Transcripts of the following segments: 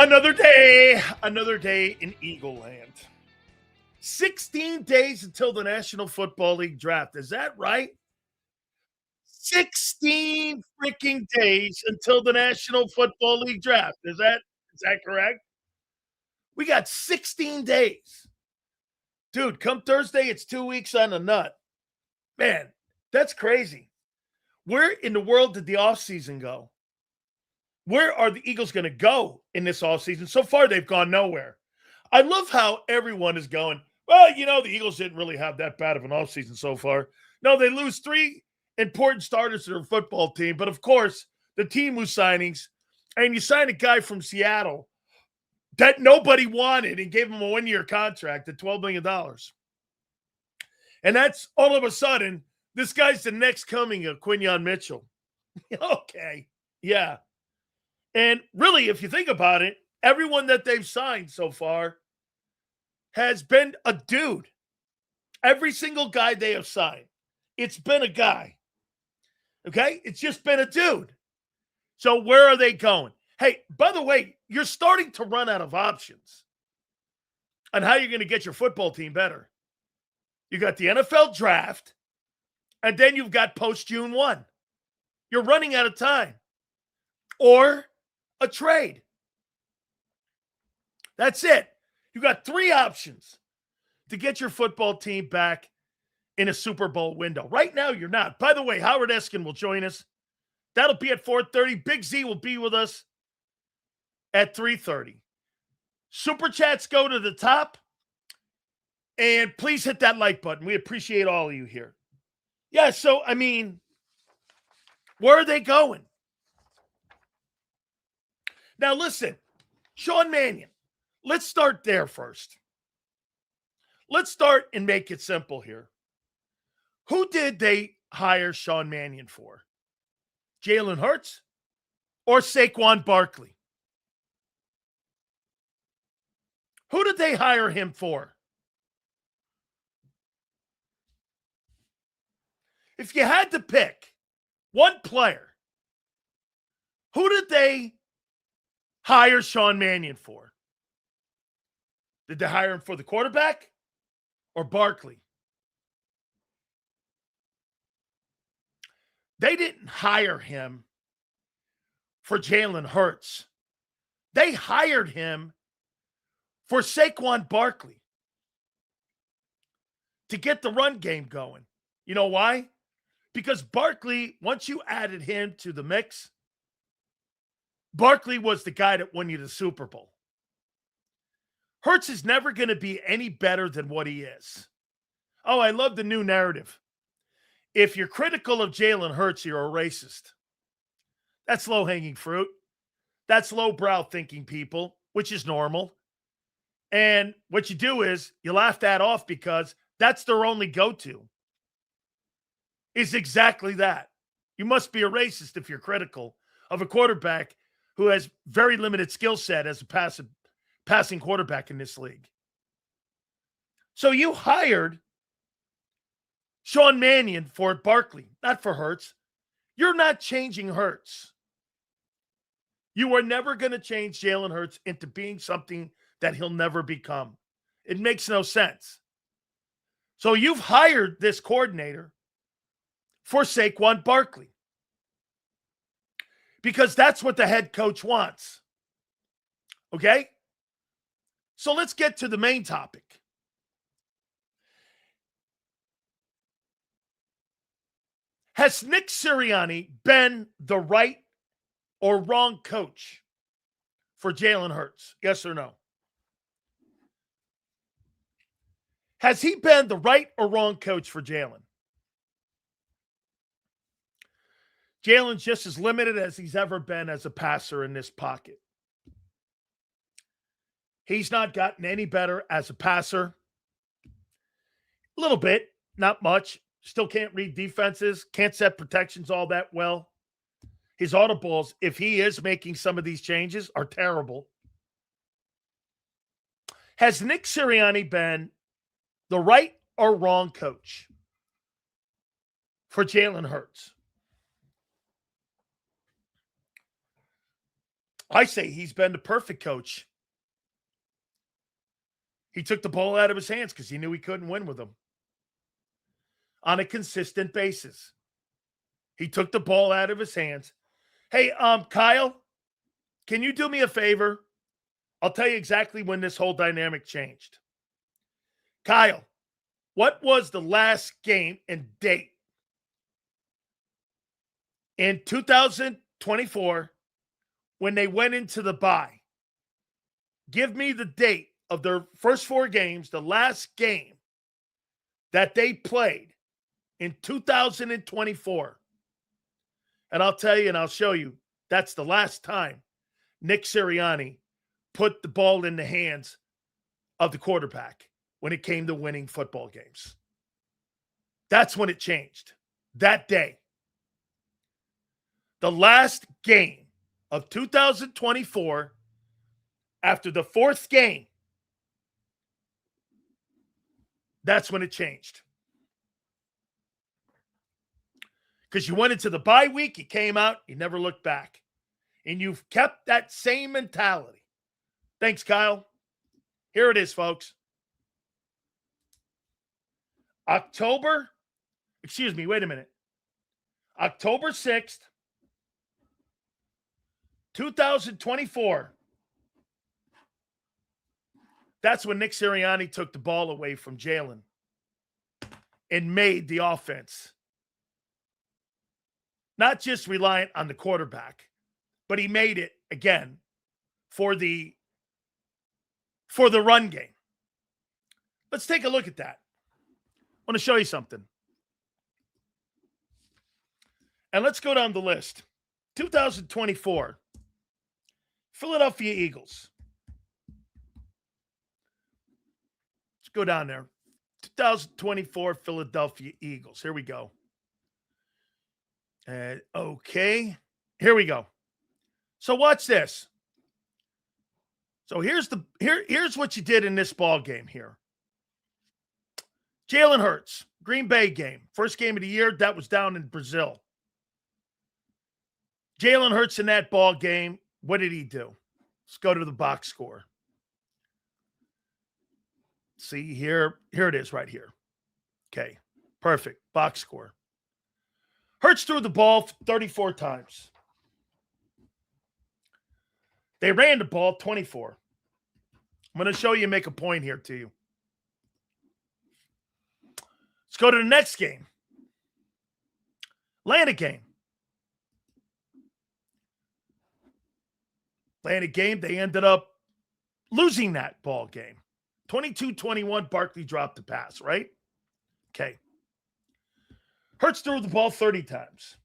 Another day in Eagle Land. 16 days until the National Football League draft. Is that right? 16 freaking days until the National Football League draft. Is that correct? We got 16 days. Dude, come Thursday, it's 2 weeks on the nut. Man, that's crazy. Where in the world did the offseason go? Where are the Eagles going to go in this offseason? So far, they've gone nowhere. I love how everyone is going, well, the Eagles didn't really have that bad of an offseason so far. No, they lose 3 important starters to their football team. But, of course, the team was signings, and you sign a guy from Seattle that nobody wanted and gave him a 1-year contract at $12 million. And that's all of a sudden, this guy's the next coming of Quinyon Mitchell. Okay, yeah. And really, if you think about it, everyone that they've signed so far has been a dude. Every single guy they have signed, it's been a guy. Okay? It's just been a dude. So where are they going? Hey, by the way, you're starting to run out of options on how you're going to get your football team better. You got the NFL draft, and then you've got post-June 1. You're running out of time. Or a trade. That's it. You got 3 options to get your football team back in a Super Bowl window. Right now, you're not. By the way, Howard Eskin will join us. That'll be at 4:30. Big Z will be with us at 3:30. Super chats go to the top. And please hit that like button. We appreciate all of you here. Yeah, so, where are they going? Now, listen, Sean Mannion, let's start there first. Let's start and make it simple here. Who did they hire Sean Mannion for? Jalen Hurts or Saquon Barkley? Who did they hire him for? If you had to pick one player, who did they hire Sean Mannion for? Did they hire him for the quarterback or Barkley? They didn't hire him for Jalen Hurts. They hired him for Saquon Barkley to get the run game going. You know why? Because Barkley, once you added him to the mix, Barkley was the guy that won you the Super Bowl. Hurts is never going to be any better than what he is. Oh, I love the new narrative. If you're critical of Jalen Hurts, you're a racist. That's low-hanging fruit. That's low-brow thinking, people, which is normal. And what you do is you laugh that off because that's their only go-to. Is exactly that. You must be a racist if you're critical of a quarterback who has very limited skill set as a passing quarterback in this league. So you hired Sean Mannion for Barkley, not for Hurts. You're not changing Hurts. You are never going to change Jalen Hurts into being something that he'll never become. It makes no sense. So you've hired this coordinator for Saquon Barkley because that's what the head coach wants. Okay? So let's get to the main topic. Has Nick Sirianni been the right or wrong coach for Jalen Hurts? Yes or no? Has he been the right or wrong coach for Jalen? Jalen's just as limited as he's ever been as a passer in this pocket. He's not gotten any better as a passer. A little bit, not much. Still can't read defenses, can't set protections all that well. His audibles, if he is making some of these changes, are terrible. Has Nick Sirianni been the right or wrong coach for Jalen Hurts? I say he's been the perfect coach. He took the ball out of his hands because he knew he couldn't win with him on a consistent basis. He took the ball out of his hands. Hey, Kyle, can you do me a favor? I'll tell you exactly when this whole dynamic changed. Kyle, what was the last game and date in 2024 when they went into the bye? Give me the date of their first 4 games, the last game that they played in 2024. And I'll tell you and I'll show you, that's the last time Nick Serriani put the ball in the hands of the quarterback when it came to winning football games. That's when it changed. That day. The last game of 2024, after the 4th game, that's when it changed. Because you went into the bye week, you came out, you never looked back. And you've kept that same mentality. Thanks, Kyle. Here it is, folks. October 6th, 2024. That's when Nick Sirianni took the ball away from Jalen and made the offense not just reliant on the quarterback, but he made it, again, for the run game. Let's take a look at that. I want to show you something. And let's go down the list. 2024, Philadelphia Eagles. Let's go down there. 2024 Philadelphia Eagles. Here we go. Okay. Here we go. So watch this. So here's what you did in this ball game here. Jalen Hurts, Green Bay game. First game of the year, that was down in Brazil. Jalen Hurts in that ball game, what did he do? Let's go to the box score. See here it is right here. Okay, perfect. Box score. Hurts threw the ball 34 times. They ran the ball 24. I'm going to show you, make a point here to you. Let's go to the next game. Atlanta game. Atlanta game, they ended up losing that ball game. 22-21, Barkley dropped the pass, right? Okay. Hurts threw the ball 30 times.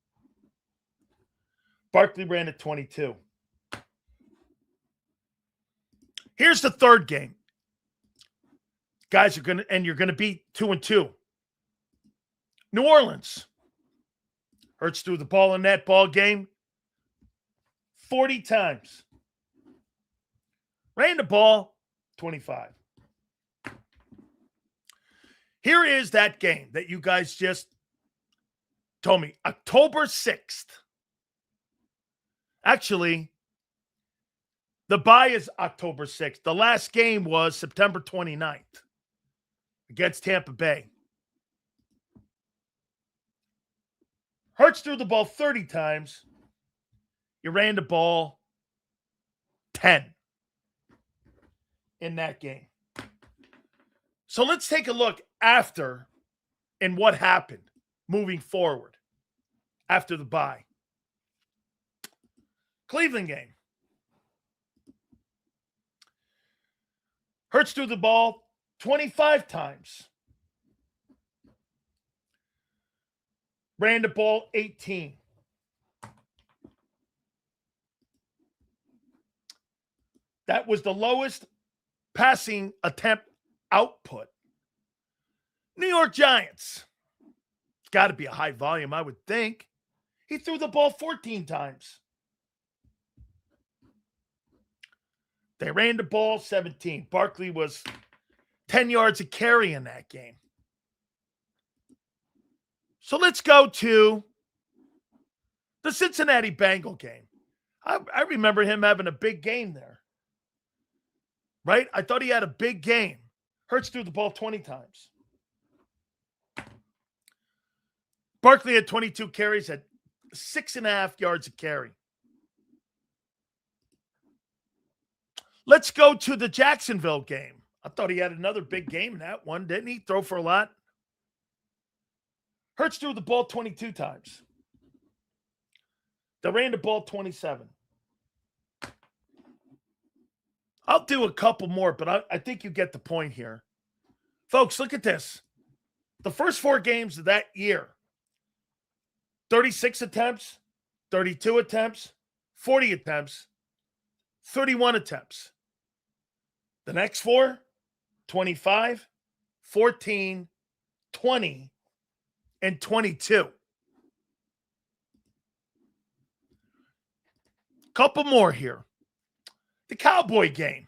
Barkley ran it 22. Here's the third game. Guys are you're going to be 2-2. New Orleans. Hurts threw the ball in that ball game 40 times. Ran the ball 25. Here is that game that you guys just told me. October 6th. Actually, the bye is October 6th. The last game was September 29th against Tampa Bay. Hurts threw the ball 30 times. You ran the ball 10 in that game. So let's take a look after and what happened moving forward after the bye. Cleveland game. Hurts threw the ball 25 times. Ran the ball 18. That was the lowest passing attempt output. New York Giants. It's got to be a high volume, I would think. He threw the ball 14 times. They ran the ball 17. Barkley was 10 yards a carry in that game. So let's go to the Cincinnati Bengal game. I remember him having a big game there. Right? I thought he had a big game. Hurts threw the ball 20 times. Barkley had 22 carries at 6.5 yards a carry. Let's go to the Jacksonville game. I thought he had another big game in that one, didn't he? Throw for a lot. Hurts threw the ball 22 times. They ran the ball 27. I'll do a couple more, but I think you get the point here. Folks, look at this. The first 4 games of that year, 36 attempts, 32 attempts, 40 attempts, 31 attempts. The next 4, 25, 14, 20, and 22. Couple more here. The Cowboy game.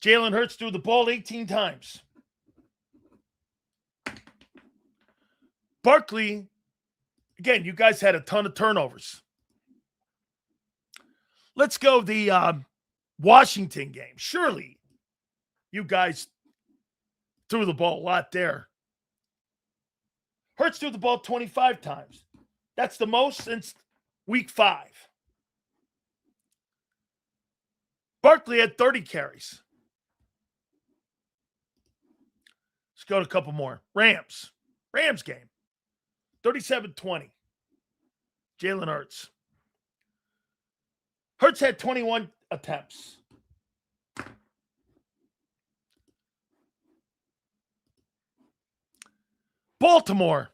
Jalen Hurts threw the ball 18 times. Barkley, again, you guys had a ton of turnovers. Let's go the Washington game. Surely you guys threw the ball a lot there. Hurts threw the ball 25 times. That's the most since week 5. Barkley had 30 carries. Let's go to a couple more. Rams game. 37-20. Jalen Hurts. Hurts had 21 attempts. Baltimore.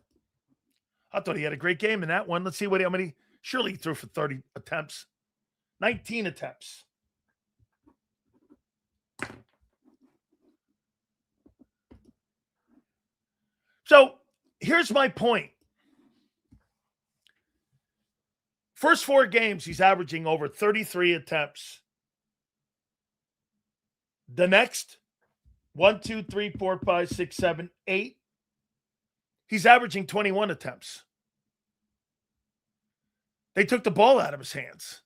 I thought he had a great game in that one. Let's see how many. Surely he threw for 30 attempts. 19 attempts. So here's my point. First 4 games, he's averaging over 33 attempts. The next 1, 2, 3, 4, 5, 6, 7, 8. He's averaging 21 attempts. They took the ball out of his hands.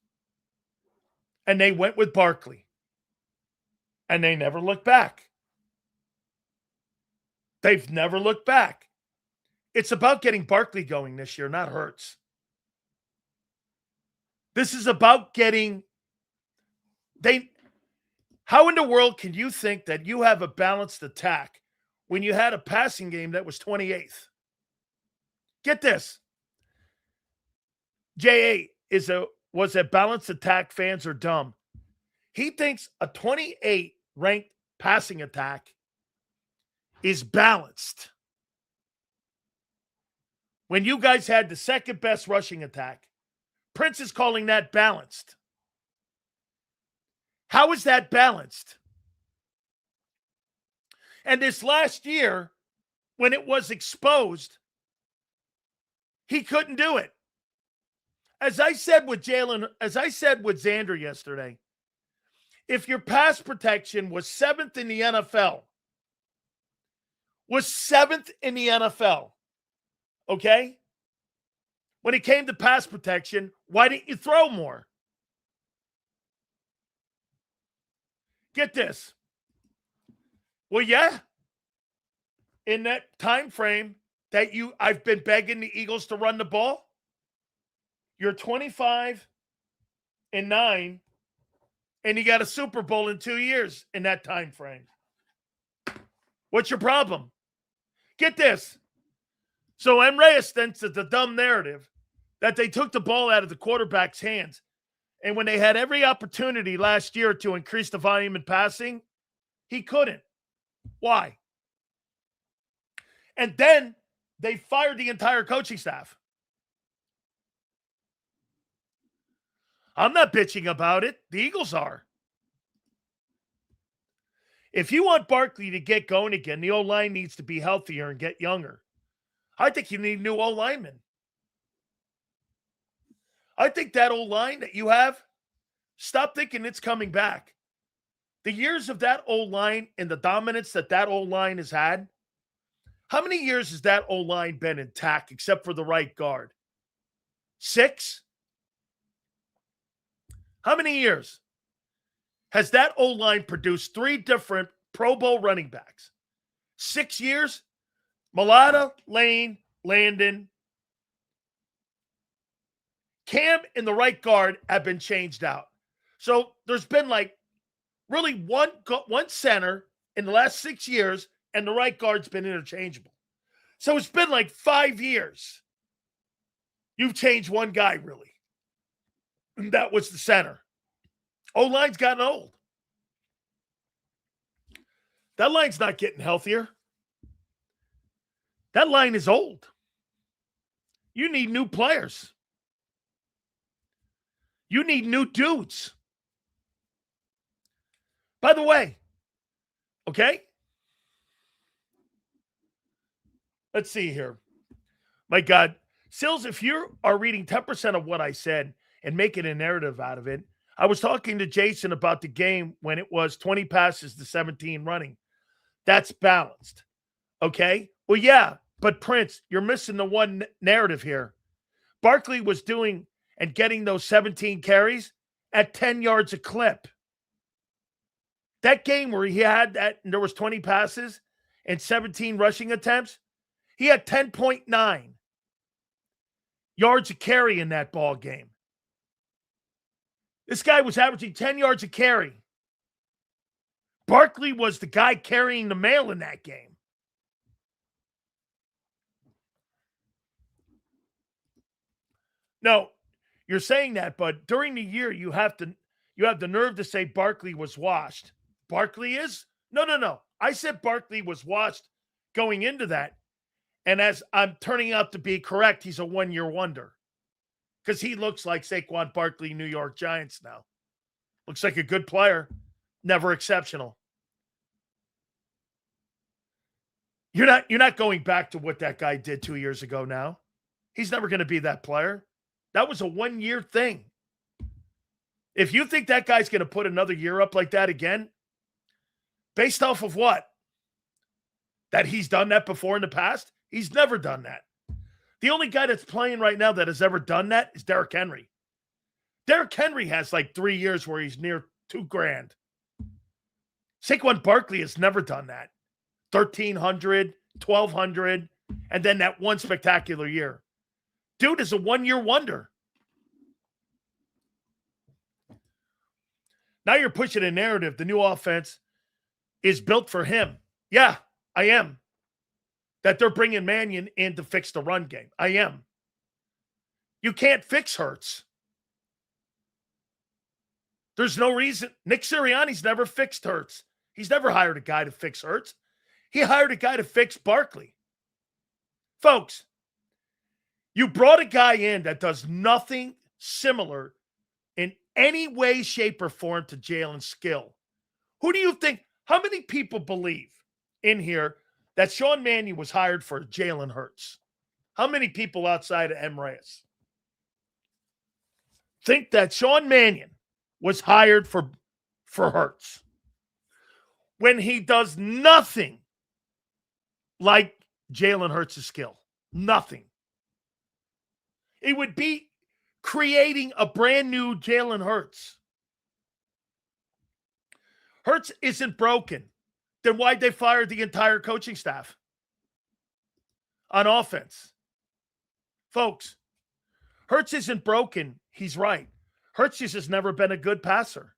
And they went with Barkley. And they never looked back. They've never looked back. It's about getting Barkley going this year, not Hurts. This is about getting how in the world can you think that you have a balanced attack when you had a passing game that was 28th? Get this. J.A. was a balanced attack. Fans are dumb. He thinks a 28 ranked passing attack is balanced. When you guys had the second best rushing attack, Prince is calling that balanced. How is that balanced? And this last year, when it was exposed, he couldn't do it. As I said with Zander yesterday, if your pass protection was 7th in the NFL, okay? When it came to pass protection, why didn't you throw more? Get this. Well, yeah. In that time frame that I've been begging the Eagles to run the ball, you're 25-9, and you got a Super Bowl in 2 years in that time frame. What's your problem? Get this. So M. Reyes thinks that the dumb narrative that they took the ball out of the quarterback's hands, and when they had every opportunity last year to increase the volume in passing, he couldn't. Why? And then they fired the entire coaching staff. I'm not bitching about it. The Eagles are. If you want Barkley to get going again, the O-line needs to be healthier and get younger. I think you need new O-linemen. I think that O-line that you have, stop thinking it's coming back. The years of that O-line and the dominance that O-line has had, how many years has that O-line been intact except for the right guard? 6? How many years has that O-line produced 3 different Pro Bowl running backs? 6 years? Mulata, Lane, Landon. Cam and the right guard have been changed out. So there's been like really one center in the last 6 years, and the right guard's been interchangeable. So it's been like 5 years. You've changed one guy, really. And that was the center. O-line's gotten old. That line's not getting healthier. That line is old. You need new players. You need new dudes. By the way, okay? Let's see here. My God. Sills, if you are reading 10% of what I said and making a narrative out of it, I was talking to Jason about the game when it was 20 passes to 17 running. That's balanced. Okay? Well, yeah, but Prince, you're missing the one narrative here. Barkley was doing and getting those 17 carries at 10 yards a clip. That game where he had that, and there was 20 passes and 17 rushing attempts, he had 10.9 yards a carry in that ball game. This guy was averaging 10 yards a carry. Barkley was the guy carrying the mail in that game. No, you're saying that, but during the year you have the nerve to say Barkley was washed. Barkley is? No. I said Barkley was washed going into that. And as I'm turning out to be correct, he's a one-year wonder. Because he looks like Saquon Barkley, New York Giants now. Looks like a good player. Never exceptional. You're not going back to what that guy did 2 years ago now. He's never going to be that player. That was a one-year thing. If you think that guy's going to put another year up like that again, based off of what? That he's done that before in the past? He's never done that. The only guy that's playing right now that has ever done that is Derrick Henry. Derrick Henry has like 3 years where he's near $2,000. Saquon Barkley has never done that. 1,300, 1,200, and then that one spectacular year. Dude is a one-year wonder. Now you're pushing a narrative. The new offense is built for him. Yeah, I am. That they're bringing Mannion in to fix the run game. I am. You can't fix Hurts. There's no reason. Nick Sirianni's never fixed Hurts. He's never hired a guy to fix Hurts. He hired a guy to fix Barkley. Folks, you brought a guy in that does nothing similar in any way, shape, or form to Jalen's skill. Who do you think? How many people believe in here that Sean Mannion was hired for Jalen Hurts? How many people outside of M. Reyes think that Sean Mannion was hired for Hurts when he does nothing like Jalen Hurts' skill? Nothing. It would be creating a brand new Jalen Hurts. Hurts isn't broken. Then why'd they fire the entire coaching staff on offense? Folks, Hurts isn't broken. He's right. Hurts just has never been a good passer.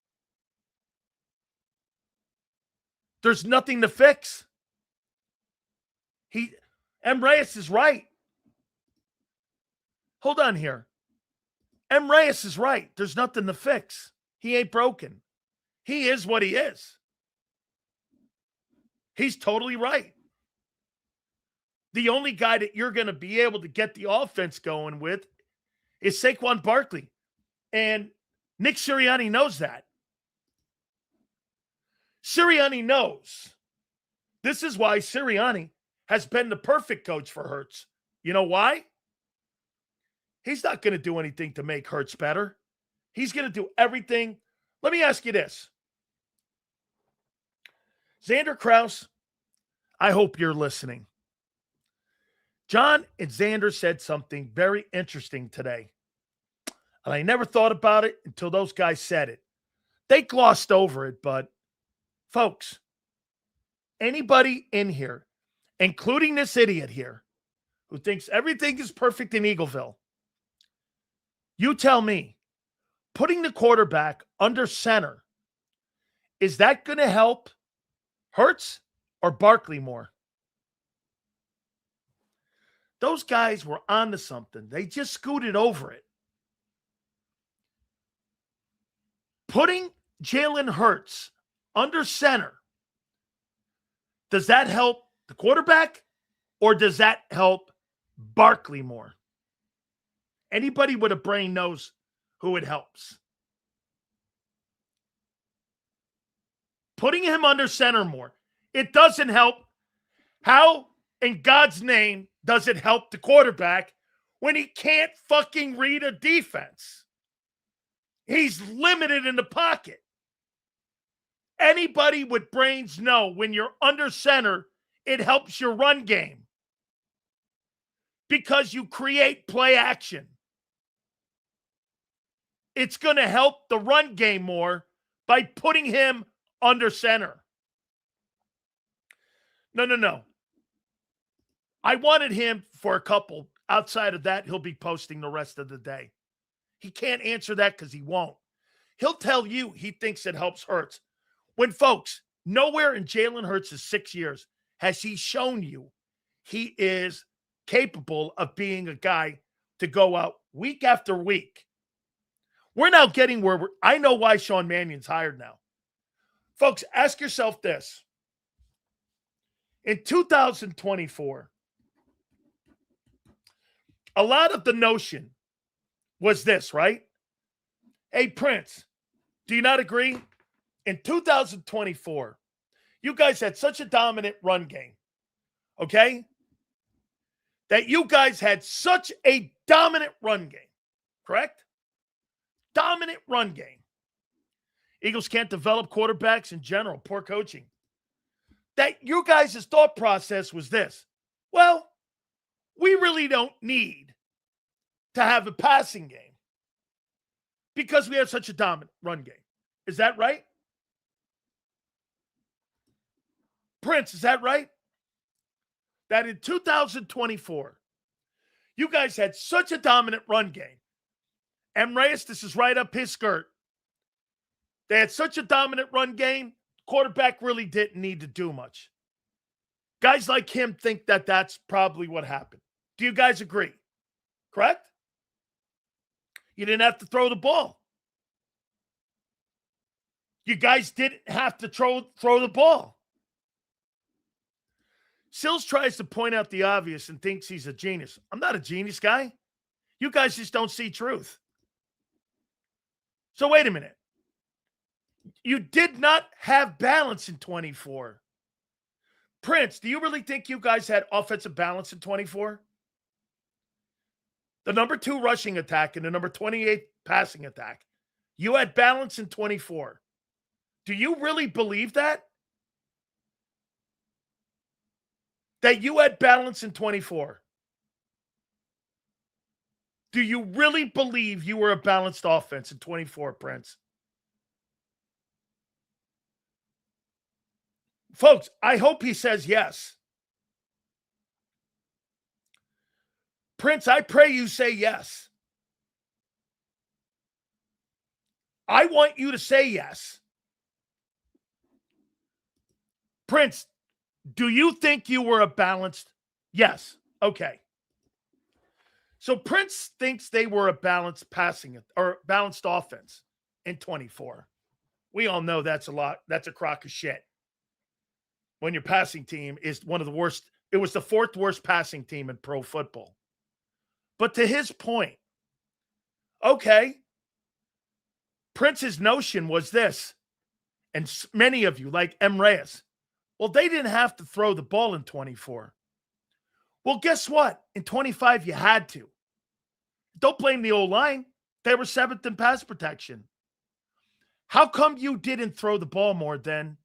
There's nothing to fix. M. Reyes is right. Hold on here. M. Reyes is right. There's nothing to fix. He ain't broken. He is what he is. He's totally right. The only guy that you're going to be able to get the offense going with is Saquon Barkley. And Nick Sirianni knows that. Sirianni knows. This is why Sirianni has been the perfect coach for Hurts. You know why? He's not going to do anything to make Hurts better. He's going to do everything. Let me ask you this. Zander, Krause, I hope you're listening. John and Zander said something very interesting today. And I never thought about it until those guys said it. They glossed over it, but folks, anybody in here, including this idiot here, who thinks everything is perfect in Eagleville, you tell me, putting the quarterback under center, is that going to help Hurts or Barkley more? Those guys were onto something. They just scooted over it. Putting Jalen Hurts under center, does that help the quarterback or does that help Barkley more? Anybody with a brain knows who it helps. Putting him under center more. It doesn't help. How in God's name does it help the quarterback when he can't fucking read a defense? He's limited in the pocket. Anybody with brains know when you're under center, it helps your run game because you create play action. It's going to help the run game more by putting him under center. No. I wanted him for a couple. Outside of that, he'll be posting the rest of the day. He can't answer that because he won't. He'll tell you he thinks it helps Hurts. When, folks, nowhere in Jalen Hurts' 6 years has he shown you he is capable of being a guy to go out week after week. We're now getting where I know why Sean Mannion's hired now. Folks, ask yourself this. In 2024, a lot of the notion was this, right? Hey, Prince, do you not agree? In 2024, you guys had such a dominant run game, okay? That you guys had such a dominant run game, correct? Dominant run game. Eagles can't develop quarterbacks in general, poor coaching. That you guys' thought process was this. Well, we really don't need to have a passing game because we have such a dominant run game. Is that right? Prince, is that right? That in 2024, you guys had such a dominant run game. M. Reyes, this is right up his skirt. They had such a dominant run game, quarterback really didn't need to do much. Guys like him think that that's probably what happened. Do you guys agree? Correct? You didn't have to throw the ball. You guys didn't have to throw the ball. Sills tries to point out the obvious and thinks he's a genius. I'm not a genius guy. You guys just don't see truth. So wait a minute. You did not have balance in 24. Prince, do you really think you guys had offensive balance in 24? The number 2 rushing attack and the number 28 passing attack. You had balance in 24. Do you really believe that? That you had balance in 24? Do you really believe you were a balanced offense in 24, Prince? Folks, I hope he says yes. Prince, I pray you say yes. I want you to say yes. Prince, do you think you were a balanced? Yes. Okay. So Prince thinks they were a balanced passing or balanced offense in 24. We all know that's a lot. That's a crock of shit. When your passing team is one of the worst, it was the 4th worst passing team in pro football. But to his point, okay, Prince's notion was this, and many of you, like M. Reyes, well, they didn't have to throw the ball in 24. Well, guess what? In 25, you had to. Don't blame the O-line. They were 7th in pass protection. How come you didn't throw the ball more then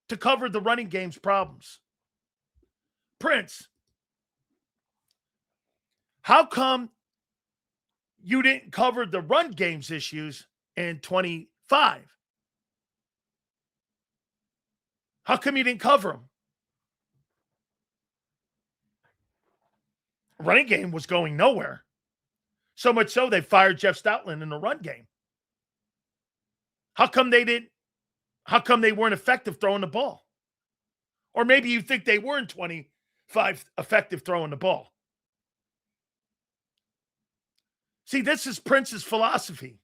to cover the running game's problems? Prince, how come you didn't cover the run game's issues in 25? How come you didn't cover them? Running game was going nowhere. So much so they fired Jeff Stoutland in the run game. How come they weren't effective throwing the ball? Or maybe you think they were in 25 effective throwing the ball. See, this is Prince's philosophy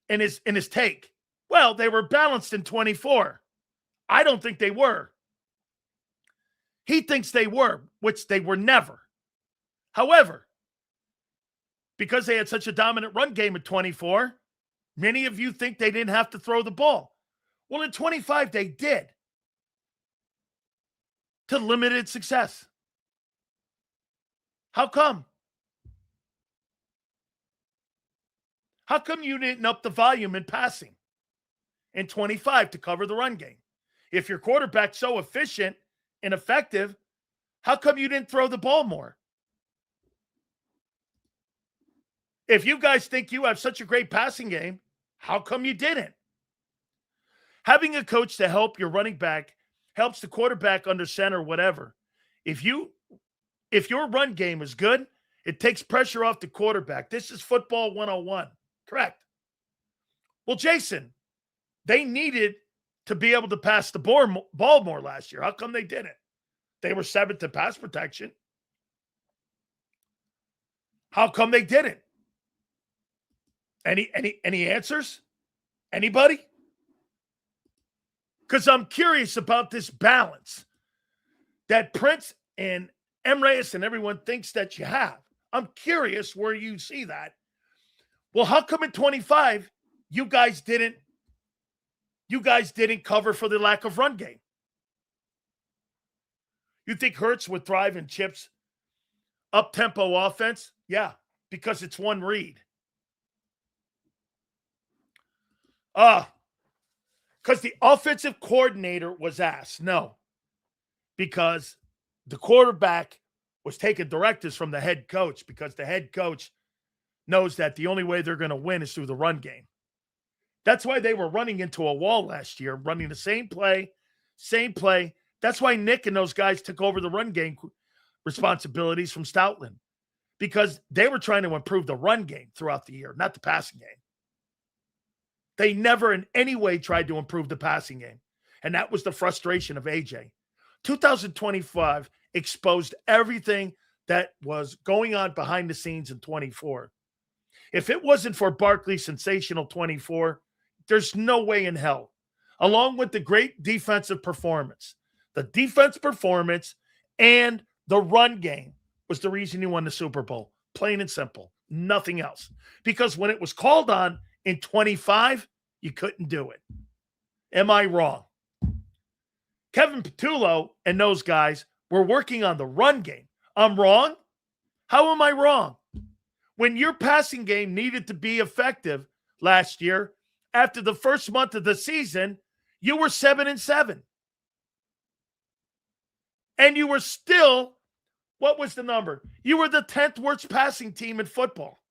in his take. Well, they were balanced in 24. I don't think they were. He thinks they were, which they were never. However, because they had such a dominant run game at 24, many of you think they didn't have to throw the ball. Well, in 25, they did. To limited success. How come? How come you didn't up the volume in passing in 25 to cover the run game? If your quarterback's so efficient and effective, how come you didn't throw the ball more? If you guys think you have such a great passing game, how come you didn't? Having a coach to help your running back helps the quarterback under center, whatever. If your run game is good, it takes pressure off the quarterback. This is football 101. Correct. Well, Jason, they needed to be able to pass the ball more last year. How come they didn't? They were 7th in pass protection. How come they didn't? Any answers? Anybody? Because I'm curious about this balance that Prince and M. Reyes and everyone thinks that you have. I'm curious where you see that. Well, how come in 25 you guys didn't cover for the lack of run game? You think Hurts would thrive in Chip's up-tempo offense? Yeah, because it's one read. Because the offensive coordinator was asked. No, because the quarterback was taking directives from the head coach, because the head coach knows that the only way they're going to win is through the run game. That's why they were running into a wall last year, running the same play. That's why Nick and those guys took over the run game responsibilities from Stoutland, because they were trying to improve the run game throughout the year, not the passing game. They never in any way tried to improve the passing game. And that was the frustration of AJ. 2025 exposed everything that was going on behind the scenes in 24. If it wasn't for Barkley's sensational 24, there's no way in hell. Along with the great defensive performance. The defense performance and the run game was the reason you won the Super Bowl. Plain and simple. Nothing else. Because when it was called on in 25, you couldn't do it. Am I wrong? Kevin Patullo and those guys were working on the run game. I'm wrong? How am I wrong? When your passing game needed to be effective last year, after the first month of the season, you were 7-7. And you were still, what was the number? You were the 10th worst passing team in football.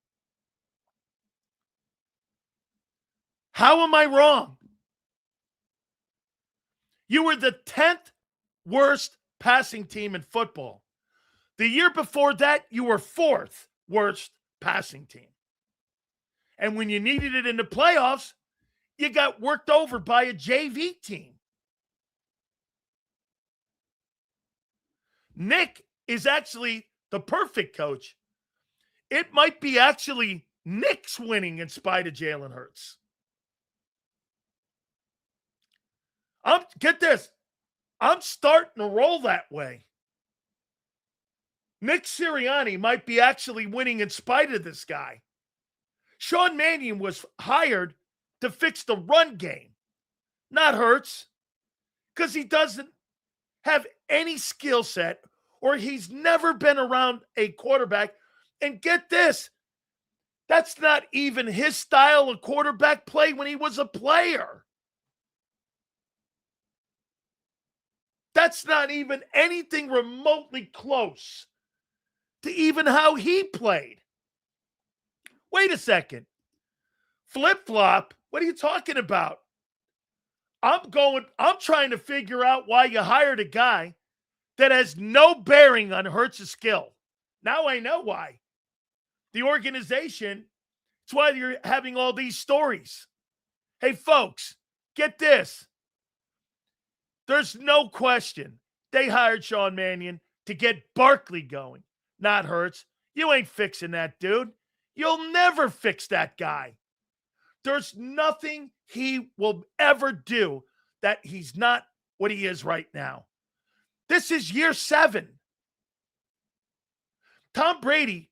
How am I wrong? You were the 10th worst passing team in football. The year before that, you were 4th worst passing team. And when you needed it in the playoffs, you got worked over by a JV team. Nick is actually the perfect coach. It might be actually Nick's winning in spite of Jalen Hurts. Get this. I'm starting to roll that way. Nick Serriani might be actually winning in spite of this guy. Sean Mannion was hired to fix the run game, not Hurts, because he doesn't have any skill set, or he's never been around a quarterback. And get this, that's not even his style of quarterback play when he was a player. That's not even anything remotely close to even how he played. Wait a second. Flip-flop? What are you talking about? I'm trying to figure out why you hired a guy that has no bearing on Hurts' skill. Now I know why. The organization, it's why you're having all these stories. Hey, folks, get this. There's no question they hired Sean Mannion to get Barkley going, not Hurts. You ain't fixing that dude. You'll never fix that guy. There's nothing he will ever do that he's not what he is right now. This is year 7. Tom Brady,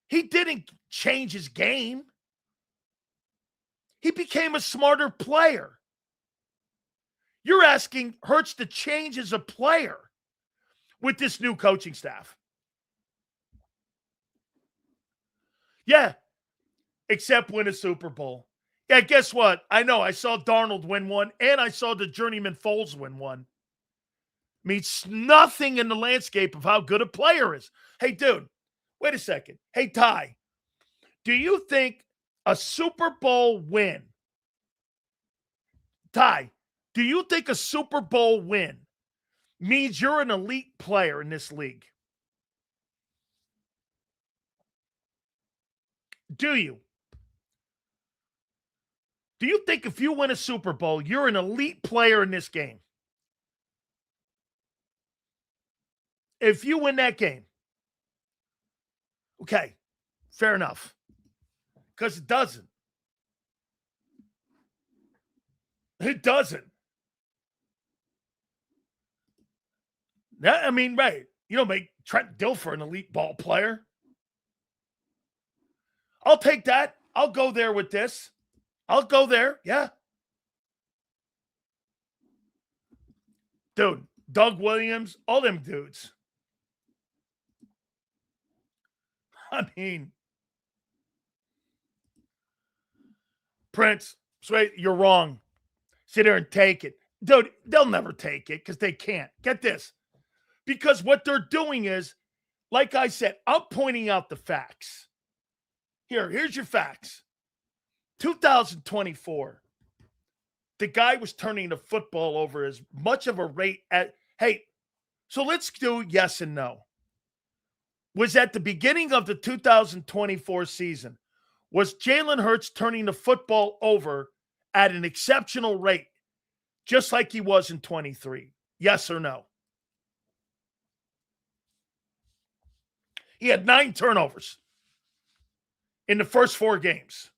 he didn't change his game. He became a smarter player. You're asking Hurts to change as a player with this new coaching staff. Yeah, except win a Super Bowl. Yeah, guess what? I know. I saw Darnold win one, and I saw the journeyman Foles win one. Means nothing in the landscape of how good a player is. Hey, dude, wait a second. Hey, Ty, do you think a Super Bowl win, Ty, do you think a Super Bowl win means you're an elite player in this league? Do you? Do you think if you win a Super Bowl, you're an elite player in this game? If you win that game. Okay, fair enough. Because it doesn't. It doesn't. I mean, right. You don't make Trent Dilfer an elite ball player. I'll take that. I'll go there with this. I'll go there. Yeah. Dude, Doug Williams, all them dudes. I mean, Prince, sweet, you're wrong. Sit there and take it. Dude, they'll never take it because they can't. Get this. Because what they're doing is, like I said, I'm pointing out the facts. Here's your facts. 2024, the guy was turning the football over as much of a rate at, hey, so let's do yes and no. Was at the beginning of the 2024 season, was Jalen Hurts turning the football over at an exceptional rate, just like he was in 23? Yes or no? He had 9 turnovers in the first 4 games.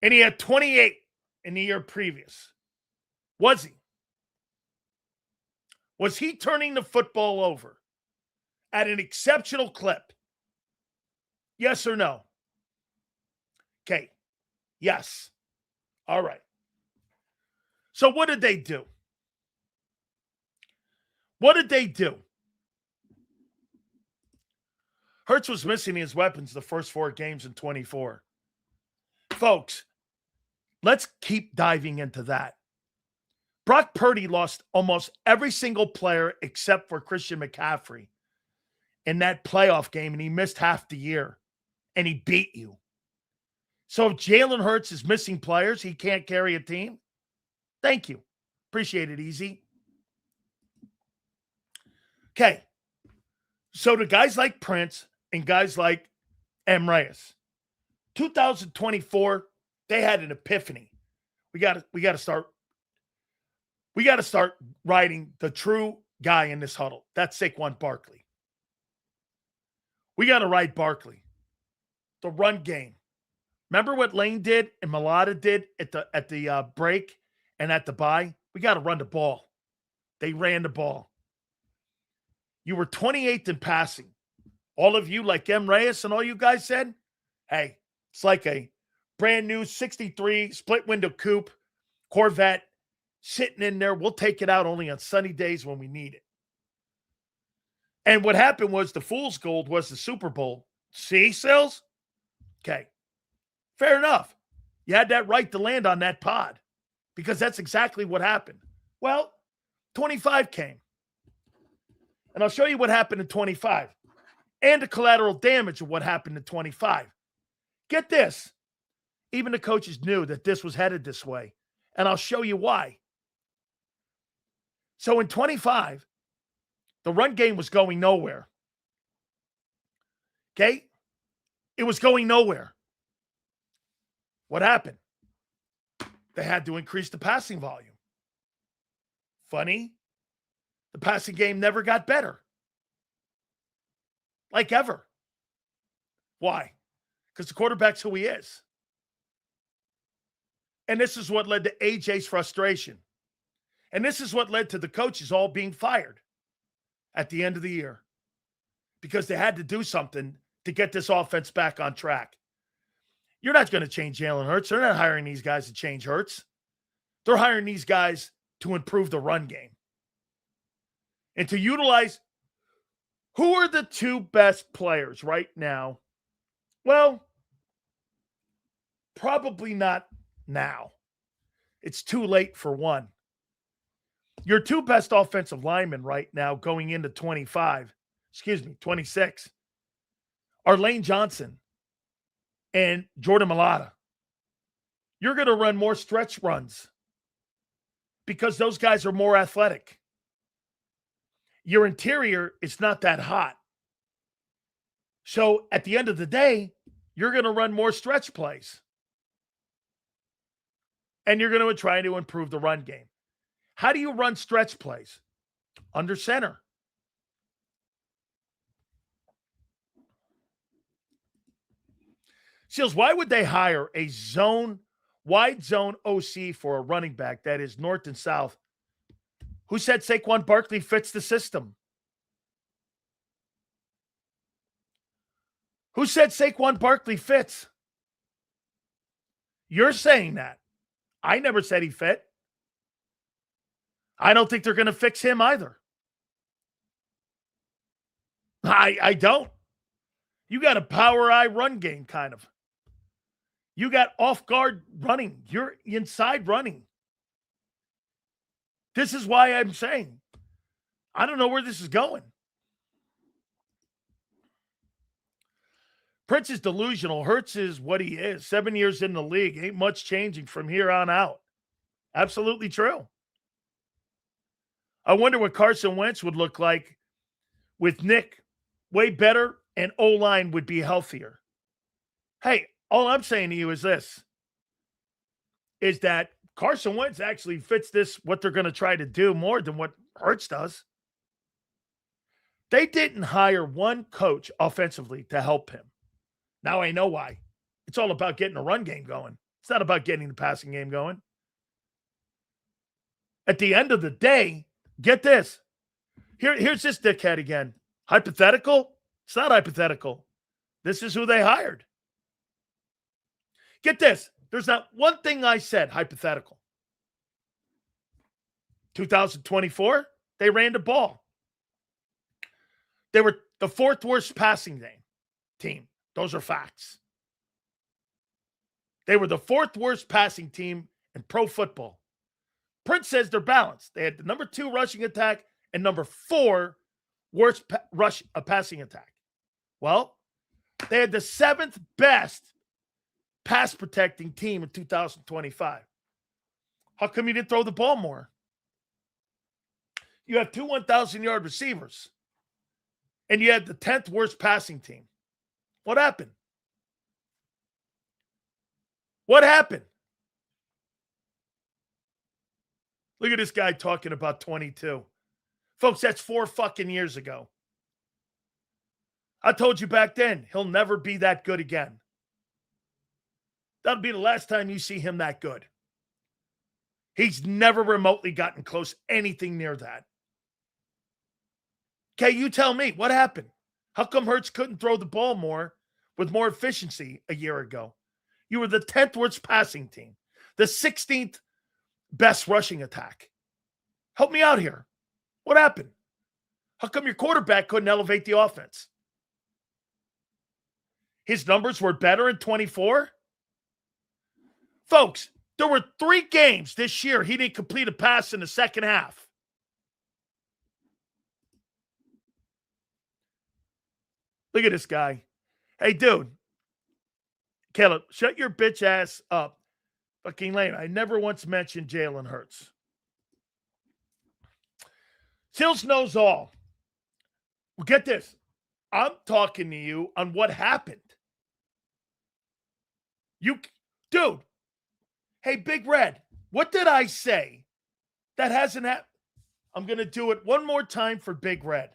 And he had 28 in the year previous. Was he? Was he turning the football over at an exceptional clip? Yes or no? Okay. Yes. All right. So what did they do? What did they do? Hurts was missing his weapons the first 4 games in 24. Folks, let's keep diving into that. Brock Purdy lost almost every single player except for Christian McCaffrey in that playoff game, and he missed half the year, and he beat you. So if Jalen Hurts is missing players, he can't carry a team? Thank you. Appreciate it, Easy. Okay. So the guys like Prince and guys like M. Reyes, 2024, they had an epiphany. We got to start riding the true guy in this huddle. That's Saquon Barkley. We got to ride Barkley. The run game. Remember what Lane did and Mulata did at the break and at the bye? We got to run the ball. They ran the ball. You were 28th in passing. All of you, like M. Reyes and all you guys said, hey, it's like a brand new 63 split window coupe Corvette sitting in there. We'll take it out only on sunny days when we need it. And what happened was the fool's gold was the Super Bowl. See, Sills? Okay. Fair enough. You had that right to land on that pod because that's exactly what happened. Well, 25 came. And I'll show you what happened in 25. and the collateral damage of what happened in 25. Get this. Even the coaches knew that this was headed this way, and I'll show you why. So in 25, the run game was going nowhere. Okay? It was going nowhere. What happened? They had to increase the passing volume. Funny, the passing game never got better. Like ever. Why? Because the quarterback's who he is. And this is what led to AJ's frustration. And this is what led to the coaches all being fired at the end of the year. Because they had to do something to get this offense back on track. You're not going to change Jalen Hurts. They're not hiring these guys to change Hurts. They're hiring these guys to improve the run game. And to utilize, who are the two best players right now? Well, probably not now. It's too late for one. Your two best offensive linemen right now going into 26, are Lane Johnson and Jordan Mailata. You're going to run more stretch runs because those guys are more athletic. Your interior is not that hot. So at the end of the day, you're going to run more stretch plays. And you're going to try to improve the run game. How do you run stretch plays? Under center. Seals, why would they hire a wide zone OC for a running back that is north and south? Who said Saquon Barkley fits the system? Who said Saquon Barkley fits? You're saying that. I never said he fit. I don't think they're going to fix him either. I don't. You got a power eye run game, kind of. You got off guard running. You're inside running. This is why I'm saying, I don't know where this is going. Prince is delusional. Hurts is what he is. 7 years in the league. Ain't much changing from here on out. Absolutely true. I wonder what Carson Wentz would look like with Nick way better and O-line would be healthier. Hey, all I'm saying to you is this, is that Carson Wentz actually fits this, what they're going to try to do more than what Hurts does. They didn't hire one coach offensively to help him. Now I know why. It's all about getting a run game going. It's not about getting the passing game going. At the end of the day, get this. Here's this dickhead again. Hypothetical? It's not hypothetical. This is who they hired. Get this. There's not one thing I said hypothetical. 2024, they ran the ball. They were the fourth worst passing team. Those are facts. They were the fourth worst passing team in pro football. Prince says they're balanced. They had the number 2 rushing attack and number 4 worst passing attack. Well, they had the 7th best pass protecting team in 2025. How come you didn't throw the ball more? You have 2 1,000-yard receivers, and you had the 10th worst passing team. What happened? What happened? Look at this guy talking about 22. Folks, that's 4 fucking years ago. I told you back then, he'll never be that good again. That'll be the last time you see him that good. He's never remotely gotten close anything near that. Okay, you tell me, what happened? How come Hurts couldn't throw the ball more with more efficiency a year ago? You were the 10th worst passing team, the 16th best rushing attack. Help me out here. What happened? How come your quarterback couldn't elevate the offense? His numbers were better in 24? Folks, there were 3 games this year he didn't complete a pass in the second half. Look at this guy. Hey, dude. Kellen, shut your bitch ass up. Fucking lame. I never once mentioned Jalen Hurts. Sills knows all. Well, get this. I'm talking to you on what happened. Dude. Hey, Big Red, what did I say that hasn't happened? I'm going to do it one more time for Big Red.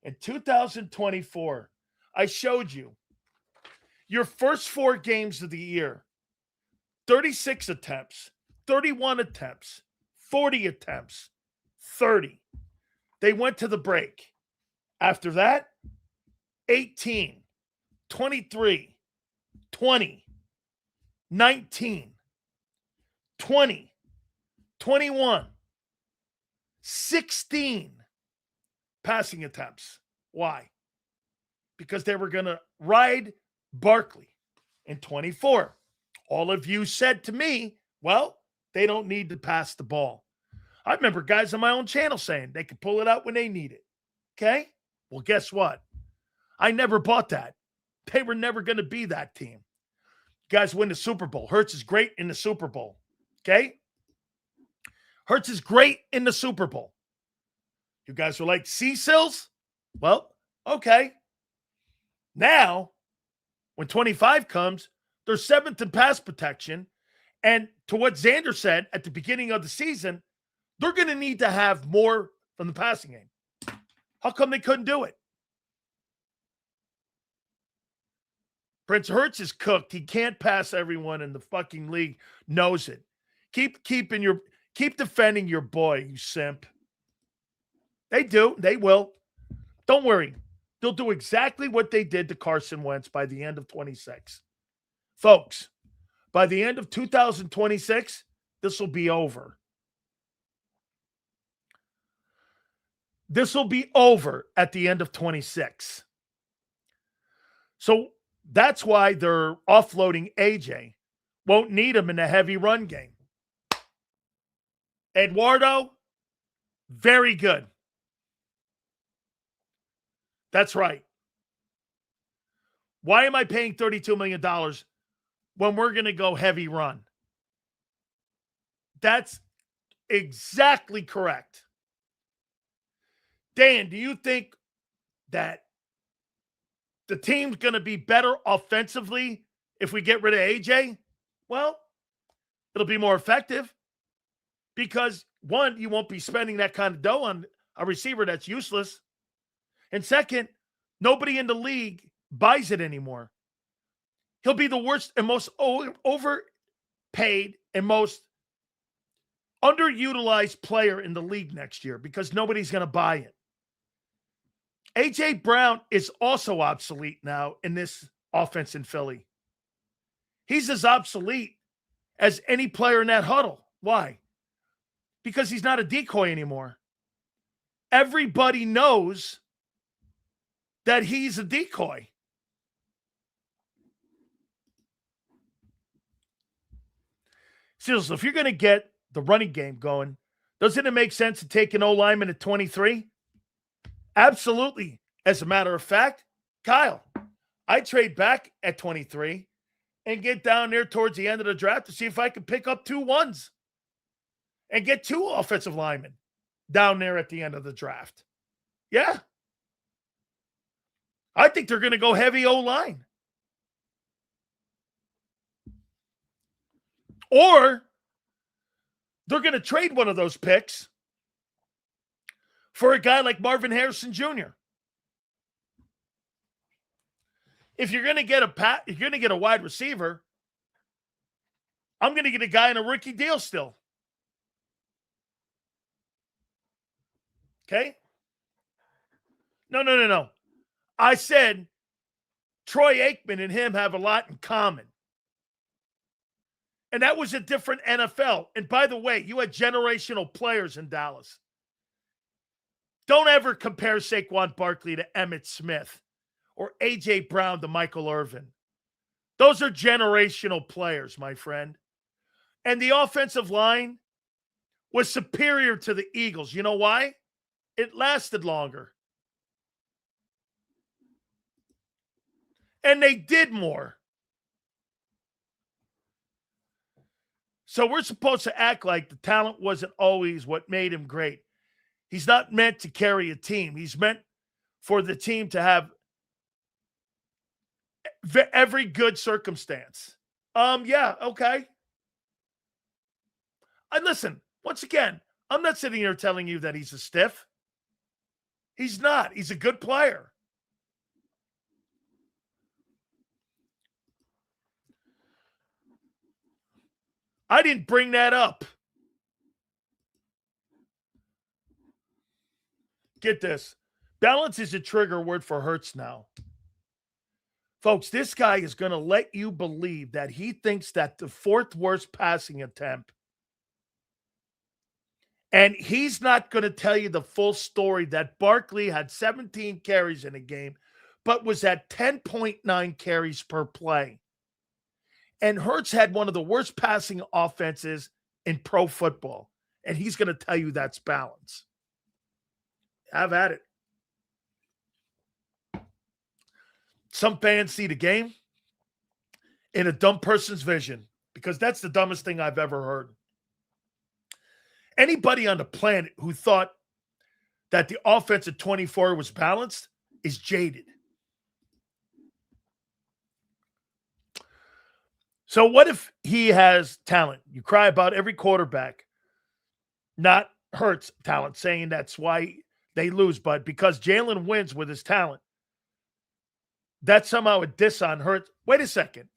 In 2024, I showed you your first 4 games of the year, 36 attempts, 31 attempts, 40 attempts, 30. They went to the break. After that, 18, 23, 20, 19, 20, 21, 16 passing attempts. Why? Because they were going to ride Barkley in 24. All of you said to me, well, they don't need to pass the ball. I remember guys on my own channel saying they could pull it out when they need it. Okay? Well, guess what? I never bought that. They were never going to be that team. Guys win the Super Bowl. Hurts is great in the Super Bowl. Okay? Hurts is great in the Super Bowl. You guys were like, Sills? Well, okay. Now, when 25 comes, they're 7th in pass protection. And to what Zander said at the beginning of the season, they're going to need to have more from the passing game. How come they couldn't do it? Prince Hurts is cooked. He can't pass. Everyone in the fucking league knows it. Keep defending your boy, you simp. They do. They will. Don't worry. They'll do exactly what they did to Carson Wentz by the end of 26. Folks, by the end of 2026, this will be over. This will be over at the end of 26. So that's why they're offloading AJ. Won't need him in a heavy run game. Eduardo, very good. That's right. Why am I paying $32 million when we're going to go heavy run? That's exactly correct. Dan, do you think that the team's going to be better offensively if we get rid of AJ? Well, it'll be more effective because, one, you won't be spending that kind of dough on a receiver that's useless. And second, nobody in the league buys it anymore. He'll be the worst and most overpaid and most underutilized player in the league next year because nobody's going to buy it. A.J. Brown is also obsolete now in this offense in Philly. He's as obsolete as any player in that huddle. Why? Because he's not a decoy anymore. Everybody knows that he's a decoy. Seriously, if you're going to get the running game going, doesn't it make sense to take an O-lineman at 23? Absolutely. As a matter of fact, Kyle, I trade back at 23 and get down there towards the end of the draft to see if I can pick up 2 ones and get 2 offensive linemen down there at the end of the draft. Yeah. I think they're going to go heavy O-line. Or they're going to trade one of those picks for a guy like Marvin Harrison Jr. If you're going to get a wide receiver, I'm going to get a guy in a rookie deal still. Okay? No. I said Troy Aikman and him have a lot in common. And that was a different NFL. And by the way, you had generational players in Dallas. Don't ever compare Saquon Barkley to Emmitt Smith or A.J. Brown to Michael Irvin. Those are generational players, my friend. And the offensive line was superior to the Eagles. You know why? It lasted longer. And they did more. So we're supposed to act like the talent wasn't always what made him great. He's not meant to carry a team. He's meant for the team to have every good circumstance. Yeah, okay. And listen, once again, I'm not sitting here telling you that he's a stiff. He's not. He's a good player. I didn't bring that up. Get this. Balance is a trigger word for Hurts now. Folks, this guy is going to let you believe that he thinks that the fourth worst passing attempt, and he's not going to tell you the full story that Barkley had 17 carries in a game, but was at 10.9 carries per play. And Hurts had one of the worst passing offenses in pro football. And he's going to tell you that's balance. Have at it. Some fans see the game in a dumb person's vision, because that's the dumbest thing I've ever heard. Anybody on the planet who thought that the offense at 24 was balanced is jaded. So what if he has talent? You cry about every quarterback, not Hurts' talent, saying that's why they lose, but because Jalen wins with his talent, that's somehow a diss on Hurts. Wait a second.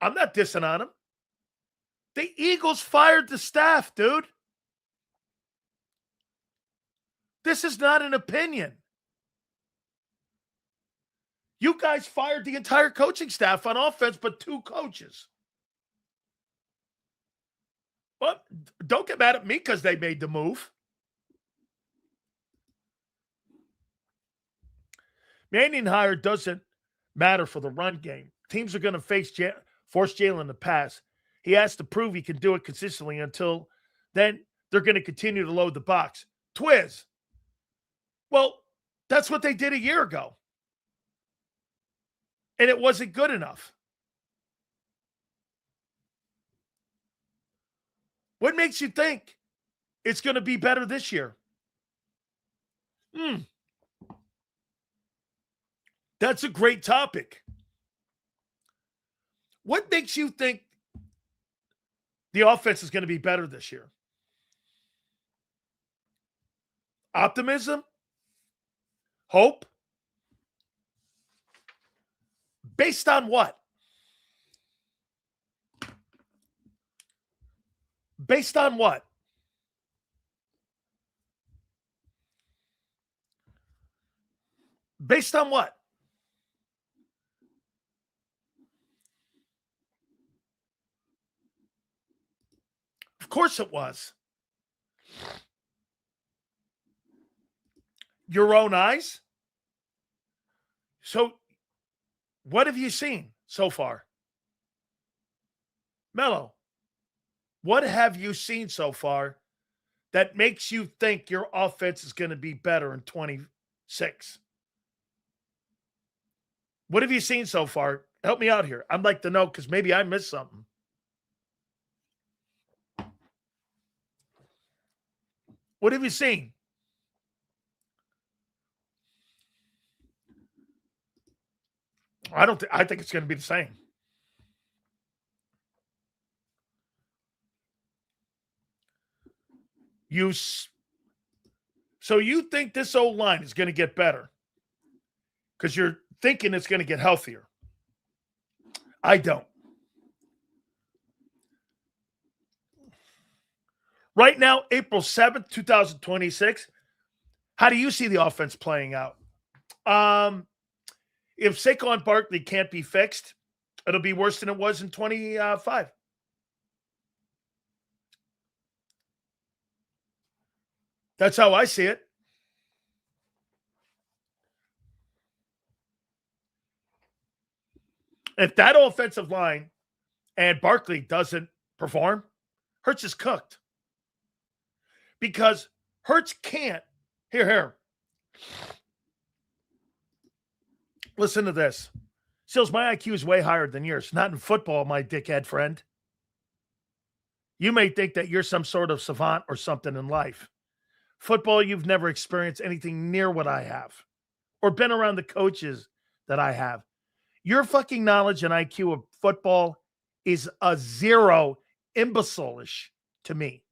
I'm not dissing on him. The Eagles fired the staff, dude. This is not an opinion. You guys fired the entire coaching staff on offense, but 2 coaches. Well, don't get mad at me because they made the move. Manning hire doesn't matter for the run game. Teams are going to force Jalen to pass. He has to prove he can do it consistently. Until then, they're going to continue to load the box. Twiz. Well, that's what they did a year ago. And it wasn't good enough. What makes you think it's going to be better this year? That's a great topic. What makes you think the offense is going to be better this year? Optimism? Hope? Based on what? Based on what? Based on what? Of course it was. Your own eyes? So, what have you seen so far? Mello, what have you seen so far that makes you think your offense is going to be better in 26? What have you seen so far? Help me out here. I'd like to know because maybe I missed something. What have you seen? I think it's going to be the same. So you think this old line is going to get better because you're thinking it's going to get healthier. I don't. Right now, April 7th, 2026, how do you see the offense playing out? If Saquon Barkley can't be fixed, it'll be worse than it was in 25. That's how I see it. If that offensive line and Barkley doesn't perform, Hurts is cooked. Because Hurts can't. Here. Listen to this. Sills, my IQ is way higher than yours. Not in football, my dickhead friend. You may think that you're some sort of savant or something in life. Football, you've never experienced anything near what I have or been around the coaches that I have. Your fucking knowledge and IQ of football is a zero, imbecile-ish to me.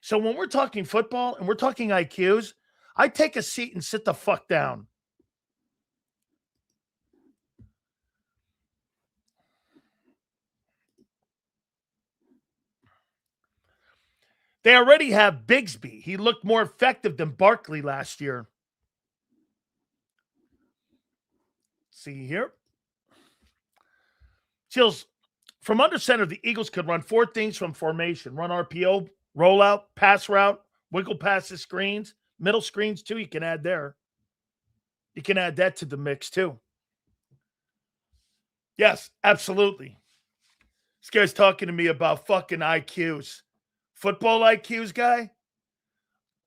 So when we're talking football and we're talking IQs, I take a seat and sit the fuck down. They already have Bigsby. He looked more effective than Barkley last year. See here. Chills. From under center, the Eagles could run four things from formation. Run RPO, rollout, pass route, wiggle passes, screens, middle screens too. You can add there. You can add that to the mix too. Yes, absolutely. This guy's talking to me about fucking IQs. Football IQs, guy?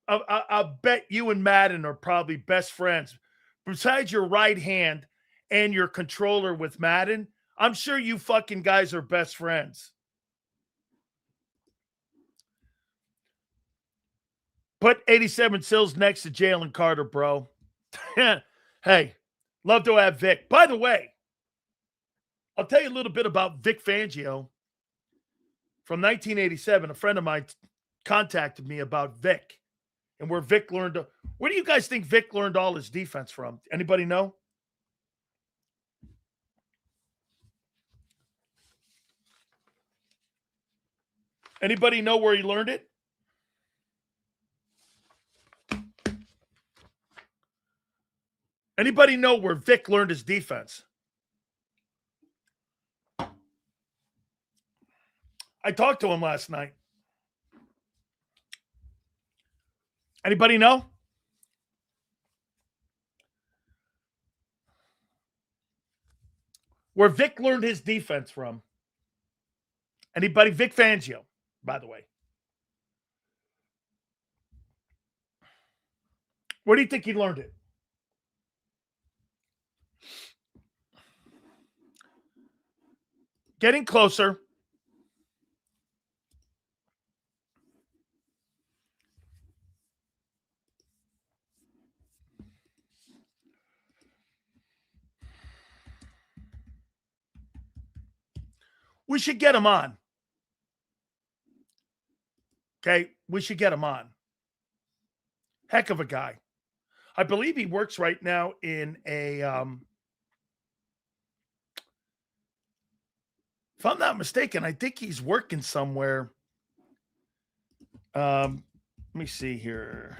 I'll bet you and Madden are probably best friends. Besides your right hand and your controller with Madden, I'm sure you fucking guys are best friends. Put 87 Sills next to Jalen Carter, bro. Hey, love to have Vic. By the way, I'll tell you a little bit about Vic Fangio. From 1987, a friend of mine contacted me about Vic and where Vic learned. Where do you guys think Vic learned all his defense from? Anybody know? Anybody know where he learned it? Anybody know where Vic learned his defense? I talked to him last night. Anybody know? Where Vic learned his defense from? Anybody? Vic Fangio, by the way. Where do you think he learned it? Getting closer. We should get him on. Okay, we should get him on. Heck of a guy. I believe he works right now in a, if I'm not mistaken, I think he's working somewhere. Let me see here.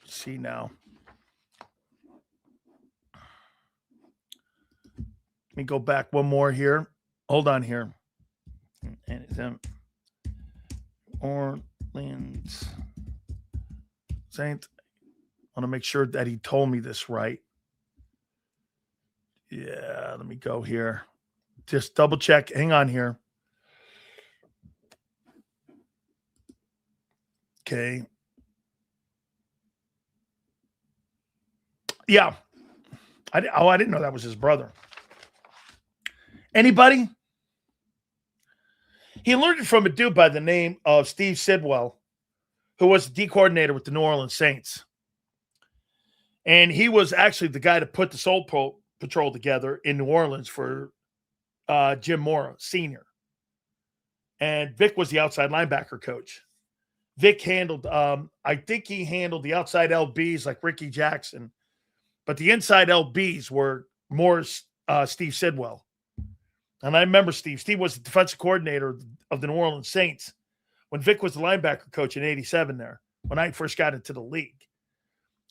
Let's see now. Let me go back one more here. Hold on here. And it's Orleans Saints. I want to make sure that he told me this right. Yeah, let me go here. Just double check. Hang on here. Okay. Yeah. I didn't know that was his brother. Anybody? He learned it from a dude by the name of Steve Sidwell, who was the D coordinator with the New Orleans Saints. And he was actually the guy to put the Soul Patrol together in New Orleans for Jim Mora, Sr. And Vic was the outside linebacker coach. Vic handled, I think he handled the outside LBs like Ricky Jackson, but the inside LBs were more Steve Sidwell. And I remember Steve. Steve was the defensive coordinator of the New Orleans Saints when Vic was the linebacker coach in 87 there, when I first got into the league.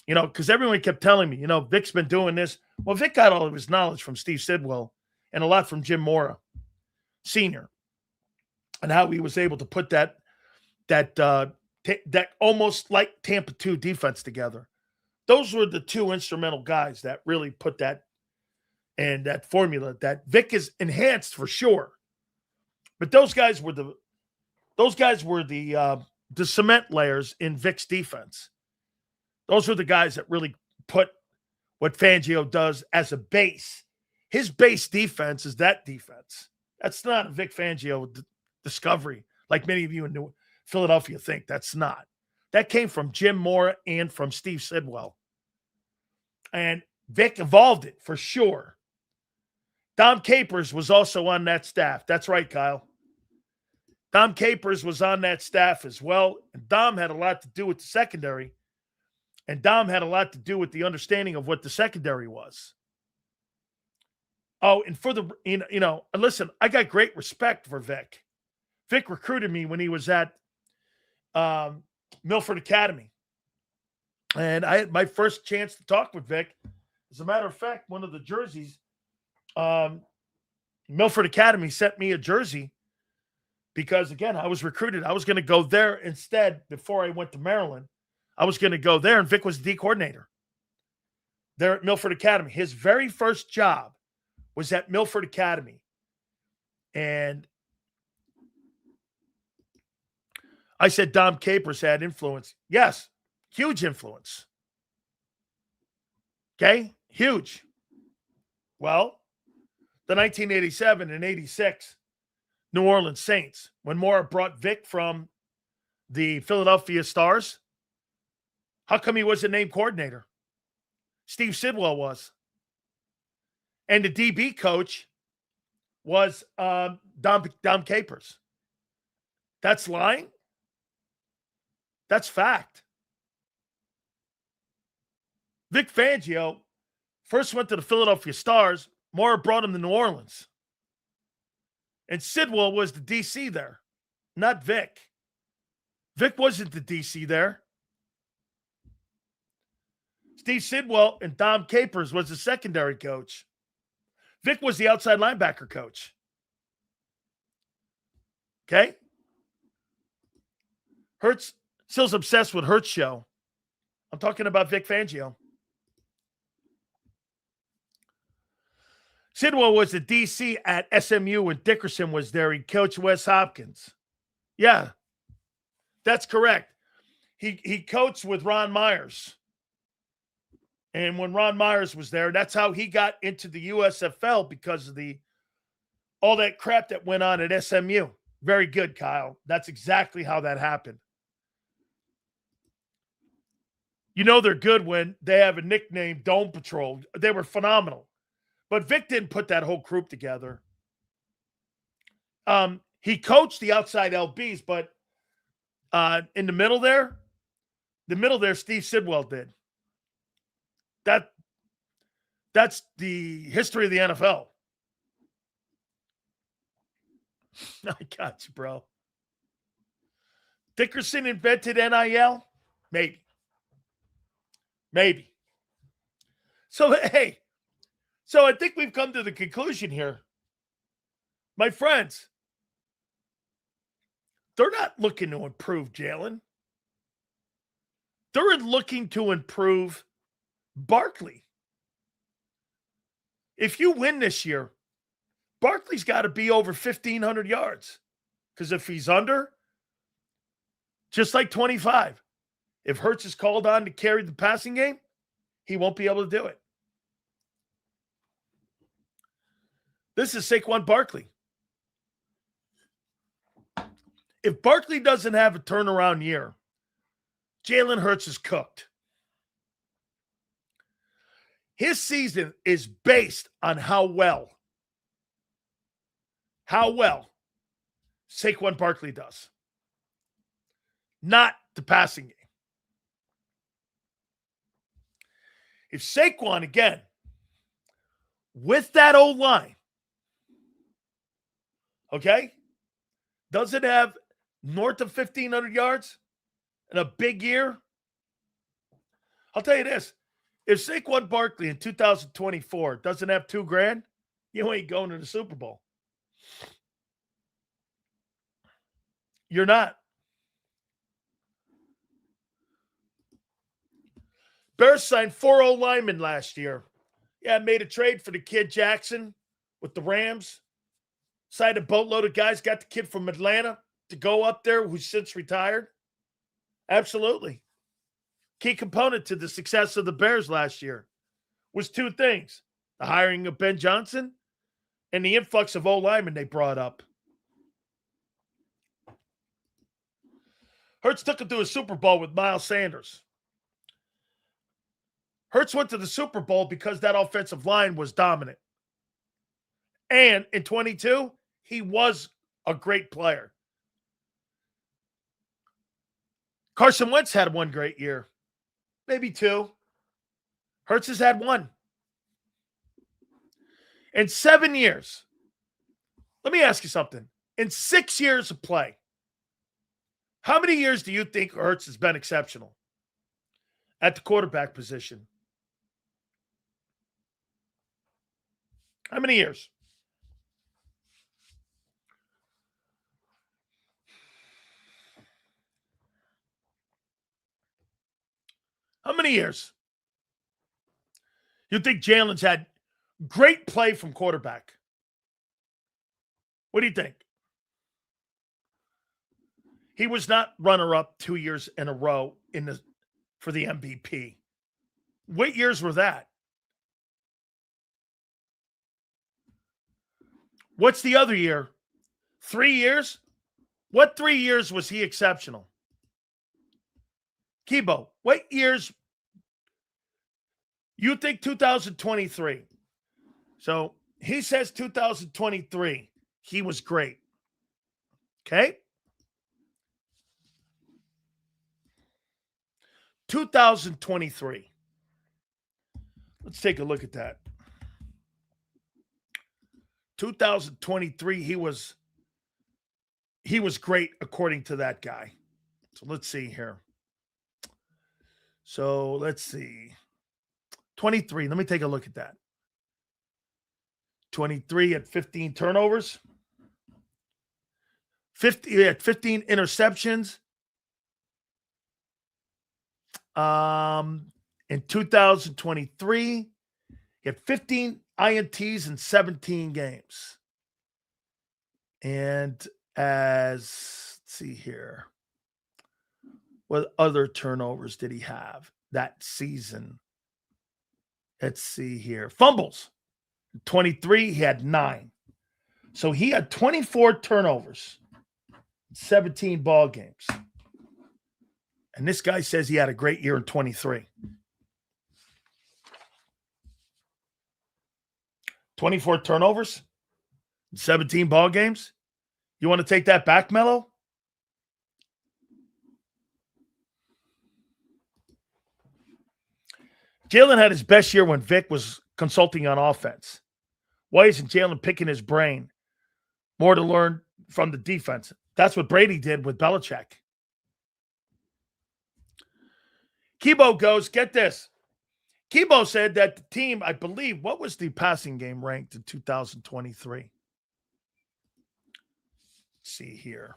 You know, because everyone kept telling me, you know, Vic's been doing this. Well, Vic got all of his knowledge from Steve Sidwell and a lot from Jim Mora, Sr., and how he was able to put that almost like Tampa 2 defense together. Those were the two instrumental guys that really put that and that formula that Vic is enhanced for sure. But those guys were the cement layers in Vic's defense. Those are the guys that really put what Fangio does as a base. His base defense is that defense. That's not a Vic Fangio discovery like many of you in Philadelphia think. That's not. That came from Jim Mora and from Steve Sidwell. And Vic evolved it for sure. Dom Capers was also on that staff. That's right, Kyle. Dom Capers was on that staff as well. And Dom had a lot to do with the secondary. And Dom had a lot to do with the understanding of what the secondary was. Oh, and for the, listen, I got great respect for Vic. Vic recruited me when he was at Milford Academy. And I had my first chance to talk with Vic. As a matter of fact, one of the jerseys, Milford Academy sent me a jersey because, again, I was recruited. I was going to go there instead before I went to Maryland. I was going to go there, and Vic was the D coordinator there at Milford Academy. His very first job was at Milford Academy. And I said Dom Capers had influence. Yes, huge influence. Okay, huge. Well, the 1987 and 86 New Orleans Saints, when Mora brought Vic from the Philadelphia Stars, how come he wasn't named coordinator? Steve Sidwell was. And the DB coach was Dom Capers. That's lying? That's fact. Vic Fangio first went to the Philadelphia Stars. Mora brought him to New Orleans. And Sidwell was the DC there, not Vic. Vic wasn't the DC there. Steve Sidwell and Dom Capers was the secondary coach. Vic was the outside linebacker coach. Okay? Hurts, still's obsessed with Hurts show. I'm talking about Vic Fangio. Sidwell was the DC at SMU when Dickerson was there. He coached Wes Hopkins. Yeah, that's correct. He coached with Ron Myers. And when Ron Myers was there, that's how he got into the USFL because of all that crap that went on at SMU. Very good, Kyle. That's exactly how that happened. You know they're good when they have a nickname, Dome Patrol. They were phenomenal. But Vic didn't put that whole group together. He coached the outside LBs, but in the middle there, Steve Sidwell did. That's the history of the NFL. I got you, bro. Dickerson invented NIL? Maybe. So, hey, I think we've come to the conclusion here. My friends, they're not looking to improve Jalen. They're looking to improve Barkley. If you win this year, Barkley's got to be over 1,500 yards. Because if he's under, just like 25, if Hurts is called on to carry the passing game, he won't be able to do it. This is Saquon Barkley. If Barkley doesn't have a turnaround year, Jalen Hurts is cooked. His season is based on how well Saquon Barkley does, not the passing game. If Saquon, again, with that old line, okay, doesn't have north of 1,500 yards in a big year, I'll tell you this. If Saquon Barkley in 2024 doesn't have $2,000, you ain't going to the Super Bowl. You're not. Bears signed 4 linemen last year. Yeah, made a trade for the kid Jackson with the Rams. Signed a boatload of guys. Got the kid from Atlanta to go up there who's since retired. Absolutely. key component to the success of the Bears last year was two things: the hiring of Ben Johnson and the influx of O-linemen they brought up. Hurts took him to a Super Bowl with Miles Sanders. Hurts went to the Super Bowl because that offensive line was dominant. And in 22, he was a great player. Carson Wentz had one great year, maybe two. Hurts has had one. In 7 years, let me ask you something. In 6 years of play, how many years do you think Hurts has been exceptional at the quarterback position? How many years? How many years? You think Jalen's had great play from quarterback? What do you think? He was not runner-up 2 years in a row for the MVP. What years were that? What's the other year? 3 years? What 3 years was he exceptional? Kibo, what years? You think 2023. So he says 2023. He was great. Okay? 2023. Let's take a look at that. 2023, he was great according to that guy. So let's see here. So let's see. 23, let me take a look at that. 23 at 15 turnovers. 15 interceptions. In 2023, he had 15 INTs in 17 games. And let's see here. What other turnovers did he have that season? Let's see here. Fumbles. 23, he had 9. So he had 24 turnovers, 17 ball games. And this guy says he had a great year in 23. 24 turnovers, 17 ball games. You want to take that back, Mello? Jalen had his best year when Vic was consulting on offense. Why isn't Jalen picking his brain more to learn from the defense? That's what Brady did with Belichick. Kibo goes, get this. Kibo said that the team, I believe, what was the passing game ranked in 2023? Let's see here.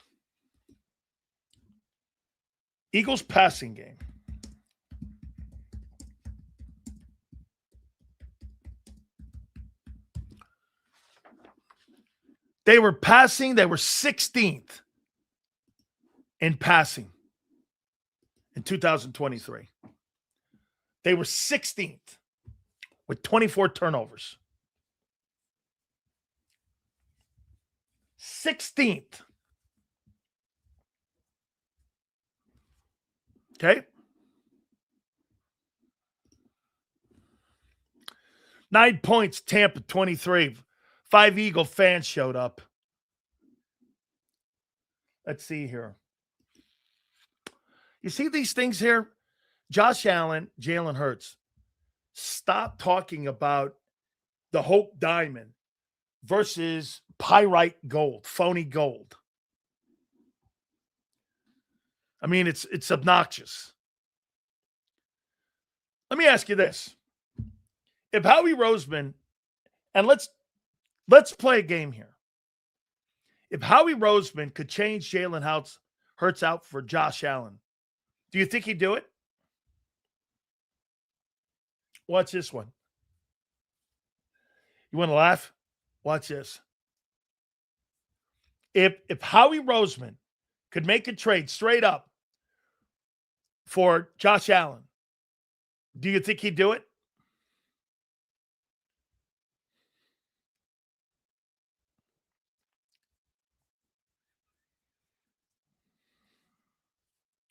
Eagles passing game. They were 16th in passing in 2023. They were 16th with 24 turnovers. 16th. Okay? 9 points, Tampa 23. 5 Eagle fans showed up. Let's see here. You see these things here? Josh Allen, Jalen Hurts. Stop talking about the Hope Diamond versus pyrite gold, phony gold. I mean, it's obnoxious. Let me ask you this. If Howie Roseman, and let's play a game here. If Howie Roseman could change Jalen Hurts out for Josh Allen, do you think he'd do it? Watch this one. You want to laugh? Watch this. If Howie Roseman could make a trade straight up for Josh Allen, Do you think he'd do it?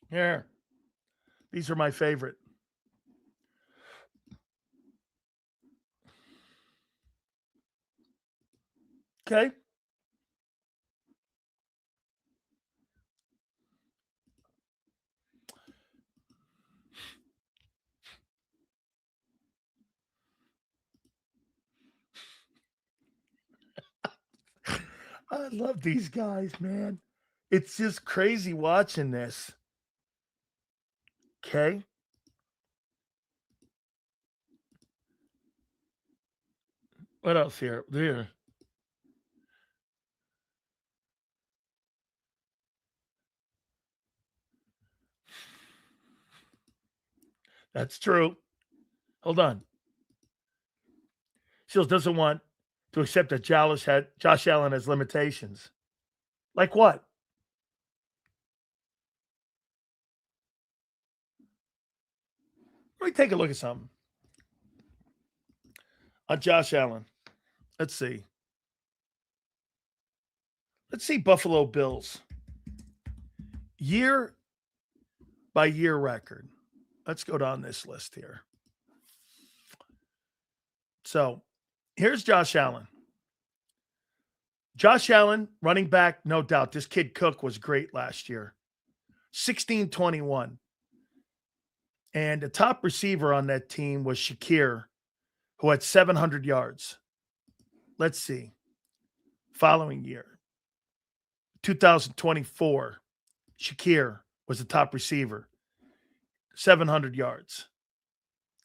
Here. These are my favorite. Okay. I love these guys, man. It's just crazy watching this. Okay. What else here? There. That's true. Hold on. Seals doesn't want to accept that Josh Allen has limitations. Like what? Let me take a look at something. On Josh Allen. Let's see. Let's see Buffalo Bills. Year by year record. Let's go down this list here. So here's Josh Allen. Josh Allen, running back, no doubt. This kid Cook was great last year. 16-21. And the top receiver on that team was Shakir, who had 700 yards. Let's see. Following year, 2024, Shakir was the top receiver, 700 yards.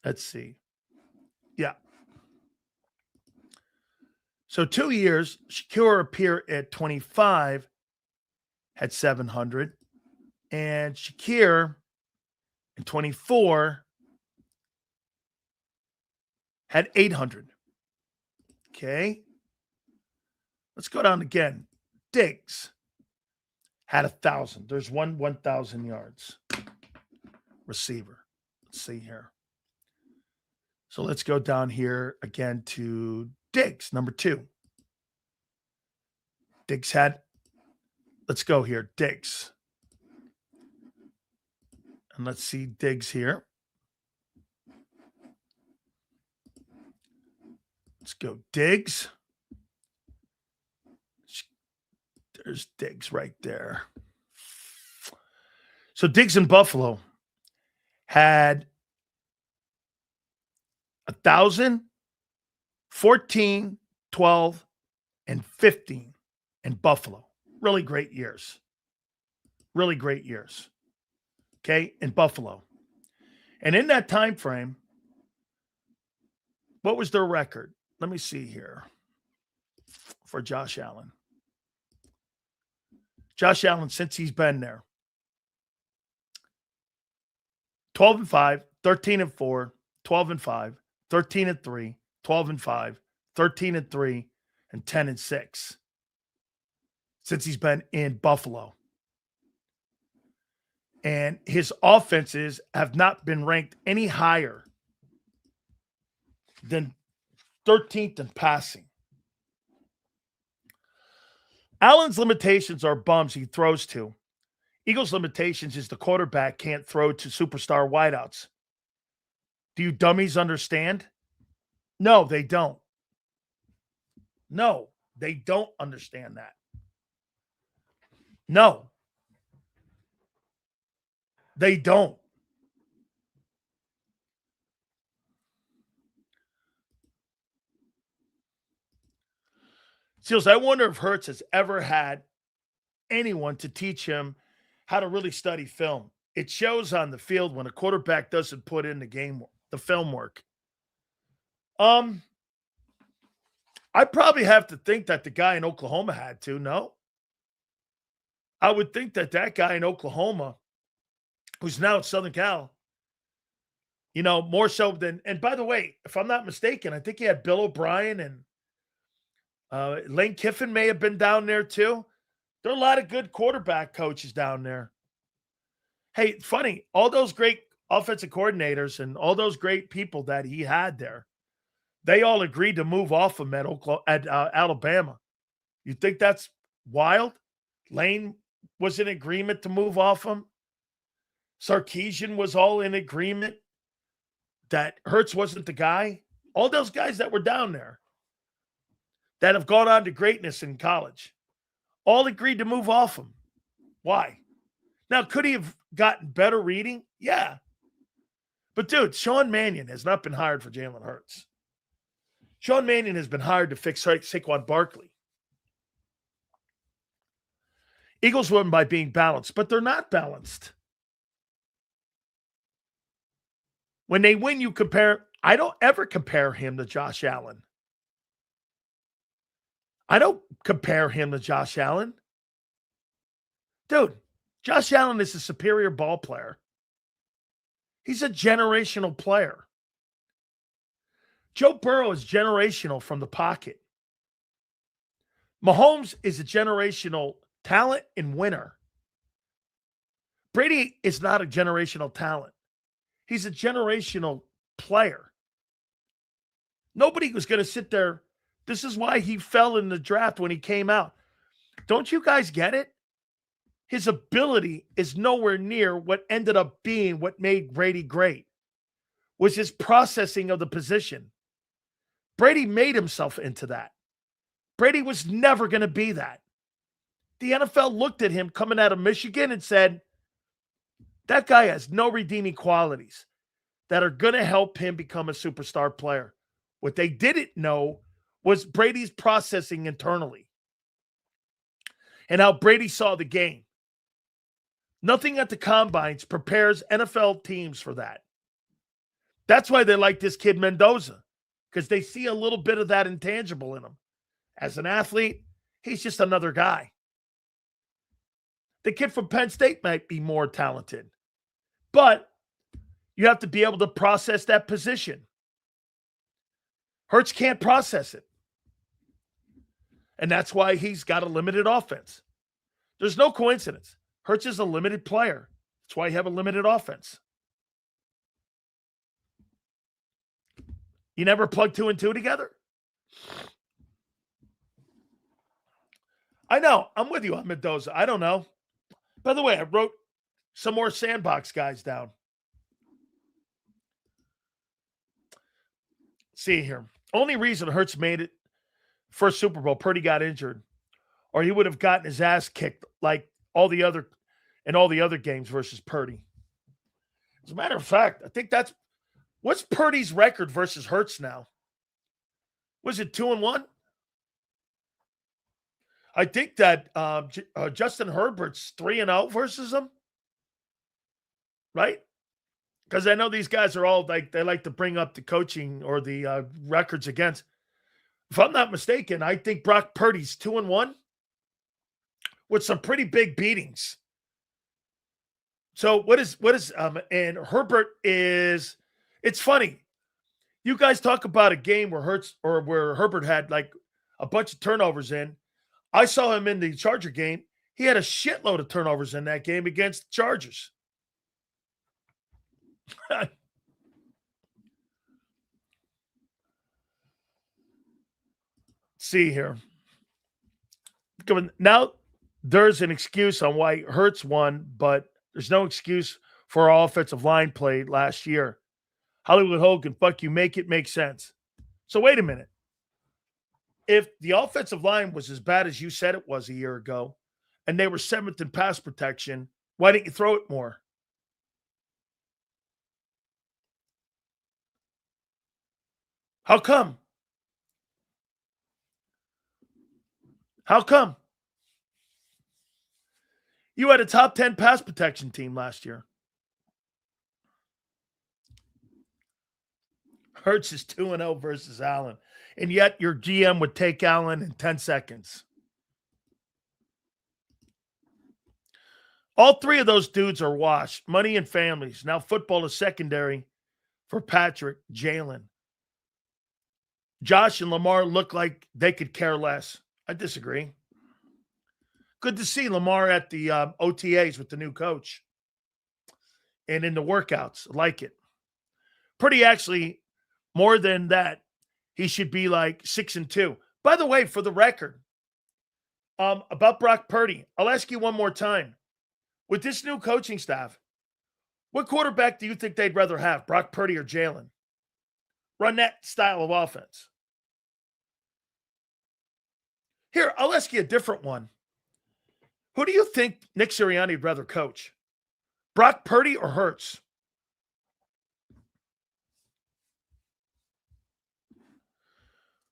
Let's see. Yeah. So 2 years, Shakir appeared at 25, had 700. And Shakir in 24 had 800. Okay. Let's go down again. Diggs had 1,000. There's 1,000 yards receiver. Let's see here. So let's go down here again to Diggs, number 2. Diggs had, let's go here, Diggs. And let's see Diggs here. Let's go Diggs. There's Diggs right there. So Diggs in Buffalo had 1,000, 14, 12, and 15 in Buffalo. Really great years. Really great years. Okay, in Buffalo. And in that time frame, what was their record? Let me see here for Josh Allen. Josh Allen, since he's been there, 12-5, 13-4, 12-5, 13-3, 12-5, 13-3, and 10-6 since he's been in Buffalo. And his offenses have not been ranked any higher than 13th in passing. Allen's limitations are bums he throws to. Eagles' limitations is the quarterback can't throw to superstar wideouts. Do you dummies understand? No, they don't. No, they don't understand that. No, they don't. Seals, I wonder if Hurts has ever had anyone to teach him how to really study film. It shows on the field when a quarterback doesn't put in the film work. I probably have to think that the guy in Oklahoma had to, no? I would think that guy in Oklahoma, who's now at Southern Cal, more so than, and by the way, if I'm not mistaken, I think he had Bill O'Brien and Lane Kiffin may have been down there too. There are a lot of good quarterback coaches down there. Hey, funny, all those great offensive coordinators and all those great people that he had there, they all agreed to move off him at Alabama. You think that's wild? Lane was in agreement to move off him. Sarkisian was all in agreement that Hurts wasn't the guy. All those guys that were down there that have gone on to greatness in college all agreed to move off him. Why? Now, could he have gotten better reading? Yeah. But, dude, Sean Mannion has not been hired for Jalen Hurts. Sean Mannion has been hired to fix Saquon Barkley. Eagles win by being balanced, but they're not balanced. When they win, you compare. I don't ever compare him to Josh Allen. I don't compare him to Josh Allen. Dude, Josh Allen is a superior ball player. He's a generational player. Joe Burrow is generational from the pocket. Mahomes is a generational talent and winner. Brady is not a generational talent. He's a generational player. Nobody was going to sit there. This is why he fell in the draft when he came out. Don't you guys get it? His ability is nowhere near what ended up being what made Brady great, was his processing of the position. Brady made himself into that. Brady was never going to be that. The NFL looked at him coming out of Michigan and said, that guy has no redeeming qualities that are going to help him become a superstar player. What they didn't know was Brady's processing internally and how Brady saw the game. Nothing at the combines prepares NFL teams for that. That's why they like this kid Mendoza, because they see a little bit of that intangible in him. As an athlete, he's just another guy. The kid from Penn State might be more talented, but you have to be able to process that position. Hurts can't process it. And that's why he's got a limited offense. There's no coincidence. Hurts is a limited player. That's why you have a limited offense. You never plug 2 and 2 together? I know. I'm with you on Mendoza. I don't know. By the way, I wrote some more sandbox guys down. See here. Only reason Hurts made it first Super Bowl, Purdy got injured, or he would have gotten his ass kicked like all the other games versus Purdy. As a matter of fact, I think what's Purdy's record versus Hurts now? Was it 2-1? I think that Justin Herbert's 3-0 versus him, right? Because I know these guys are all they like to bring up the coaching or the records against. If I'm not mistaken, I think Brock Purdy's 2-1 with some pretty big beatings. So what is and Herbert is, it's funny. You guys talk about a game where Herbert had like a bunch of turnovers in. I saw him in the Charger game. He had a shitload of turnovers in that game against the Chargers. See here. Now there's an excuse on why Hurts won, but there's no excuse for our offensive line play last year. Hollywood Hogan, fuck you, make it make sense. So wait a minute. If the offensive line was as bad as you said it was a year ago, and they were 7th in pass protection, why didn't you throw it more? How come? How come? You had a top 10 pass protection team last year. Hurts is 2-0 versus Allen. And yet your GM would take Allen in 10 seconds. All 3 of those dudes are washed. Money and families. Now football is secondary for Patrick, Jalen. Josh and Lamar look like they could care less. I disagree. Good to see Lamar at the OTAs with the new coach. and in the workouts. I like it. Purdy actually, more than that, he should be like 6-2. By the way, for the record, about Brock Purdy, I'll ask you one more time. With this new coaching staff, what quarterback do you think they'd rather have, Brock Purdy or Jalen? Run that style of offense. Here, I'll ask you a different one. Who do you think Nick Sirianni would rather coach? Brock Purdy or Hurts?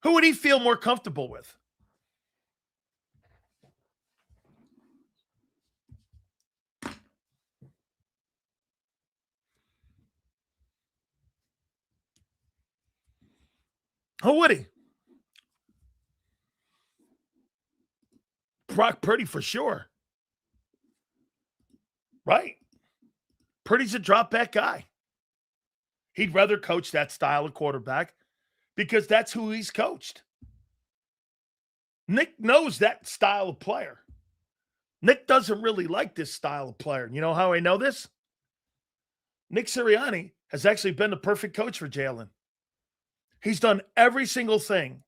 Who would he feel more comfortable with? Who would he? Brock Purdy for sure. Right. Purdy's a drop back guy. He'd rather coach that style of quarterback because that's who he's coached. Nick knows that style of player. Nick doesn't really like this style of player. You know how I know this? Nick Sirianni has actually been the perfect coach for Jalen. He's done every single thing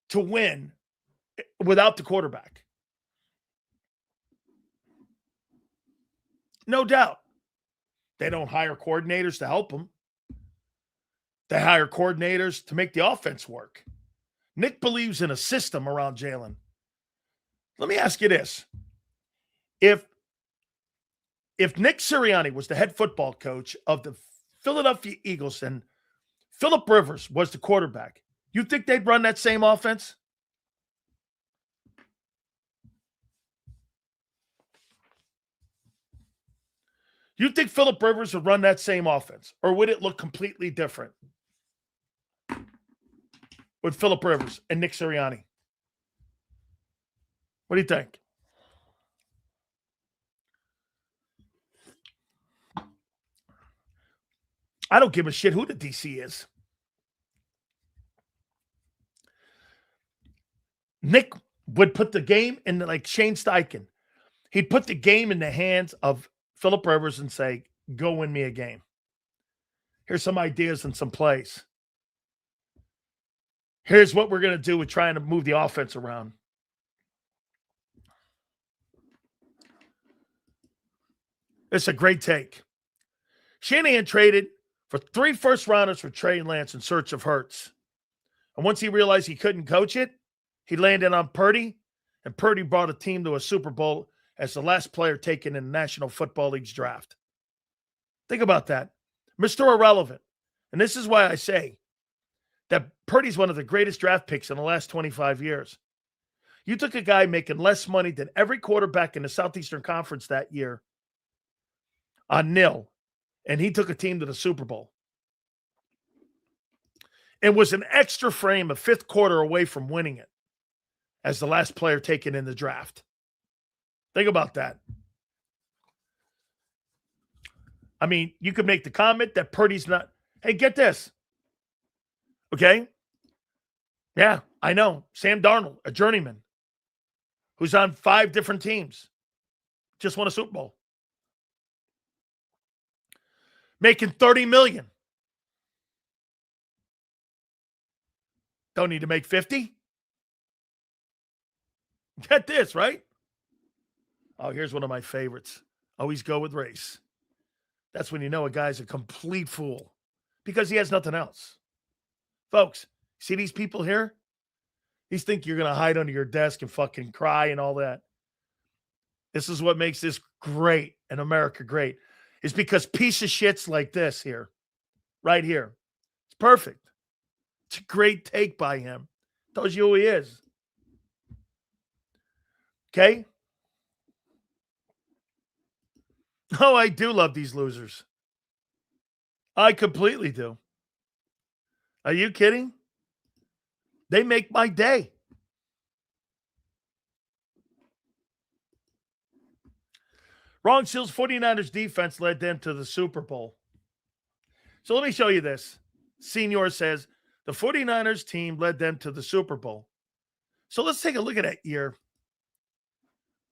to win without the quarterback. No doubt. They don't hire coordinators to help them. They hire coordinators to make the offense work. Nick believes in a system around Jalen. Let me ask you this. If Nick Sirianni was the head football coach of the Philadelphia Eagles and Phillip Rivers was the quarterback, you think they'd run that same offense? You think Phillip Rivers would run that same offense? Or would it look completely different with Phillip Rivers and Nick Sirianni? What do you think? I don't give a shit who the DC is. Nick would put the game in like Shane Steichen. He'd put the game in the hands of Phillip Rivers and say, go win me a game. Here's some ideas and some plays. Here's what we're going to do with trying to move the offense around. It's a great take. Shanahan traded for 3 first-rounders for Trey Lance in search of Hurts. And once he realized he couldn't coach it, he landed on Purdy, and Purdy brought a team to a Super Bowl as the last player taken in the National Football League's draft. Think about that. Mr. Irrelevant. And this is why I say that Purdy's one of the greatest draft picks in the last 25 years. You took a guy making less money than every quarterback in the Southeastern Conference that year on nil, and he took a team to the Super Bowl. And was an extra frame, a 5th quarter away from winning it as the last player taken in the draft. Think about that. I mean, you could make the comment that Purdy's not. Hey, get this. Okay? Yeah, I know. Sam Darnold, a journeyman, who's on 5 different teams, just won a Super Bowl. Making $30 million. Don't need to make 50. Get this, right? Oh, here's one of my favorites. Always go with race. That's when you know a guy's a complete fool because he has nothing else. Folks, see these people here? These think you're going to hide under your desk and fucking cry and all that. This is what makes this great and America great. It's because piece of shits like this here, right here. It's perfect. It's a great take by him. Tells you who he is. Okay? Oh, I do love these losers. I completely do. Are you kidding? They make my day. Ron Seal's 49ers defense led them to the Super Bowl. So let me show you this. Senior says the 49ers team led them to the Super Bowl. So let's take a look at that year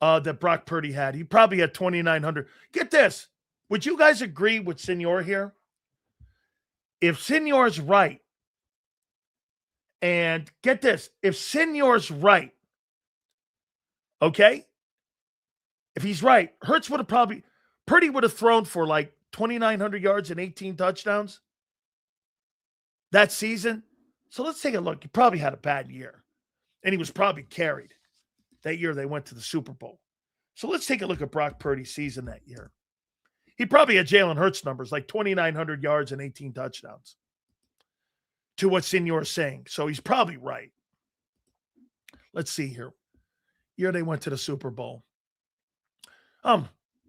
that Brock Purdy had. He probably had 2,900. Get this. Would you guys agree with Senor here? If Senor's right, and get this, if Senor's right, okay? If he's right, Hurts would have Purdy would have thrown for like 2,900 yards and 18 touchdowns that season. So let's take a look. He probably had a bad year, and he was probably carried that year they went to the Super Bowl. So let's take a look at Brock Purdy's season that year. He probably had Jalen Hurts numbers, like 2,900 yards and 18 touchdowns, to what Senor's saying. So he's probably right. Let's see here. Year they went to the Super Bowl. It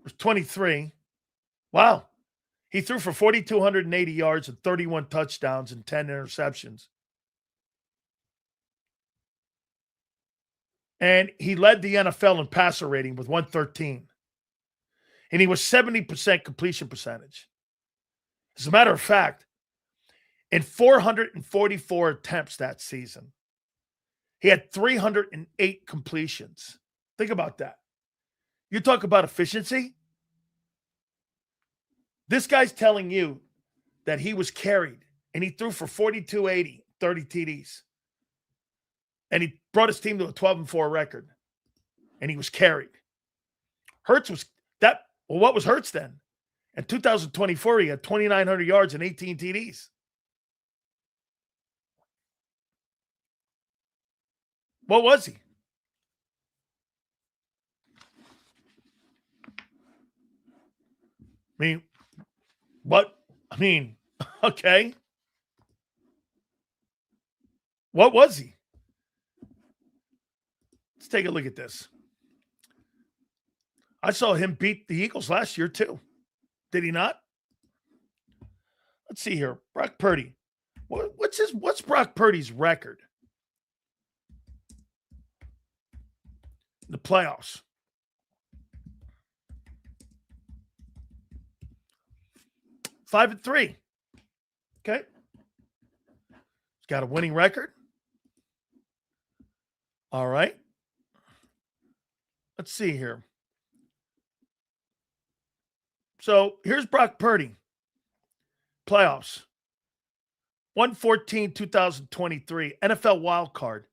was 23. Wow. He threw for 4,280 yards and 31 touchdowns and 10 interceptions. And he led the NFL in passer rating with 113. And he was 70% completion percentage. As a matter of fact, in 444 attempts that season, he had 308 completions. Think about that. You talk about efficiency. This guy's telling you that he was carried and he threw for 4,280, 30 TDs. And he brought his team to a 12-4 record. And he was carried. Hurts was that. Well, what was Hurts then? In 2024, he had 2,900 yards and 18 TDs. What was he? I mean, what? I mean, okay. What was he? Let's take a look at this. I saw him beat the Eagles last year too. Did he not? Let's see here. Brock Purdy. What's Brock Purdy's record? The playoffs. Five and 3. Okay. He's got a winning record. All right. Let's see here. So here's Brock Purdy. Playoffs. 1/14/2023. NFL wild card.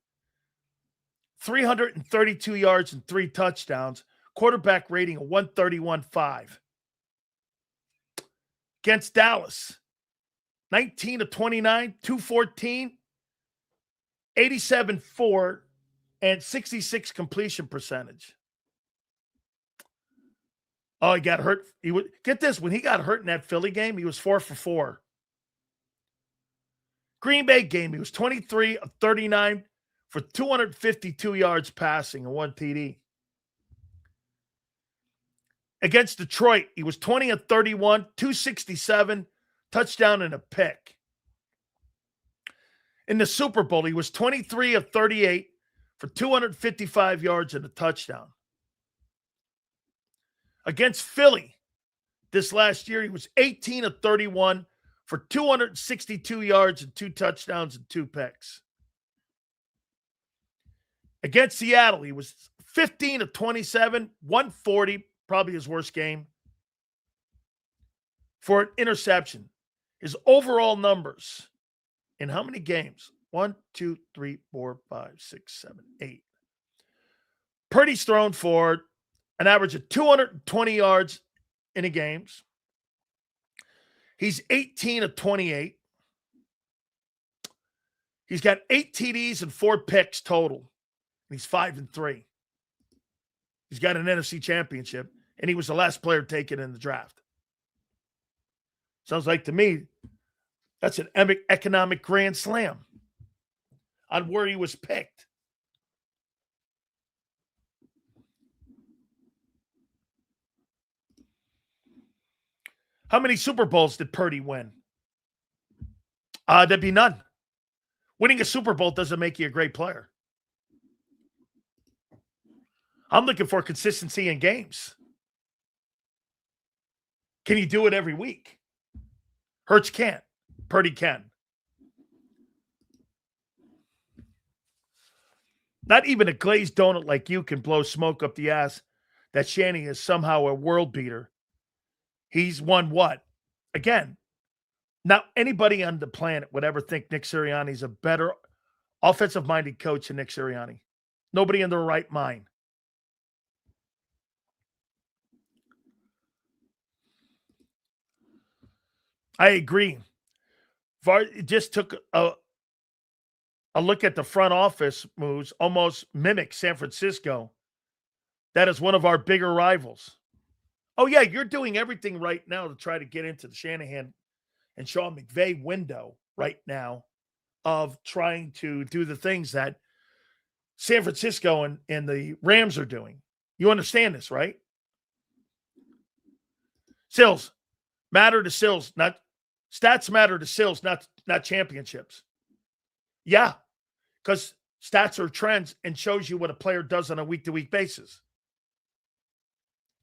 332 yards and 3 touchdowns. Quarterback rating of 131.5. Against Dallas. 19 of 29, 214, 87.4, and 66 completion percentage. Oh, he got hurt. Get this, when he got hurt in that Philly game, he was 4 for 4. Green Bay game, he was 23 of 39 for 252 yards passing and 1 TD. Against Detroit, he was 20 of 31, 267, touchdown and a pick. In the Super Bowl, he was 23 of 38 for 255 yards and a touchdown. Against Philly this last year, he was 18 of 31 for 262 yards and 2 touchdowns and 2 picks. Against Seattle, he was 15 of 27, 140, probably his worst game, for an interception. His overall numbers in how many games? 1, 2, 3, 4, 5, 6, 7, 8. Purdy's thrown for an average of 220 yards in a games. He's 18 of 28. He's got 8 TDs and 4 picks total. He's 5 and 3. He's got an NFC championship, and he was the last player taken in the draft. Sounds like to me, that's an economic grand slam on where he was picked. How many Super Bowls did Purdy win? There'd be none. Winning a Super Bowl doesn't make you a great player. I'm looking for consistency in games. Can you do it every week? Hurts can't. Purdy can. Not even a glazed donut like you can blow smoke up the ass that Shanny is somehow a world beater He's won what? Again, not anybody on the planet would ever think Nick Sirianni is a better offensive-minded coach than Nick Sirianni. Nobody in their right mind. I agree. VAR just took a look at the front office moves, almost mimic San Francisco. That is one of our bigger rivals. Oh, yeah, you're doing everything right now to try to get into the Shanahan and Sean McVay window right now of trying to do the things that San Francisco and the Rams are doing. You understand this, right? Sills matter to Sills, not stats matter to Sills, not championships. Yeah, because stats are trends and shows you what a player does on a week-to-week basis.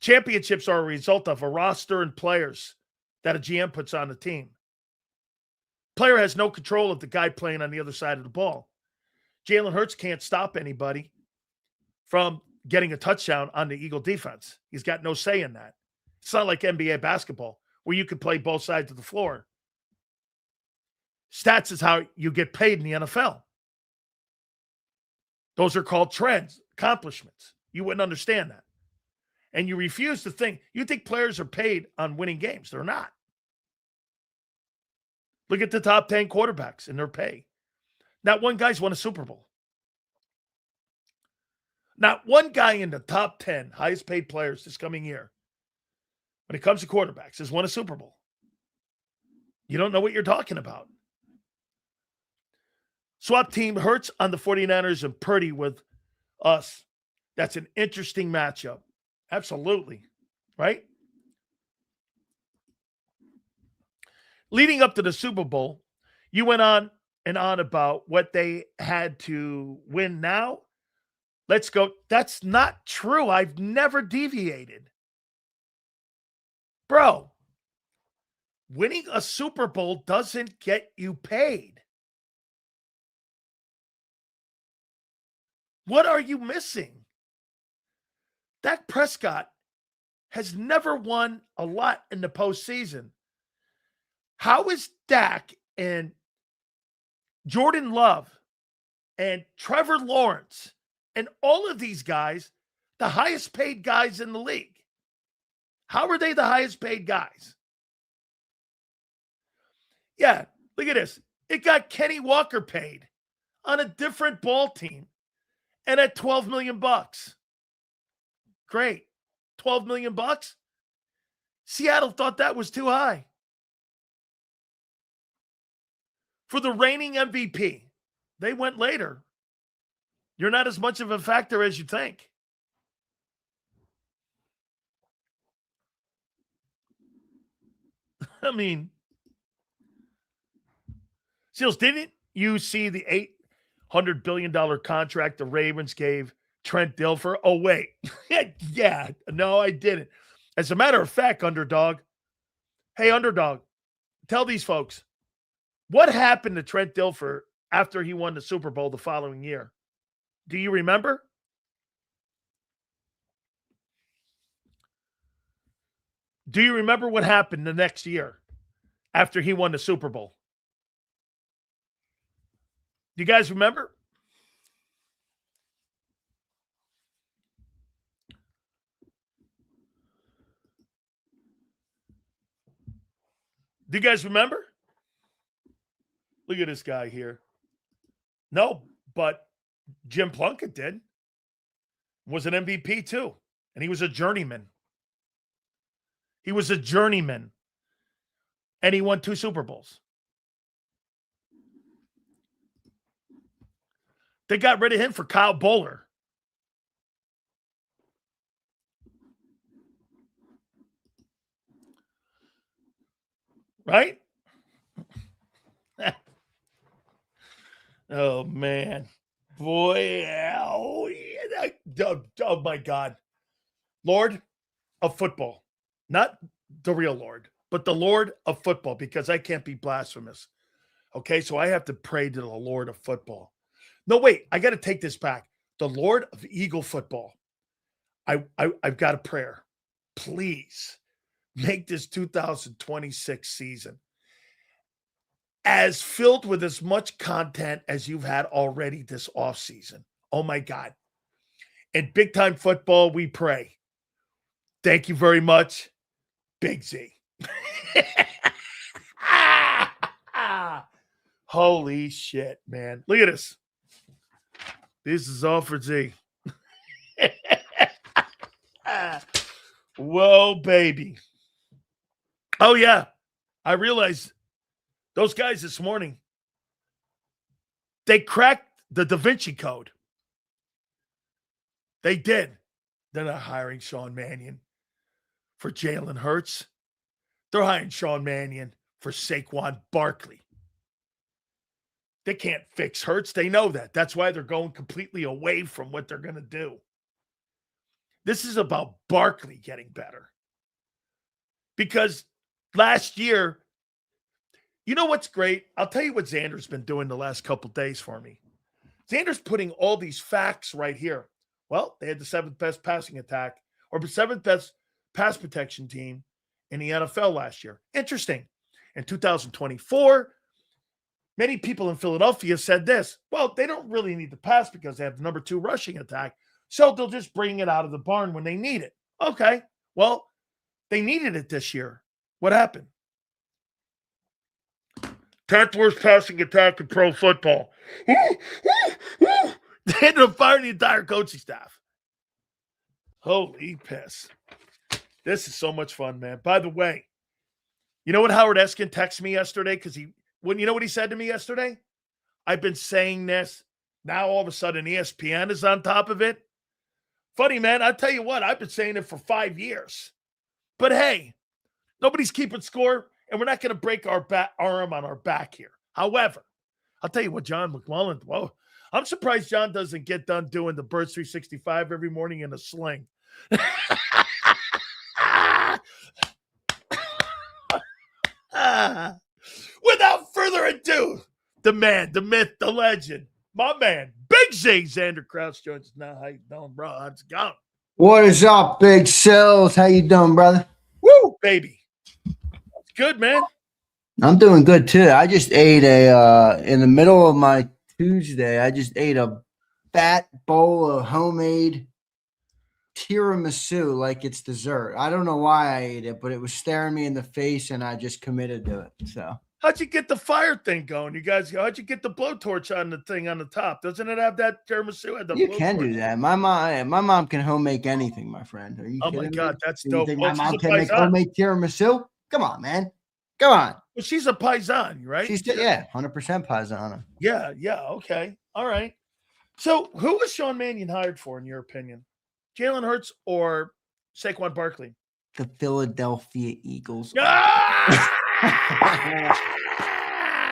Championships are a result of a roster and players that a GM puts on the team. Player has no control of the guy playing on the other side of the ball. Jalen Hurts can't stop anybody from getting a touchdown on the Eagle defense. He's got no say in that. It's not like NBA basketball where you can play both sides of the floor. Stats is how you get paid in the NFL. Those are called trends, accomplishments. You wouldn't understand that. And you refuse to think, you think players are paid on winning games. They're not. Look at the top 10 quarterbacks and their pay. Not one guy's won a Super Bowl. Not one guy in the top 10 highest paid players this coming year, when it comes to quarterbacks, has won a Super Bowl. You don't know what you're talking about. Swap team Hurts on the 49ers and Purdy with us. That's an interesting matchup. Absolutely. Right? Leading up to the Super Bowl, you went on and on about what they had to win now. Let's go. That's not true. I've never deviated. Bro, winning a Super Bowl doesn't get you paid. What are you missing? Dak Prescott has never won a lot in the postseason. How is Dak and Jordan Love and Trevor Lawrence and all of these guys the highest paid guys in the league? How are they the highest paid guys? Yeah, look at this. It got Kenny Walker paid on a different ball team and at $12 million. Great. $12 million? Seattle thought that was too high. For the reigning MVP, they went later. You're not as much of a factor as you think. I mean, Seals, didn't you see the $800 billion contract the Ravens gave Trent Dilfer? Oh, wait. Yeah. No, I didn't. As a matter of fact, Underdog, hey, Underdog, tell these folks, what happened to Trent Dilfer after he won the Super Bowl the following year? Do you remember? Do you remember what happened the next year after he won the Super Bowl? Do you guys remember? Do you guys remember? Look at this guy here. No, but Jim Plunkett did. Was an MVP too. And he was a journeyman. He was a journeyman. And he won 2 Super Bowls. They got rid of him for Kyle Bowler. Right? Oh, man. Boy. Oh, my God. Lord of football. Not the real Lord, but the Lord of football, because I can't be blasphemous. Okay, so I have to pray to the Lord of football. No, wait, I got to take this back. The Lord of Eagle football. I've got a prayer. Please make this 2026 season as filled with as much content as you've had already this offseason. Oh, my God. And big time football, we pray. Thank you very much, Big Z. Holy shit, man. Look at this. This is all for Z. Whoa, baby. Oh, yeah. I realized those guys this morning, they cracked the Da Vinci Code. They did. They're not hiring Sean Mannion for Jalen Hurts. They're hiring Sean Mannion for Saquon Barkley. They can't fix Hurts. They know that. That's why they're going completely away from what they're going to do. This is about Barkley getting better. Because last year, you know what's great? I'll tell you what Zander's been doing the last couple days for me. Zander's putting all these facts right here. Well, they had the 7th best passing attack or the 7th best pass protection team in the NFL last year. Interesting. In 2024, many people in Philadelphia said this. Well, they don't really need the pass because they have the number 2 rushing attack. So they'll just bring it out of the barn when they need it. Okay. Well, they needed it this year. What happened? 10th worst passing attack in pro football. They ended up firing the entire coaching staff. Holy piss. This is so much fun, man. By the way, you know what Howard Eskin texted me yesterday? Because you know what he said to me yesterday? I've been saying this. Now all of a sudden ESPN is on top of it. Funny, man. I'll tell you what. I've been saying it for 5 years. But hey, nobody's keeping score, and we're not going to break our arm on our back here. However, I'll tell you what, John McMullen, whoa, I'm surprised John doesn't get done doing the Birds 365 every morning in a sling. Without further ado, the man, the myth, the legend, my man, Big Z, Zander Krause joins us now. How you doing, bro? How's it going? What is up, Big Sills? How you doing, brother? Woo, baby. That's good, man. I'm doing good, too. I just ate in the middle of my Tuesday, I just ate a fat bowl of homemade tiramisu like it's dessert. I don't know why I ate it, but it was staring me in the face, and I just committed to it. So, how'd you get the fire thing going? You guys, how'd you get the blowtorch on the thing on the top? Doesn't it have that tiramisu? You can do that. My mom can home make anything, my friend. Are you kidding me? Oh, my God, that's Do dope. you think Well, my she's mom a can make paisan. homemade tiramisu? Come on, man. Come on. Well, she's a paisan, right? She's 100% paisana. Yeah, okay. All right. So who was Sean Mannion hired for, in your opinion? Jalen Hurts or Saquon Barkley? The Philadelphia Eagles. Ah!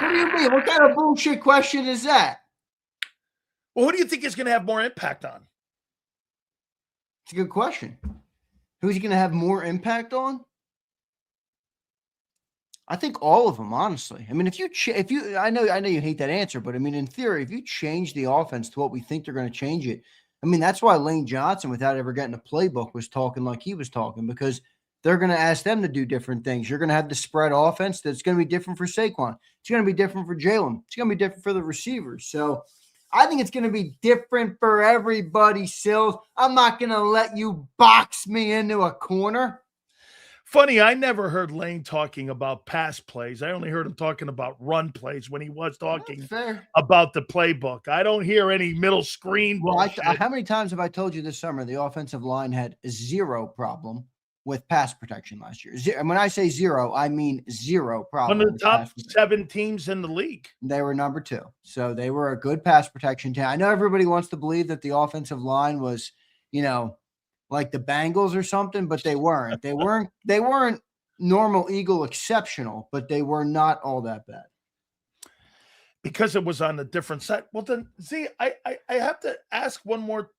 What do you mean? What kind of bullshit question is that? Well, who do you think is going to have more impact on? It's a good question. Who's he going to have more impact on? I think all of them, honestly. I mean, I know you hate that answer, but I mean, in theory, if you change the offense to what we think they're going to change it, I mean, that's why Lane Johnson, without ever getting a playbook, was talking like he was talking, because they're going to ask them to do different things. You're going to have the spread offense that's going to be different for Saquon. It's going to be different for Jalen. It's going to be different for the receivers. So I think it's going to be different for everybody, Sills. I'm not going to let you box me into a corner. Funny, I never heard Lane talking about pass plays. I only heard him talking about run plays when he was talking about the playbook. I don't hear any middle screen bullshit. How many times have I told you this summer the offensive line had zero problem with pass protection last year? And when I say zero, I mean zero problem. One of the top 7 teams in the league. They were number 2. So they were a good pass protection team. I know everybody wants to believe that the offensive line was, like the Bengals or something, but they weren't. They weren't normal Eagle exceptional, but they were not all that bad. Because it was on a different side. Well, then, see, I have to ask one more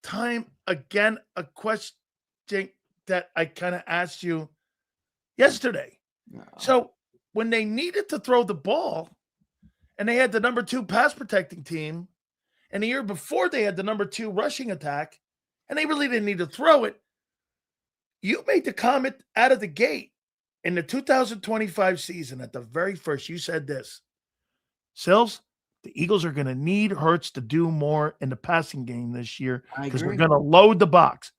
time again a question that I kind of asked you yesterday. No. So when they needed to throw the ball and they had the number 2 pass protecting team, and the year before they had the number 2 rushing attack, and they really didn't need to throw it, You made the comment out of the gate in the 2025 season at the very first. You said this, Sills, the Eagles are going to need Hurts to do more in the passing game this year I because we're agree. going to load the box.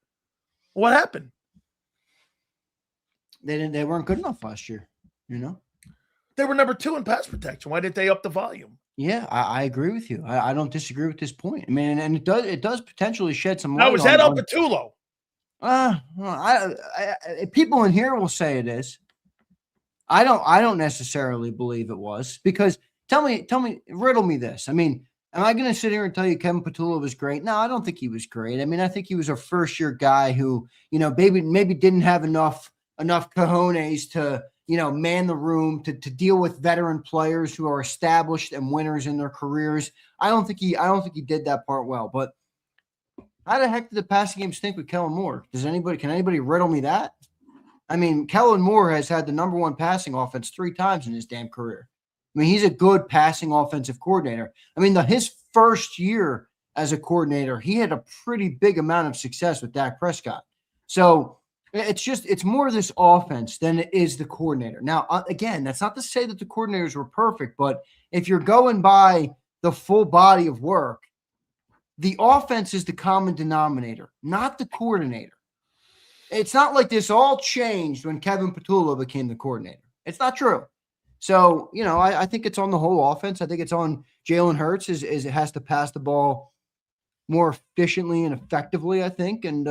What happened? They weren't good enough last year, you know? They were number 2 in pass protection. Why didn't they up the volume? Yeah, I agree with you. I don't disagree with this point. I mean, and it does potentially shed some Now, light was that on El Patullo? people in here will say it is. I don't necessarily believe it was, because tell me, riddle me this. I mean, am I going to sit here and tell you Kevin Patullo was great? No, I don't think he was great. I mean, I think he was a first year guy who, maybe didn't have enough cojones to, man the room to deal with veteran players who are established and winners in their careers. I don't think he did that part well. But how the heck did the passing game stink with Kellen Moore? Can anybody riddle me that? I mean, Kellen Moore has had the number 1 passing offense 3 times in his damn career. I mean, he's a good passing offensive coordinator. I mean, his first year as a coordinator, he had a pretty big amount of success with Dak Prescott. So it's more this offense than it is the coordinator. Now, again, that's not to say that the coordinators were perfect, but if you're going by the full body of work, the offense is the common denominator, not the coordinator. It's not like this all changed when Kevin Patullo became the coordinator. It's not true. So, I think it's on the whole offense. I think it's on Jalen Hurts is it has to pass the ball more efficiently and effectively, I think. And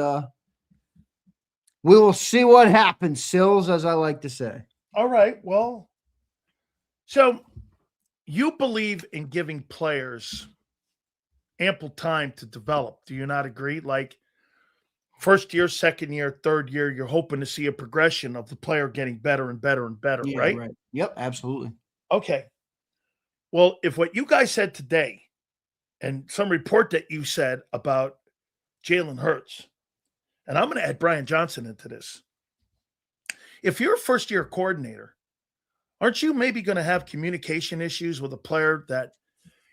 we will see what happens, Sills, as I like to say. All right. Well, so you believe in giving players ample time to develop. Do you not agree? Like, first year, second year, third year, you're hoping to see a progression of the player getting better and better and better, Yeah, right? right. Yep, absolutely. Okay. Well, if what you guys said today and some report that you said about Jalen Hurts, and I'm going to add Brian Johnson into this. If you're a first-year coordinator, aren't you maybe going to have communication issues with a player that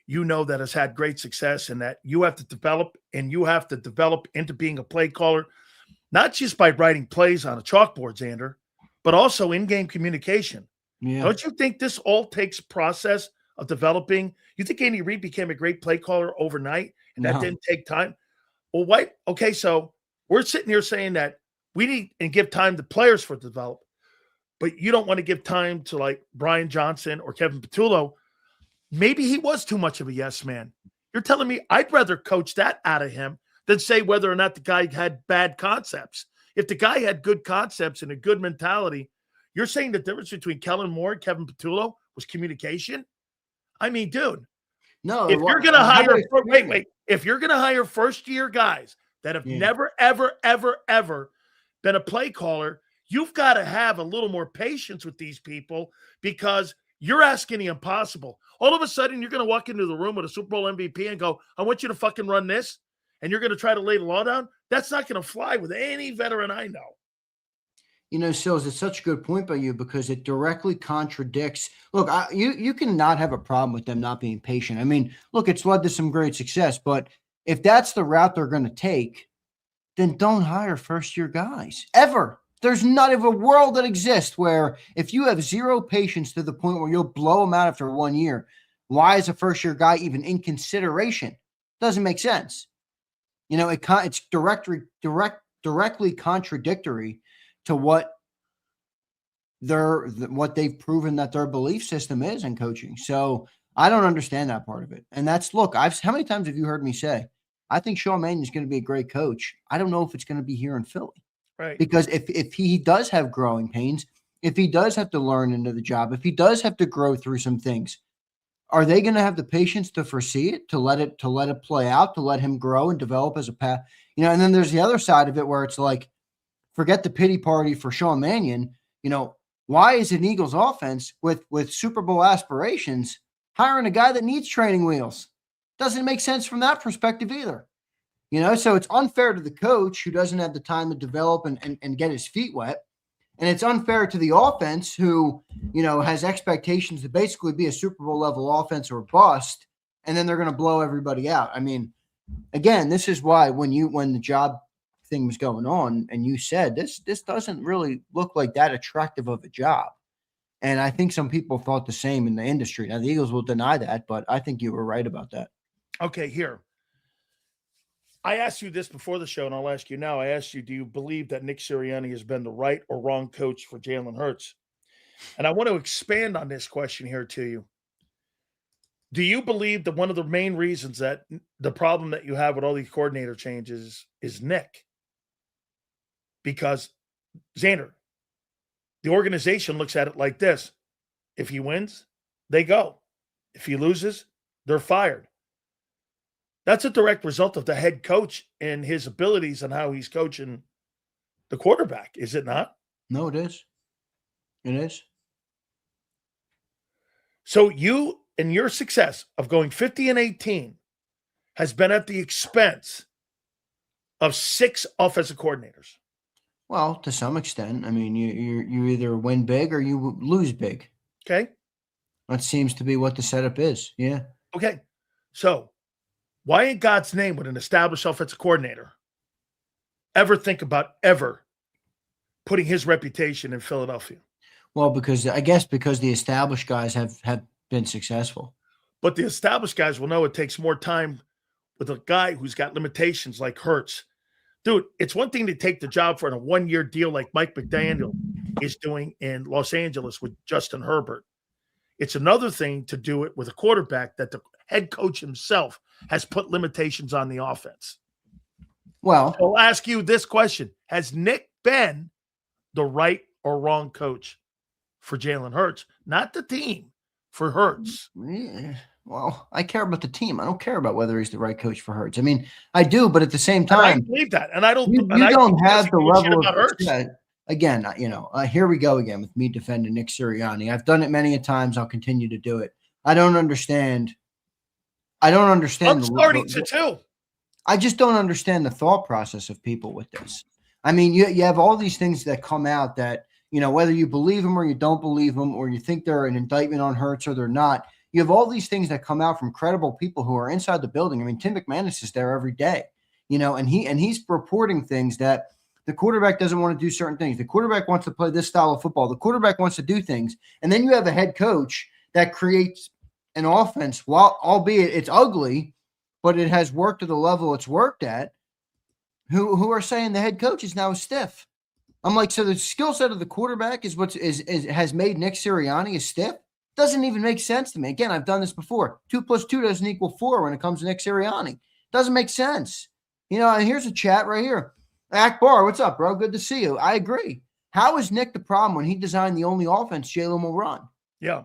that has had great success and that you have to develop, and you have to develop into being a play caller, not just by writing plays on a chalkboard, Zander, but also in-game communication? Yeah. Don't you think this all takes process of developing? You think Andy Reid became a great play caller overnight and that didn't take time? Well, why? Okay, so we're sitting here saying that we need and give time to players for develop, but you don't want to give time to like Brian Johnson or Kevin Patullo. Maybe he was too much of a yes man. You're telling me I'd rather coach that out of him than say whether or not the guy had bad concepts. If the guy had good concepts and a good mentality, you're saying the difference between Kellen Moore and Kevin Patullo was communication? I mean, dude, no. If you're going to hire if you're going to hire first-year guys that have never, ever, ever, ever been a play caller, you've got to have a little more patience with these people, because you're asking the impossible. All of a sudden, you're going to walk into the room with a Super Bowl MVP and go, I want you to fucking run this, and you're going to try to lay the law down? That's not going to fly with any veteran I know. Sills, it's such a good point by you, because it directly contradicts. Look, you cannot have a problem with them not being patient. I mean, look, it's led to some great success, but if that's the route they're going to take, then don't hire first-year guys ever. There's not even a world that exists where if you have zero patience to the point where you'll blow them out after 1 year, why is a first-year guy even in consideration? Doesn't make sense. It's directly contradictory to what they've proven that their belief system is in coaching. So I don't understand that part of it. And that's, look, how many times have you heard me say, I think Sean Mannion is going to be a great coach. I don't know if it's going to be here in Philly. Right. Because if he does have growing pains, if he does have to learn into the job, if he does have to grow through some things, are they going to have the patience to foresee it, to let it play out, to let him grow and develop as a path? And then there's the other side of it where it's like, forget the pity party for Sean Mannion. Why is an Eagles offense with Super Bowl aspirations hiring a guy that needs training wheels? Doesn't make sense from that perspective either. So it's unfair to the coach who doesn't have the time to develop and get his feet wet. And it's unfair to the offense who, has expectations to basically be a Super Bowl level offense or bust, and then they're going to blow everybody out. I mean, again, this is why when the job thing was going on, and you said this doesn't really look like that attractive of a job. And I think some people thought the same in the industry. Now the Eagles will deny that, but I think you were right about that. Okay, here. I asked you this before the show, and I'll ask you now. I asked you, do you believe that Nick Sirianni has been the right or wrong coach for Jalen Hurts? And I want to expand on this question here to you. Do you believe that one of the main reasons that the problem that you have with all these coordinator changes is Nick? Because, Zander, the organization looks at it like this. If he wins, they go. If he loses, they're fired. That's a direct result of the head coach and his abilities and how he's coaching the quarterback, is it not? No, it is. It is. So you and your success of going 50-18 has been at the expense of 6 offensive coordinators. Well, to some extent. I mean, you either win big or you lose big. Okay. That seems to be what the setup is. Yeah. Okay. So why in God's name would an established offensive coordinator ever think about ever putting his reputation in Philadelphia? Well, because the established guys have been successful. But the established guys will know it takes more time with a guy who's got limitations like Hurts. Dude, it's one thing to take the job for a 1-year deal like Mike McDaniel is doing in Los Angeles with Justin Herbert. It's another thing to do it with a quarterback that the head coach himself has put limitations on the offense. Well, I'll ask you this question. Has Nick been the right or wrong coach for Jalen Hurts? Not the team, for Hurts. yeah. Well, I care about the team. I don't care about whether he's the right coach for Hurts. I mean, I do, but at the same time, I believe that, and I don't. You don't have the level of Hurts. Again. Here we go again with me defending Nick Sirianni. I've done it many a times. I'll continue to do it. I don't understand. I'm starting to too. I just don't understand the thought process of people with this. I mean, you have all these things that come out that, whether you believe them or you don't believe them, or you think they're an indictment on Hurts or they're not. You have all these things that come out from credible people who are inside the building. I mean, Tim McManus is there every day, and he's reporting things that the quarterback doesn't want to do certain things. The quarterback wants to play this style of football. The quarterback wants to do things. And then you have a head coach that creates an offense, albeit it's ugly, but it has worked at the level it's worked at, who are saying the head coach is now stiff. I'm like, so the skill set of the quarterback is has made Nick Sirianni a stiff? Doesn't even make sense to me. Again, I've done this before. 2 + 2 doesn't equal 4 when it comes to Nick Sirianni. Doesn't make sense. And here's a chat right here. Akbar, what's up, bro? Good to see you. I agree. How is Nick the problem when he designed the only offense Jalen will run? Yeah.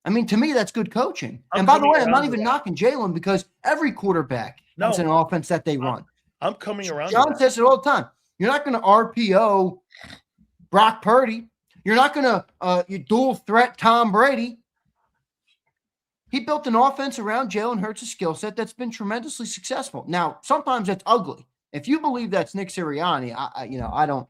I mean, to me, that's good coaching. And by the way, I'm not even knocking Jalen because every quarterback has an offense that they run. I'm coming around. John says it all the time. You're not going to RPO Brock Purdy. You're not going to you dual threat Tom Brady. He built an offense around Jalen Hurts' skill set that's been tremendously successful. Now, sometimes that's ugly. If you believe that's Nick Sirianni, I don't.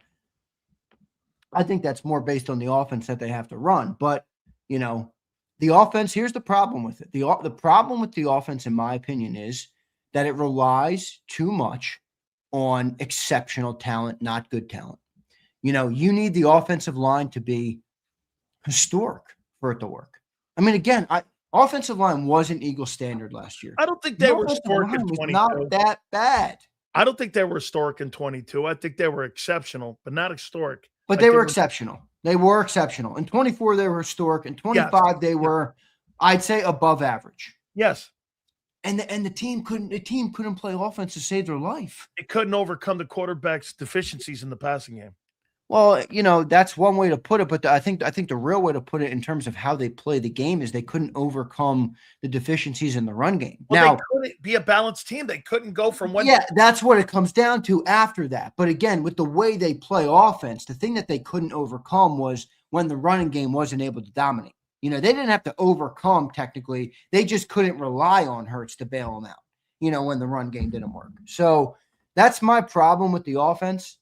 I think that's more based on the offense that they have to run. But the offense. Here's the problem with it. The problem with the offense, in my opinion, is that it relies too much on exceptional talent, not good talent. You need the offensive line to be historic for it to work. I mean, again, offensive line wasn't Eagle standard last year. I don't think they were historic in 22. Not that bad. I don't think they were historic in 22. I think they were exceptional, but not historic. But they were exceptional. They were exceptional. In 24, they were historic. In 25, they were, I'd say, above average. Yes. And the team couldn't play offense to save their life. It couldn't overcome the quarterback's deficiencies in the passing game. Well, that's one way to put it, but I think the real way to put it in terms of how they play the game is they couldn't overcome the deficiencies in the run game. Well, now, they couldn't be a balanced team. They couldn't go from one. Yeah, that's what it comes down to after that. But again, with the way they play offense, the thing that they couldn't overcome was when the running game wasn't able to dominate. They didn't have to overcome technically. They just couldn't rely on Hurts to bail them out, when the run game didn't work. So that's my problem with the offense.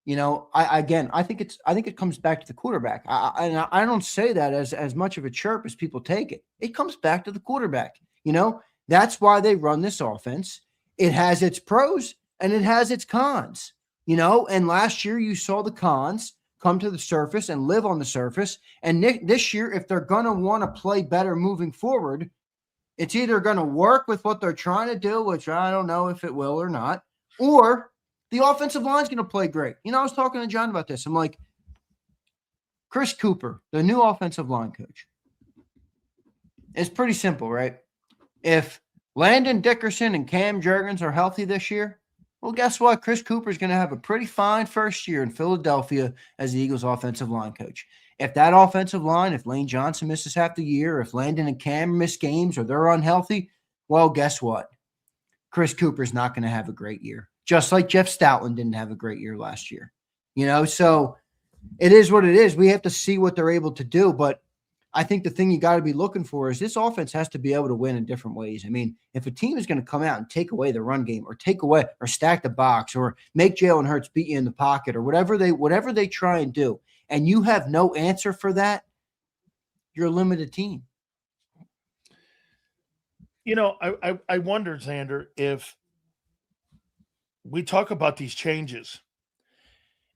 I think it comes back to the quarterback. I don't say that as much of a chirp as people take it. It comes back to the quarterback. That's why they run this offense. It has its pros and it has its cons, and last year you saw the cons come to the surface and live on the surface. And this year, if they're going to want to play better moving forward, it's either going to work with what they're trying to do, which I don't know if it will or not, or the offensive line is going to play great. I was talking to John about this. I'm like, Chris Cooper, the new offensive line coach. It's pretty simple, right? If Landon Dickerson and Cam Jurgens are healthy this year, well, guess what? Chris Cooper is going to have a pretty fine first year in Philadelphia as the Eagles offensive line coach. If that offensive line, if Lane Johnson misses half the year, if Landon and Cam miss games or they're unhealthy, well, guess what? Chris Cooper's not going to have a great year, just like Jeff Stoutland didn't have a great year last year. So it is what it is. We have to see what they're able to do, but I think the thing you got to be looking for is this offense has to be able to win in different ways. I mean, if a team is going to come out and take away the run game or take away or stack the box or make Jalen Hurts beat you in the pocket or whatever they try and do, and you have no answer for that, you're a limited team. I wonder, Zander, if we talk about these changes,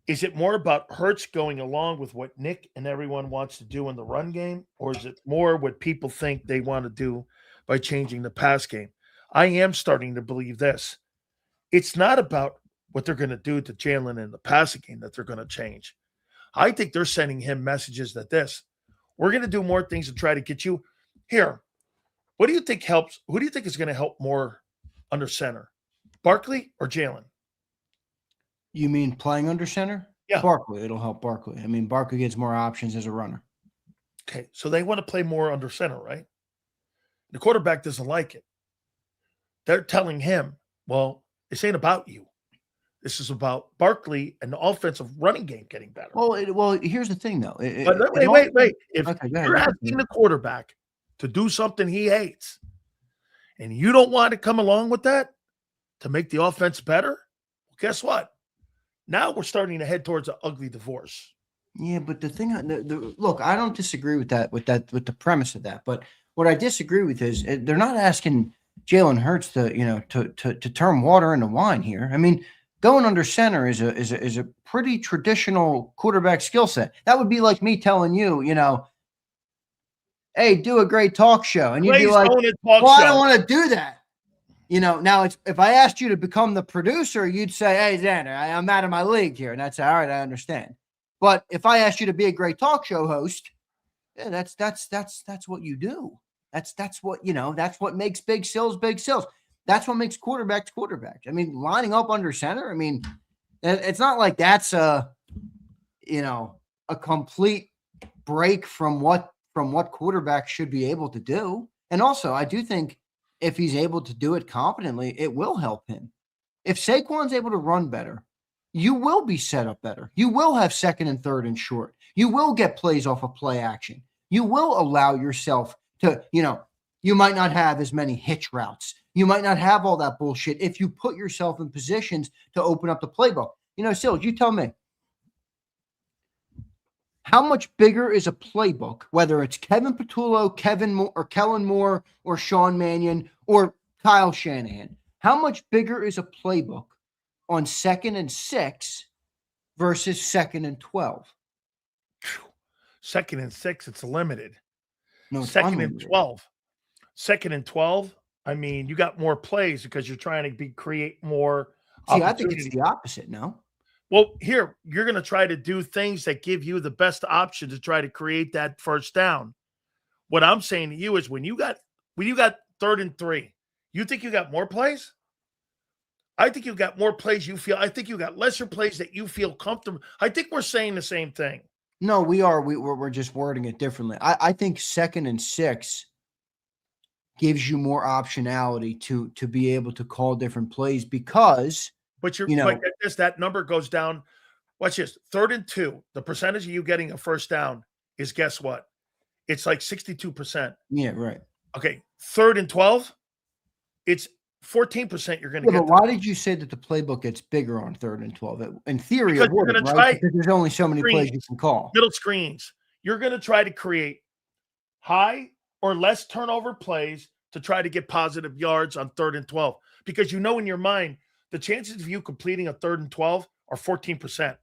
is it more about Hurts going along with what Nick and everyone wants to do in the run game, or is it more what people think they want to do by changing the pass game? I am starting to believe this. It's not about what they're going to do to Jalen in the passing game that they're going to change. I think they're sending him messages that we're going to do more things to try to get you here. What do you think helps? Who do you think is going to help more under center, Barkley or Jalen? You mean playing under center? Yeah. Barkley. It'll help Barkley. I mean, Barkley gets more options as a runner. Okay, so they want to play more under center, right? The quarterback doesn't like it. They're telling him, well, this ain't about you. This is about Barkley and the offensive running game getting better. Well, here's the thing, though. Wait. If you're asking the quarterback to do something he hates, and you don't want to come along with that to make the offense better, well, guess what? Now we're starting to head towards an ugly divorce. Yeah, but the thing, look, I don't disagree with that, with the premise of that. But what I disagree with is they're not asking Jalen Hurts to turn water into wine here. I mean, going under center is a pretty traditional quarterback skill set. That would be like me telling you, hey, do a great talk show, and you'd be like, well, I don't want to do that. Now if I asked you to become the producer, you'd say, hey, Zander, I'm out of my league here. And that's all right. I understand. But if I asked you to be a great talk show host, yeah, that's what you do. That's what makes big sills big sills. That's what makes quarterbacks quarterbacks. I mean, lining up under center, I mean, it's not like that's a complete break from what quarterbacks should be able to do. And also, I do think if he's able to do it competently, it will help him. If Saquon's able to run better, you will be set up better. You will have second and third and short. You will get plays off of play action. You will allow yourself to, you might not have as many hitch routes. You might not have all that bullshit if you put yourself in positions to open up the playbook. Sills, you tell me. How much bigger is a playbook, whether it's Kevin Patullo, Kellen Moore, or Sean Mannion, or Kyle Shanahan? How much bigger is a playbook on 2nd and 6 versus 2nd and 12? 2nd and 6, it's limited. No, it's 2nd and 12. 2nd and 12, I mean, you got more plays because you're trying to create more. See, I think it's the opposite, no? Well, here, you're going to try to do things that give you the best option to try to create that first down. What I'm saying to you is when you got 3rd and 3, you think you got more plays? I think you got more plays I think you got lesser plays that you feel comfortable. I think we're saying the same thing. No, we are. We're just wording it differently. I think 2nd and 6 gives you more optionality to be able to call different plays because – But that number goes down. Watch this. 3rd and 2, the percentage of you getting a first down is, guess what? It's like 62%. Yeah, right. Okay. 3rd and 12, it's 14% you're going to get. But why did you say that the playbook gets bigger on 3rd and 12? In theory, because it would, right? Because there's only so many plays you can call. Middle screens. You're going to try to create high or less turnover plays to try to get positive yards on 3rd and 12. because you know in your mind the chances of you completing a 3rd and 12 are 14%.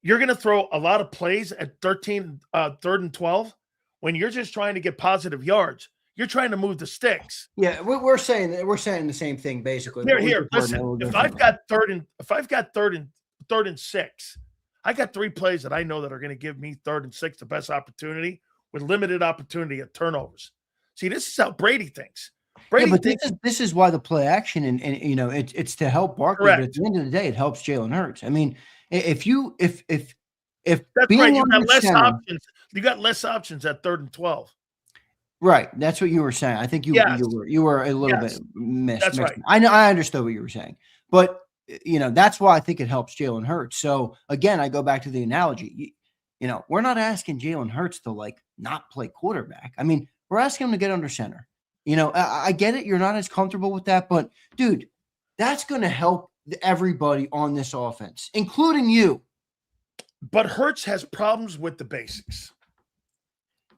You're going to throw a lot of plays at 3rd and 12 when you're just trying to get positive yards. You're trying to move the sticks. Yeah, we're saying the same thing basically. Here, listen. If I've got third and 6, I got 3 plays that I know that are going to give me 3rd and 6 the best opportunity with limited opportunity at turnovers. See, this is how Brady thinks. This is why the play action and it's to help Barkley, but at the end of the day, it helps Jalen Hurts. I mean, if that's right, you got less options. You got less options at 3rd and 12. Right, that's what you were saying. I think you were a little bit missed. That's right. I understood what you were saying, but that's why I think it helps Jalen Hurts. So again, I go back to the analogy. We're not asking Jalen Hurts to not play quarterback. I mean, we're asking him to get under center. I get it. You're not as comfortable with that, but dude, that's going to help everybody on this offense, including you. But Hurts has problems with the basics.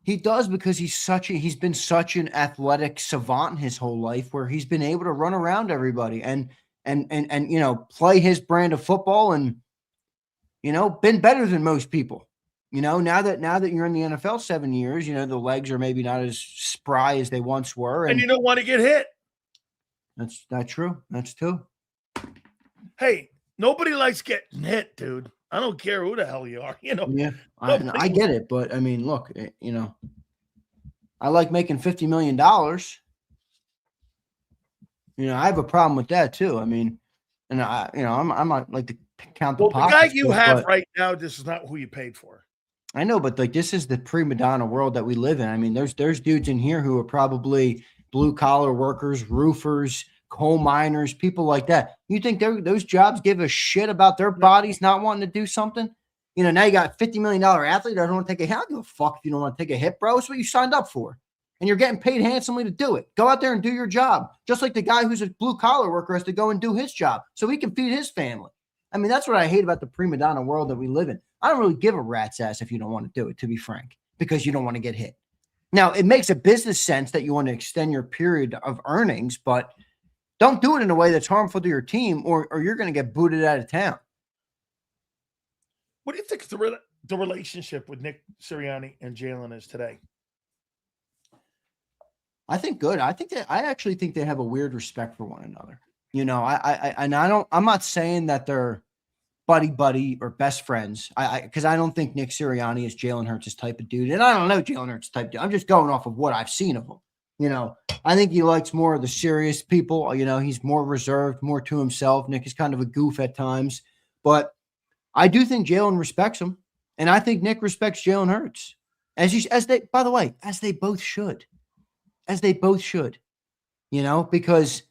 He does because he's been such an athletic savant his whole life, where he's been able to run around everybody and play his brand of football and been better than most people. Now that you're in the NFL 7 years, the legs are maybe not as spry as they once were, and you don't want to get hit. That's true. That's true. Hey, nobody likes getting hit, dude. I don't care who the hell you are. Yeah, I get it, but I mean, look, I like making $50 million. I have a problem with that too. I mean, and I'm not like to count the pockets. The guy you have right now, this is not who you paid for. I know, but this is the prima donna world that we live in. I mean, there's dudes in here who are probably blue collar workers, roofers, coal miners, people like that. You think those jobs give a shit about their bodies not wanting to do something? Now you got $50 million athlete that don't want to take a hit. I don't give a fuck if you don't want to take a hit, bro. It's what you signed up for. And you're getting paid handsomely to do it. Go out there and do your job. Just like the guy who's a blue collar worker has to go and do his job so he can feed his family. I mean, that's what I hate about the prima donna world that we live in. I don't really give a rat's ass if you don't want to do it, to be frank, because you don't want to get hit. Now, it makes a business sense that you want to extend your period of earnings, but don't do it in a way that's harmful to your team or you're going to get booted out of town. What do you think the relationship with Nick Serriani and Jalen is today? I think good. I actually think they have a weird respect for one another. I'm not saying that they're buddy or best friends. Because I don't think Nick Sirianni is Jalen Hurts' type of dude. And I don't know Jalen Hurts' type of dude. I'm just going off of what I've seen of him. I think he likes more of the serious people. He's more reserved, more to himself. Nick is kind of a goof at times. But I do think Jalen respects him. And I think Nick respects Jalen Hurts. As they both should. As they both should. Because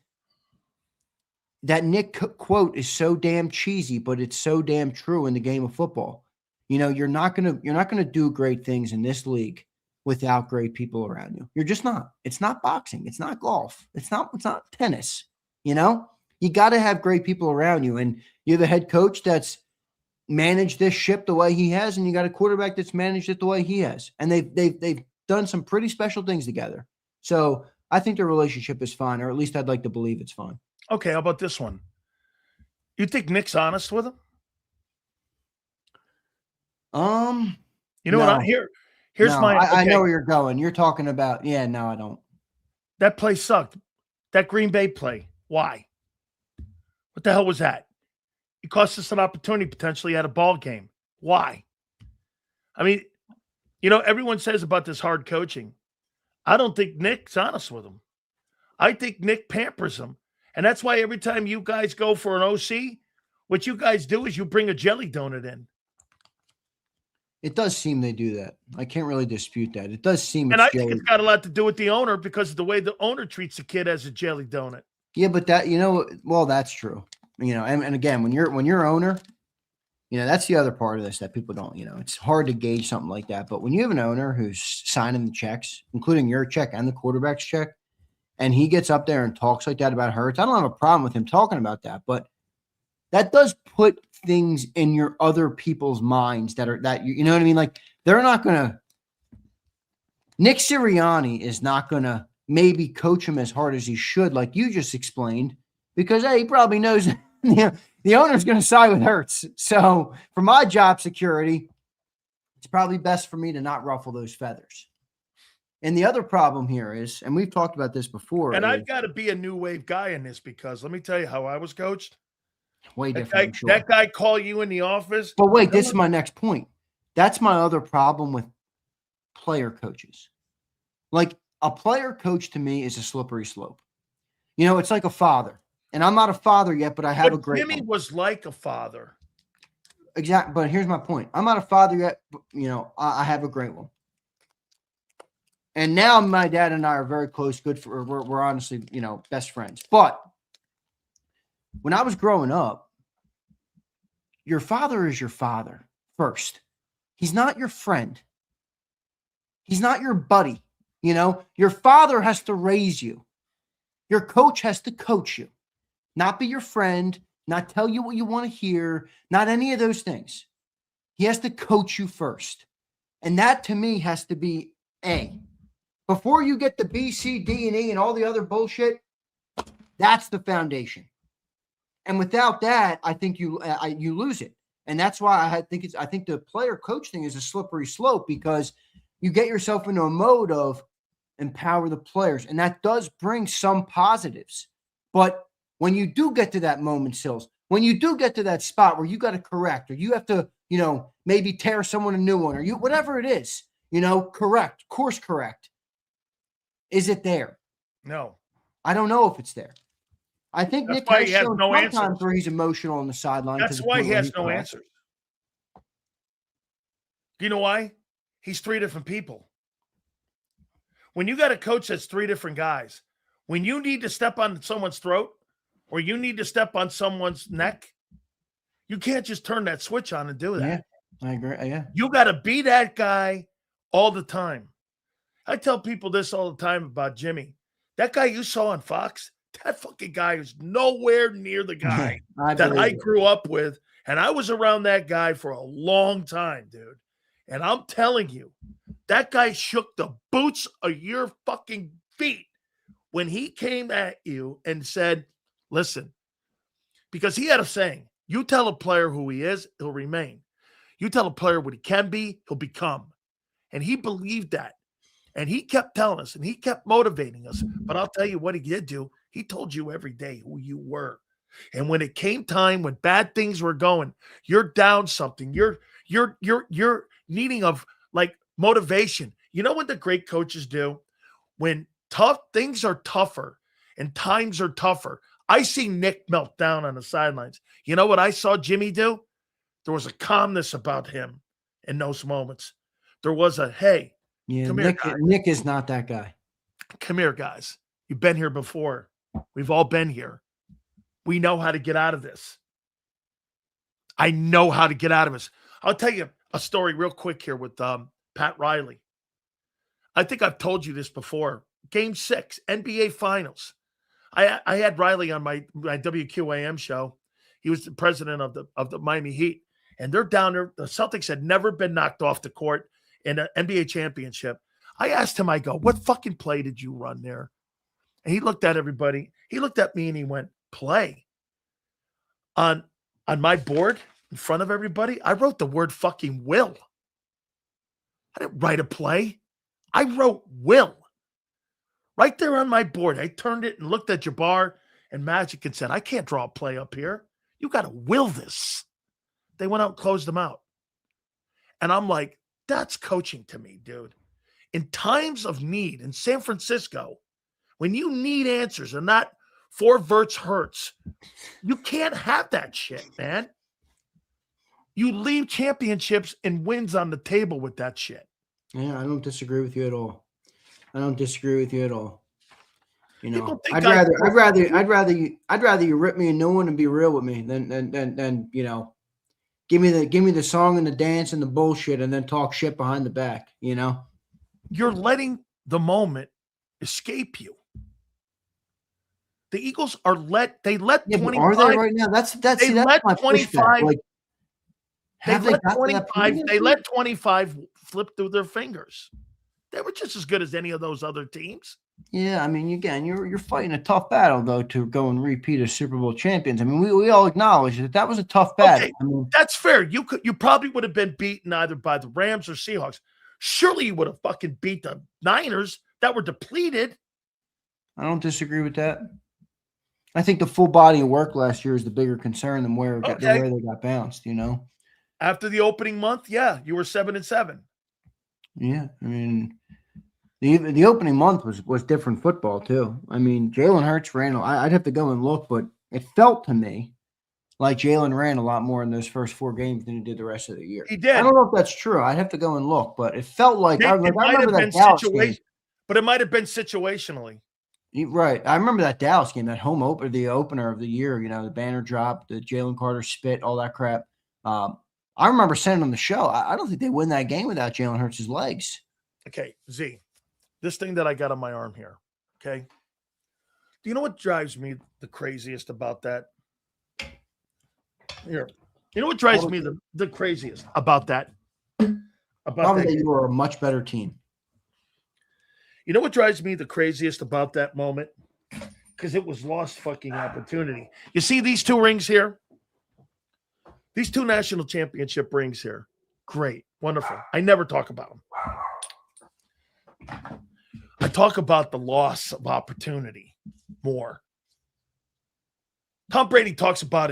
that Nick quote is so damn cheesy, but it's so damn true in the game of football. You're not gonna do great things in this league without great people around you. You're just not. It's not boxing. It's not golf. It's not tennis. You got to have great people around you, and you have a head coach that's managed this ship the way he has, and you got a quarterback that's managed it the way he has, and they've done some pretty special things together. So I think their relationship is fine, or at least I'd like to believe it's fine. Okay, how about this one? You think Nick's honest with him? No. What here's my. Okay. I know where you're going. You're talking about. Yeah, no, I don't. That play sucked. That Green Bay play. Why? What the hell was that? It cost us an opportunity potentially at a ball game. Why? I mean, everyone says about this hard coaching. I don't think Nick's honest with him. I think Nick pampers him. And that's why every time you guys go for an OC, what you guys do is you bring a jelly donut in. It does seem they do that. I can't really dispute that. It does seem. And I think it's got a lot to do with the owner because of the way the owner treats the kid as a jelly donut. Yeah, but that's true. And again, when you're owner, that's the other part of this that people don't, it's hard to gauge something like that. But when you have an owner who's signing the checks, including your check and the quarterback's check, and he gets up there and talks like that about Hurts, I don't have a problem with him talking about that, but that does put things in your other people's minds that you know what I mean? Like they're not going to, Nick Sirianni is not going to maybe coach him as hard as he should, like you just explained, because hey, he probably knows the owner's going to side with Hurts. So for my job security, it's probably best for me to not ruffle those feathers. And the other problem here is, and we've talked about this before, and I've got to be a new wave guy in this because let me tell you how I was coached. Way different, I'm sure. That guy call you in the office. But wait, this is my next point. That's my other problem with player coaches. Like a player coach to me is a slippery slope. You know, it's like a father. And I'm not a father yet, but I have a great Jimmy one. was like a father. Exactly. But here's my point. I'm not a father yet, but, you know, I have a great one. And now my dad and I are very close. We're honestly, you know, best friends. But when I was growing up, your father is your father first. He's not your friend. He's not your buddy. You know, your father has to raise you. Your coach has to coach you, not be your friend, not tell you what you want to hear, not any of those things. He has to coach you first. And that to me has to be A. Before you get the B, C, D, and E and all the other bullshit, that's the foundation. And without that, I think you lose it. And that's why I think the player coach thing is a slippery slope, because you get yourself into a mode of empower the players. And that does bring some positives. But when you do get to that moment, Sills, when you do get to that spot where you got to correct, or you have to, you know, maybe tear someone a new one, or you, whatever it is, you know, course correct. Is it there? No. I don't know if it's there. I think That's Nick why has he has shown no sometimes answers. where he's emotional on the sideline. That's why he has no answers. Do you know why? He's three different people. When you got a coach that's three different guys, when you need to step on someone's throat or you need to step on someone's neck, you can't just turn that switch on and do that. Yeah, I agree. Yeah. You got to be that guy all the time. I tell people this all the time about Jimmy. That guy you saw on Fox, that fucking guy is nowhere near the guy that I grew up with. And I was around that guy for a long time, dude. And I'm telling you, that guy shook the boots of your fucking feet when he came at you and said, listen, because he had a saying, you tell a player who he is, he'll remain. You tell a player what he can be, he'll become. And he believed that. And he kept telling us and he kept motivating us. But I'll tell you what he did do. He told you every day who you were. And when it came time, when bad things were going, you're down something, you're needing of like motivation. You know what the great coaches do? When tough things are tougher and times are tougher, I see Nick melt down on the sidelines. You know what I saw Jimmy do? There was a calmness about him in those moments. There was a, hey, yeah, come Nick, here, guys. Nick is not that guy. Come here, guys. You've been here before. We've all been here. We know how to get out of this. I know how to get out of this. I'll tell you a story real quick here with Pat Riley. I think I've told you this before. Game 6, NBA Finals. I had Riley on my WQAM show. He was the president of the Miami Heat. And they're down there. The Celtics had never been knocked off the court in an NBA championship. I asked him, I go, what fucking play did you run there? And he looked at everybody. He looked at me and he went, play. On my board in front of everybody, I wrote the word fucking will. I didn't write a play. I wrote will. Right there on my board. I turned it and looked at Jabbar and Magic and said, I can't draw a play up here. You got to will this. They went out and closed them out. And I'm like, that's coaching to me, dude. In times of need in San Francisco, when you need answers and not 4 verts Hurts, you can't have that shit, man. You leave championships and wins on the table with that shit. Yeah, I don't disagree with you at all. I don't disagree with you at all. You know, I'd rather you rip me a new one and be real with me than you know, give me the song and the dance and the bullshit and then talk shit behind the back. You know, you're letting the moment escape you. The Eagles are they let 25. Are they right now? That's let my 25. Like, they let 25 flip through their fingers. They were just as good as any of those other teams. Yeah, I mean, again, you're fighting a tough battle though to go and repeat as Super Bowl champions. I mean, we all acknowledge that was a tough battle. Okay, I mean, that's fair. You probably would have been beaten either by the Rams or Seahawks. Surely you would have fucking beat the Niners that were depleted. I don't disagree with that. I think the full body of work last year is the bigger concern than where Okay. they got bounced. After the opening month, yeah, you were 7-7. Yeah, I mean, the opening month was different football too. I mean, Jalen Hurts ran. I'd have to go and look, but it felt to me like Jalen ran a lot more in those first 4 games than he did the rest of the year. He did. I don't know if that's true. I'd have to go and look, but it felt like I might have remember been that Dallas game. but it might have been situationally. Right. I remember that Dallas game, that home opener, the opener of the year, the banner drop, the Jalen Carter spit, all that crap. I remember saying on the show, I don't think they win that game without Jalen Hurts' legs. Okay, Z, this thing that I got on my arm here, okay? Do you know what drives me the craziest about that? Here. You know what drives me the craziest about that? Probably that you were a much better team. You know what drives me the craziest about that moment? Because it was lost fucking opportunity. You see these 2 rings here? These 2 national championship rings here. Great. Wonderful. I never talk about them. I talk about the loss of opportunity more. Tom Brady talks about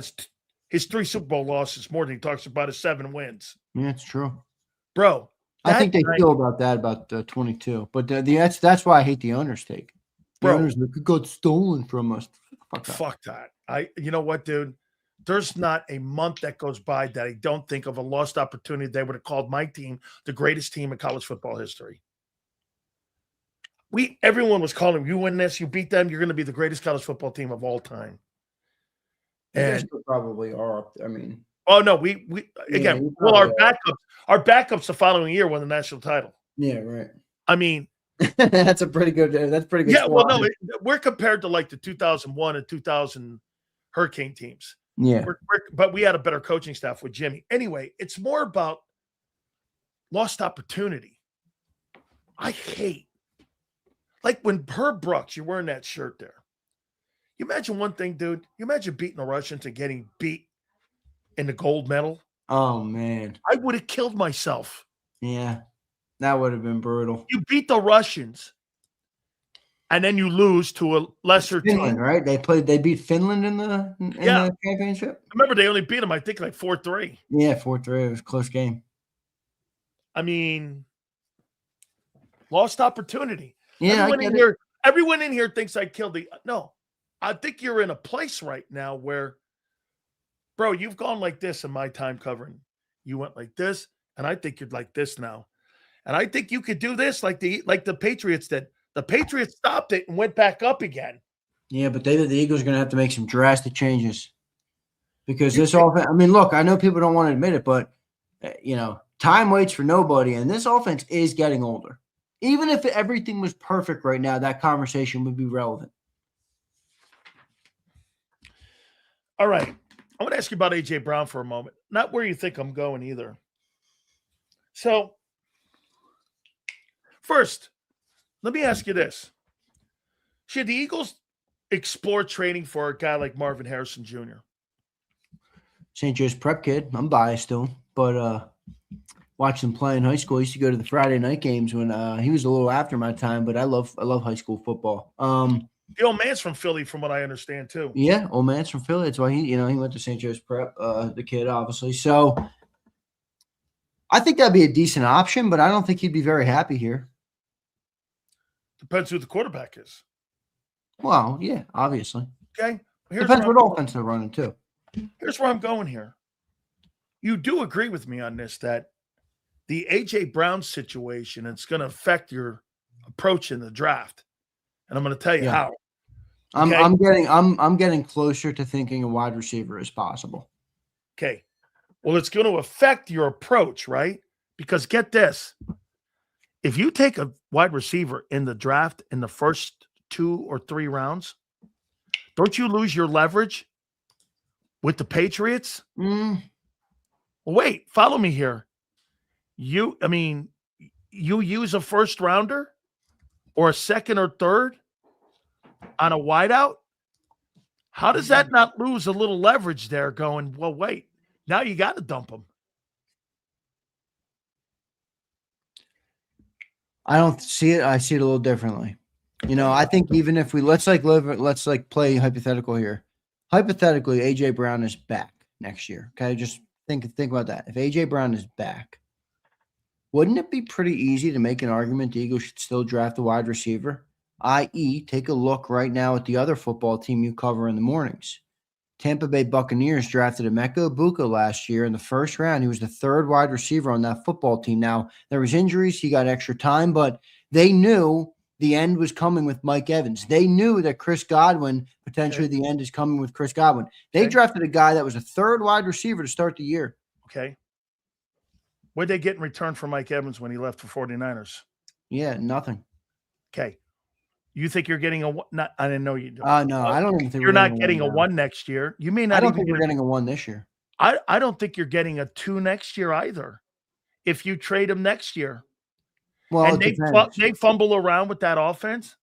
his 3 Super Bowl losses more than he talks about his 7 wins. Yeah, it's true. Bro. I think they feel about 22. But that's why I hate the owner's take. The owners got stolen from us. Fuck that. You know what, dude? There's not a month that goes by that I don't think of a lost opportunity. They would have called my team the greatest team in college football history. Everyone was calling, you win this, you beat them, you're going to be the greatest college football team of all time. And probably are. I mean, oh no, we again, well, our backups the following year won the national title. Yeah, right. I mean, that's pretty good. Yeah, well, no, we're compared to like the 2001 and 2000 Hurricane teams. Yeah, but we had a better coaching staff with Jimmy. Anyway, it's more about lost opportunity. I hate, like when Herb Brooks, you're wearing that shirt there. You imagine one thing, dude. You imagine beating the Russians and getting beat in the gold medal. Oh man, I would have killed myself. Yeah, that would have been brutal. You beat the Russians, and then you lose to a lesser Finland, team. Right? They beat Finland in the championship. Remember, they only beat them, I think, like 4-3. Yeah, 4-3. It was a close game. I mean, lost opportunity. Yeah, everyone in here thinks I killed the. No, I think you're in a place right now where, bro, you've gone like this in my time covering. You went like this, and I think you're like this now. And I think you could do this like the Patriots did. The Patriots stopped it and went back up again. Yeah, but the Eagles are going to have to make some drastic changes because this offense. I mean, look, I know people don't want to admit it, but time waits for nobody, and this offense is getting older. Even if everything was perfect right now, that conversation would be relevant. All right. I want to ask you about A.J. Brown for a moment. Not where you think I'm going either. So, first, let me ask you this. Should the Eagles explore trading for a guy like Marvin Harrison Jr.? St. Joe's prep kid. I'm biased to him, but watched him play in high school. I used to go to the Friday night games when he was a little after my time, but I love high school football. The old man's from Philly, from what I understand, too. Yeah, old man's from Philly. That's why he went to St. Joe's prep, the kid, obviously. So I think that'd be a decent option, but I don't think he'd be very happy here. Depends who the quarterback is. Well, yeah, obviously. Okay. Depends what offense they're running, too. Here's where I'm going here. You do agree with me on this, that the A.J. Brown situation, it's going to affect your approach in the draft. And I'm going to tell you how. Okay? I'm getting closer to thinking a wide receiver is possible. Okay. Well, it's going to affect your approach, right? Because get this. If you take a wide receiver in the draft in the first 2 or 3 rounds, don't you lose your leverage with the Patriots? Well, wait, follow me here. You use a first rounder or a second or third on a wideout, how does that not lose a little leverage there going, well, wait, now you got to dump him? I don't see it. I see it a little differently. I think even if let's play hypothetical here. Hypothetically, AJ Brown is back next year. Okay, just think about that. If AJ Brown is back, wouldn't it be pretty easy to make an argument the Eagles should still draft a wide receiver? I.e., take a look right now at the other football team you cover in the mornings. Tampa Bay Buccaneers drafted Emeka Egbuka last year in the first round. He was the third wide receiver on that football team. Now, there was injuries. He got extra time, but they knew the end was coming with Mike Evans. They knew that Chris Godwin, potentially the end is coming with Chris Godwin. They drafted a guy that was a third wide receiver to start the year. Okay. What did they get in return for Mike Evans when he left for 49ers? Yeah, nothing. Okay. You think you're getting a one? Not, I didn't know you do. No, I don't even think you're not getting a one next year. You may not. I don't think we're getting a one this year. I don't think you're getting a 2 next year either. If you trade him next year, well, and they fumble around with that offense,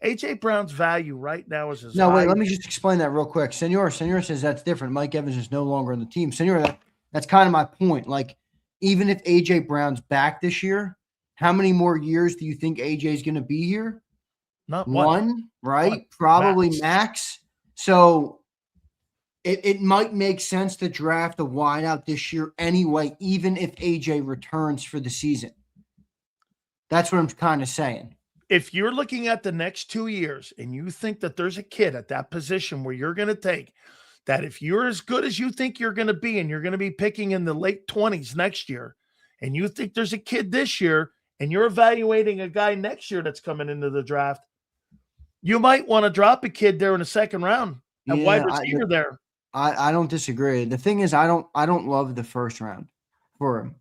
AJ Brown's value right now is no. Wait, let me just explain that real quick. Senor says that's different. Mike Evans is no longer on the team. Senor, that's kind of my point. Like, even if AJ Brown's back this year, how many more years do you think AJ is going to be here? Not one, right? One. Probably max. So it might make sense to draft a wideout this year anyway, even if AJ returns for the season. That's what I'm kind of saying. If you're looking at the next 2 years and you think that there's a kid at that position where you're going to take that, if you're as good as you think you're going to be and you're going to be picking in the late 20s next year, and you think there's a kid this year and you're evaluating a guy next year that's coming into the draft, you might want to drop a kid there in the second round and wide receiver there. I don't disagree. The thing is, I don't love the first round for him.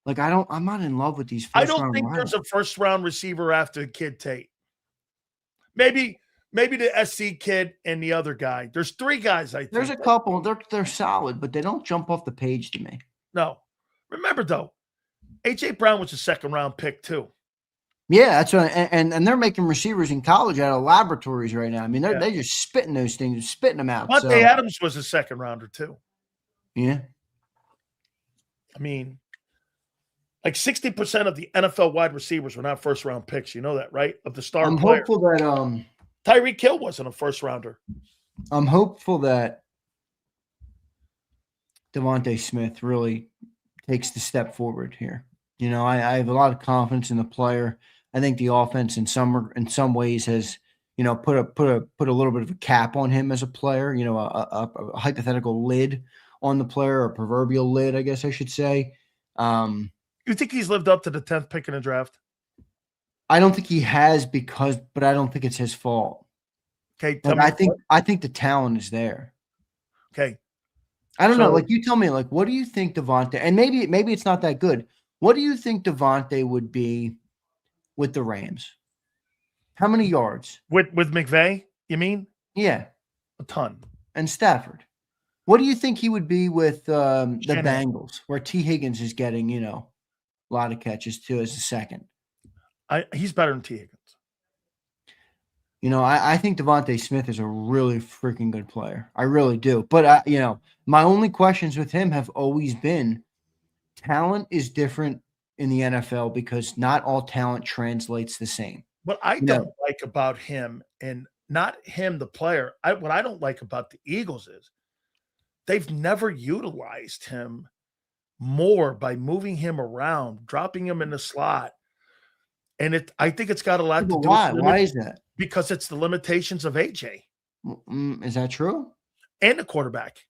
Like, I'm not in love with these first round. I don't think there's a first round receiver after Kid Tate. Maybe the SC kid and the other guy. There's 3 guys, I think. There's a couple. They're solid, but they don't jump off the page to me. No. Remember, though, AJ Brown was a second round pick, too. Yeah, that's right. And they're making receivers in college out of laboratories right now. I mean, they're just spitting those things, spitting them out. Monte Adams was a second rounder, too. Yeah. I mean, like 60% of the NFL wide receivers were not first round picks. You know that, right? Of the star I'm player. hopeful that Tyreek Hill wasn't a first rounder. I'm hopeful that Devontae Smith really takes the step forward here. I have a lot of confidence in the player. I think the offense in some ways has, put a little bit of a cap on him as a player, a hypothetical lid on the player, a proverbial lid, I guess I should say. You think he's lived up to the 10th pick in the draft? I don't think he has but I don't think it's his fault. Okay. I think the talent is there. Okay. I don't know. Like, you tell me, like, what do you think Devontae, and maybe it's not that good. What do you think Devontae would be with the Rams? How many yards? With McVay, you mean? Yeah. A ton. And Stafford. What do you think he would be with the Bengals, where T. Higgins is getting, a lot of catches too as a second? He's better than T. Higgins. I think Devontae Smith is a really freaking good player. I really do. But, my only questions with him have always been, talent is different in the NFL because not all talent translates the same. What I don't like about him, and not him, the player, what I don't like about the Eagles is they've never utilized him more by moving him around, dropping him in the slot. And I think it's got a lot to do with why is that? Because it's the limitations of AJ. Is that true? And the quarterback.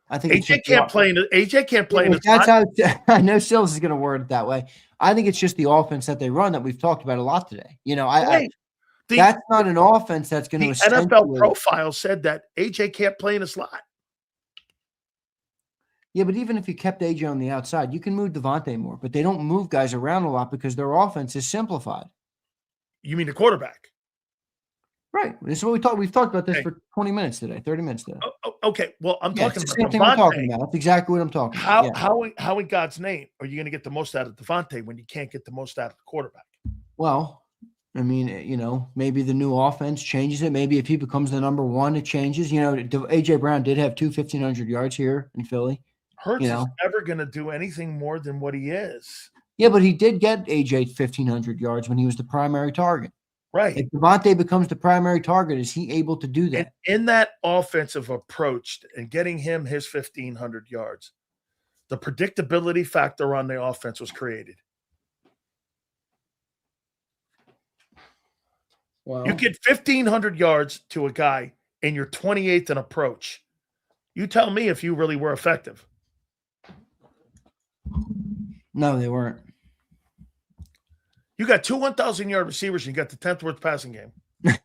I think AJ can't play in the that's how I know Sills is going to word it that way. I think it's just the offense that they run that we've talked about a lot today. That's not an offense that's going to. The NFL profile said that AJ can't play in a slot. Yeah, but even if you kept AJ on the outside, you can move Devontae more. But they don't move guys around a lot because their offense is simplified. You mean the quarterback? Right. This is what we talked. We've talked about this for 20 minutes today, 30 minutes today. Okay. Well, I'm talking about the same thing we're talking about. That's exactly what I'm talking about. How in God's name are you going to get the most out of Devontae when you can't get the most out of the quarterback? Well, I mean, maybe the new offense changes it. Maybe if he becomes the number one, it changes. A.J. Brown did have two 1,500 yards here in Philly. Hurts is never going to do anything more than what he is. Yeah, but he did get A.J. 1,500 yards when he was the primary target. Right. If Devontae becomes the primary target, is he able to do that? And in that offensive approach and getting him his 1,500 yards, the predictability factor on the offense was created. Well, you get 1,500 yards to a guy and you're 28th in approach. You tell me if you really were effective. No, they weren't. You got two 1,000-yard receivers and you got the 10th worst passing game.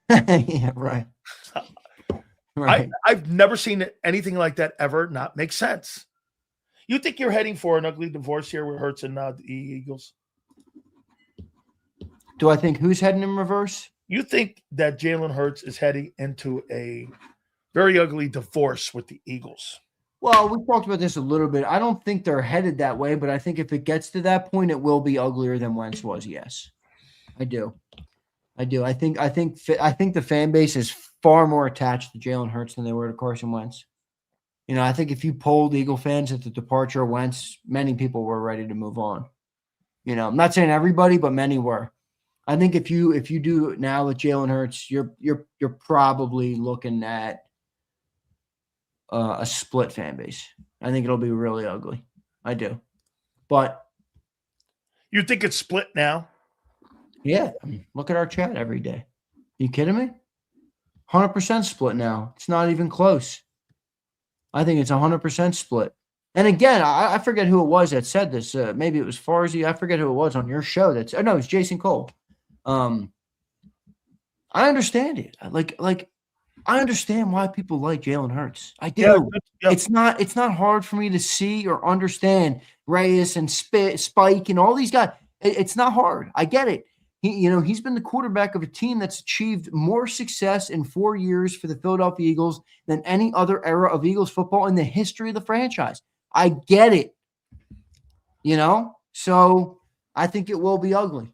Yeah, right. Right. I've never seen anything like that ever not make sense. You think you're heading for an ugly divorce here with Hurts and the Eagles? Do I think who's heading in reverse? You think that Jalen Hurts is heading into a very ugly divorce with the Eagles? Well, we talked about this a little bit. I don't think they're headed that way, but I think if it gets to that point, it will be uglier than Wentz was. Yes, I do. I think the fan base is far more attached to Jalen Hurts than they were to Carson Wentz. I think if you polled Eagle fans at the departure of Wentz, many people were ready to move on. I'm not saying everybody, but many were. I think if you do it now with Jalen Hurts, you're probably looking at a split fan base. I think it'll be really ugly. I do. But you think it's split now? Yeah. Look at our chat every day. You kidding me? 100% split now. It's not even close. I think it's 100% split. And again, I forget who it was that said this. Maybe it was Farzy. I forget who it was on your show. No, it's Jason Cole. I understand it. Like I understand why people like Jalen Hurts. I do. Yeah. It's not hard for me to see or understand Reyes and Spike and all these guys. It's not hard. I get it. He's been the quarterback of a team that's achieved more success in 4 years for the Philadelphia Eagles than any other era of Eagles football in the history of the franchise. I get it. So I think it will be ugly.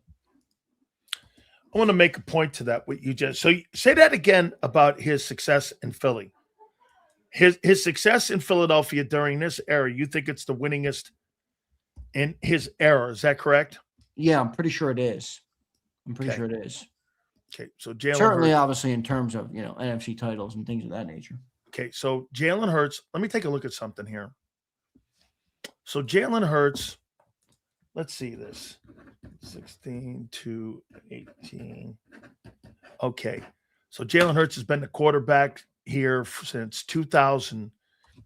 I want to make a point to that. What you just so say that again about his success in Philly. His success in Philadelphia during this era. You think it's the winningest in his era? Is that correct? Yeah, I'm pretty sure it is. I'm pretty sure it is. Okay, so Jalen certainly, Hurts, obviously, in terms of NFC titles and things of that nature. Okay, so Jalen Hurts. Let me take a look at something here. So Jalen Hurts. Let's see this. 16 to 18. Okay, so Jalen Hurts has been the quarterback here since 2000,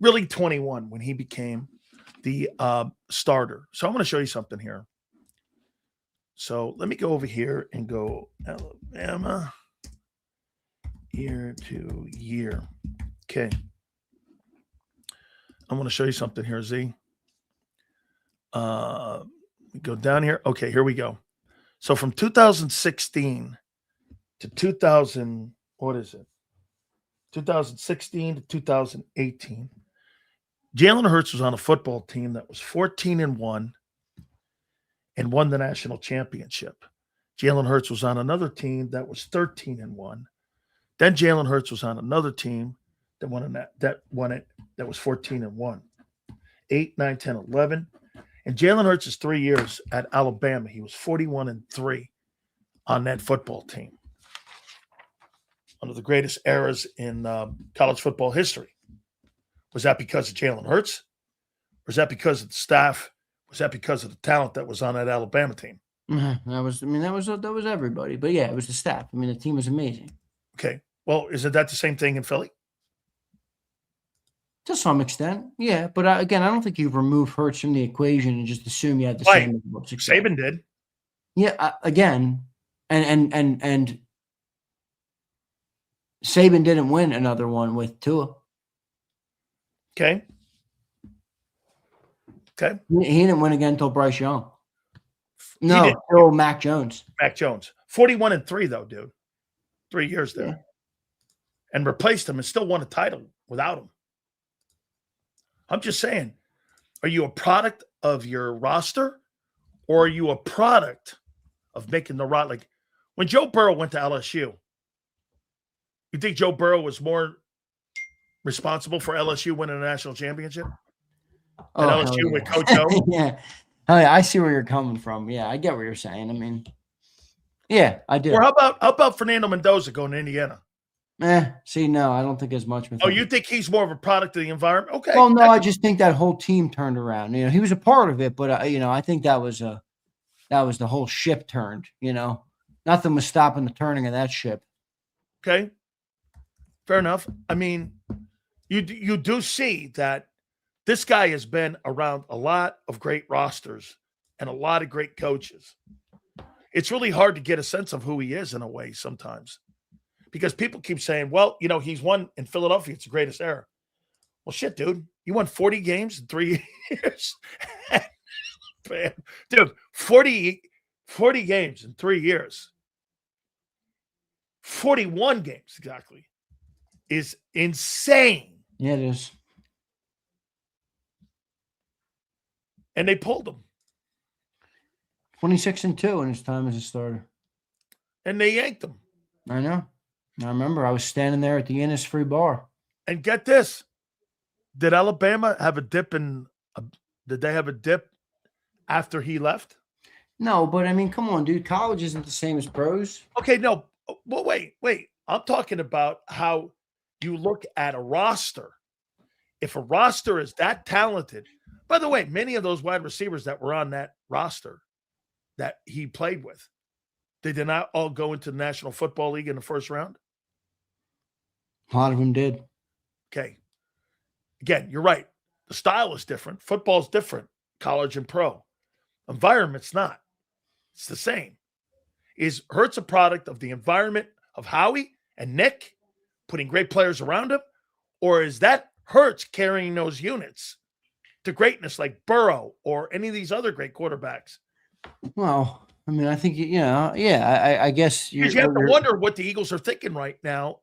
really 21 when he became the starter. So I'm going to show you something here. So let me go over here and go Alabama year to year. Okay. I'm going to show you something here, Z. Go down here. Okay, here we go. So from 2016 to 2000, what is it? 2016 to 2018, Jalen Hurts was on a football team that was 14-1 and won the national championship. Jalen Hurts was on another team that was 13-1. Then Jalen Hurts was on another team that won it that was 14-1. 8, 9, 10, 11. And Jalen Hurts' 3 years at Alabama, he was 41-3 on that football team. One of the greatest eras in college football history. Was that because of Jalen Hurts? Or was that because of the staff? Was that because of the talent that was on that Alabama team? That was everybody. But yeah, it was the staff. I mean, the team was amazing. Okay. Well, isn't that the same thing in Philly? To some extent, yeah. But again, I don't think you remove Hurts from the equation and just assume you had the right. same. Saban did. Yeah. Again, and Saban didn't win another one with Tua. Okay. Okay. He didn't win again until Bryce Young. No, until Mac Jones. Mac Jones. 41-3 though, dude. 3 years there. Yeah. And replaced him and still won a title without him. I'm just saying, are you a product of your roster or are you a product of making the right? Like When Joe Burrow went to LSU, you think Joe Burrow was more responsible for LSU winning a national championship? Oh, At hell LSU with yeah. Coach O? Yeah. Oh, yeah, I see where you're coming from. Yeah, I get what you're saying. I mean, yeah, I do. Or how about Fernando Mendoza going to Indiana? See, no, I don't think as much with Oh, him. you think he's more of a product of the environment? Okay. Well, no, I just think that whole team turned around. You know, he was a part of it, but I think that was the whole ship turned. You know, nothing was stopping the turning of that ship. Okay. Fair enough. I mean, you do see that this guy has been around a lot of great rosters and a lot of great coaches. It's really hard to get a sense of who he is in a way sometimes because people keep saying, well, he's won in Philadelphia. It's the greatest era. Well, shit, dude. You won 40 games in 3 years. Man, dude, 40 games in 3 years. 41 games exactly is insane. Yeah, it is. And they pulled him. 26-2 in his time as a starter. And they yanked him. I know. I remember I was standing there at the Innisfree bar. And get this. Did Alabama have a dip did they have a dip after he left? No, but I mean, come on, dude. College isn't the same as pros. Okay, no. Well, wait. I'm talking about how you look at a roster. If a roster is that talented, by the way, many of those wide receivers that were on that roster that he played with, they did not all go into the National Football League in the first round? A lot of them did. Okay. Again, you're right. The style is different. Football's different, college and pro. Environment's not. It's the same. Is Hurts a product of the environment of Howie and Nick putting great players around him? Or is that Hurts carrying those units to greatness like Burrow or any of these other great quarterbacks? Well, I mean, I think, I guess you have to wonder what the Eagles are thinking right now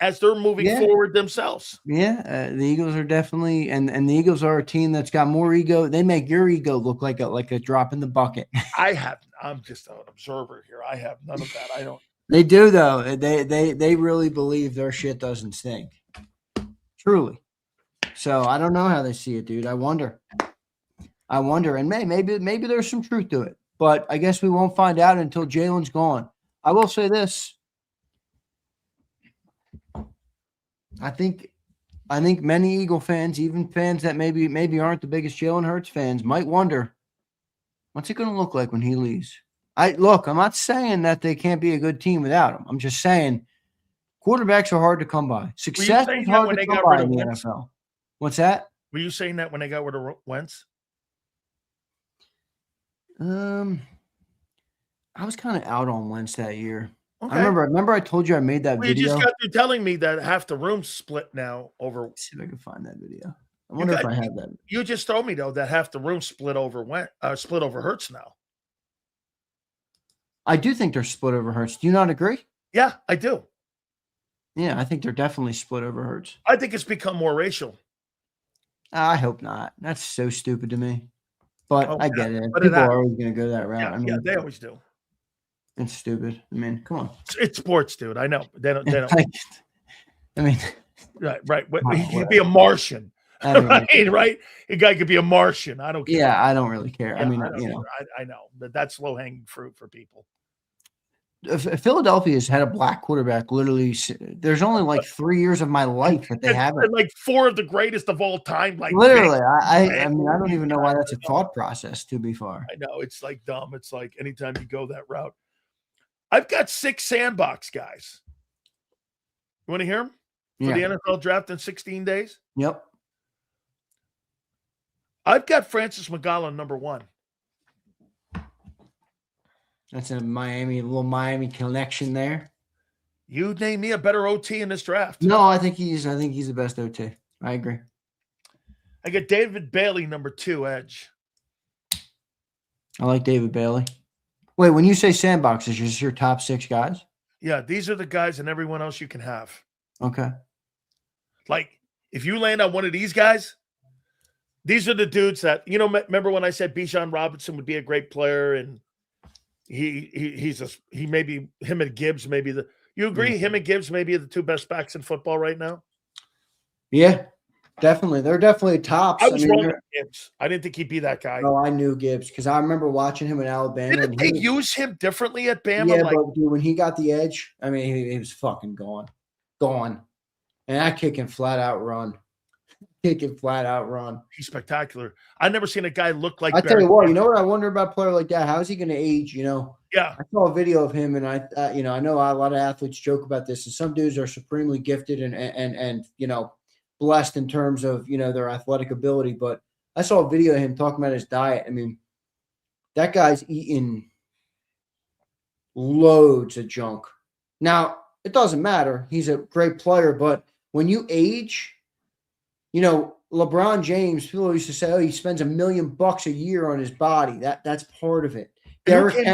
as they're moving forward themselves. Yeah, the Eagles are definitely, and the Eagles are a team that's got more ego. They make your ego look like a drop in the bucket. I'm just an observer here. I have none of that. I don't. They do though. They really believe their shit doesn't stink. Truly. So I don't know how they see it, dude. I wonder, and maybe there's some truth to it, but I guess we won't find out until Jalen's gone. I will say this. I think many Eagle fans, even fans that maybe aren't the biggest Jalen Hurts fans, might wonder, what's it going to look like when he leaves? I'm not saying that they can't be a good team without him. I'm just saying quarterbacks are hard to come by. Success is hard to come by in the NFL. What's that? Were you saying that when they got rid of Wentz? I was kind of out on Wentz that year. Okay. I remember I told you I made that video. You just got through telling me that half the room split now over. Let's see if I can find that video. I wonder if I have that. You just told me though that half the room split over Hurts now. I do think they're split over Hurts. Do you not agree? Yeah, I do. Yeah, I think they're definitely split over Hurts. I think it's become more racial. I hope not. That's so stupid to me. But I get it. But people are always going to go that route. Yeah, I mean, they always do. It's stupid. I mean, come on. It's sports, dude. I know. They don't. I mean, right. He could be a Martian. Right? A guy could be a Martian. I don't care. Yeah, I don't really care. Yeah, I mean, I know that's low hanging fruit for people. Philadelphia has had a black quarterback literally. There's only like 3 years of my life that they haven't. Like 4 of the greatest of all time. Like literally, I mean, I don't even know why that's a thought process. To be fair, I know it's like dumb. It's like anytime you go that route. I've got 6 sandbox guys. You want to hear them for the NFL draft in 16 days? Yep. I've got Francis McGowan number 1. That's a little Miami connection there. You name me a better OT in this draft. No, I think he's the best OT. I agree. I got David Bailey number 2 edge. I like David Bailey. Wait, when you say sandbox, is this your top 6 guys? Yeah, these are the guys and everyone else you can have. Okay. Like, if you land on one of these guys, these are the dudes that, remember when I said Bijan Robinson would be a great player and He maybe him and Gibbs maybe the you agree him and Gibbs maybe the two best backs in football right now? Yeah, definitely. They're definitely tops. I was wrong they're- on Gibbs. I didn't think he'd be that guy. Oh, I knew Gibbs because I remember watching him in Alabama. Didn't they use him differently at Bama? Yeah, but dude, when he got the edge, I mean, he was fucking gone. And I kick him flat out run. He's spectacular. I've never seen a guy look like I tell you what, you know what I wonder about a player like that? How is he going to age? Yeah. I saw a video of him, and I know a lot of athletes joke about this, and some dudes are supremely gifted and blessed in terms of their athletic ability. But I saw a video of him talking about his diet. I mean, that guy's eating loads of junk. Now, it doesn't matter. He's a great player, but when you age, LeBron James, people used to say, oh, he spends $1 million a year on his body. That's part of it. Derrick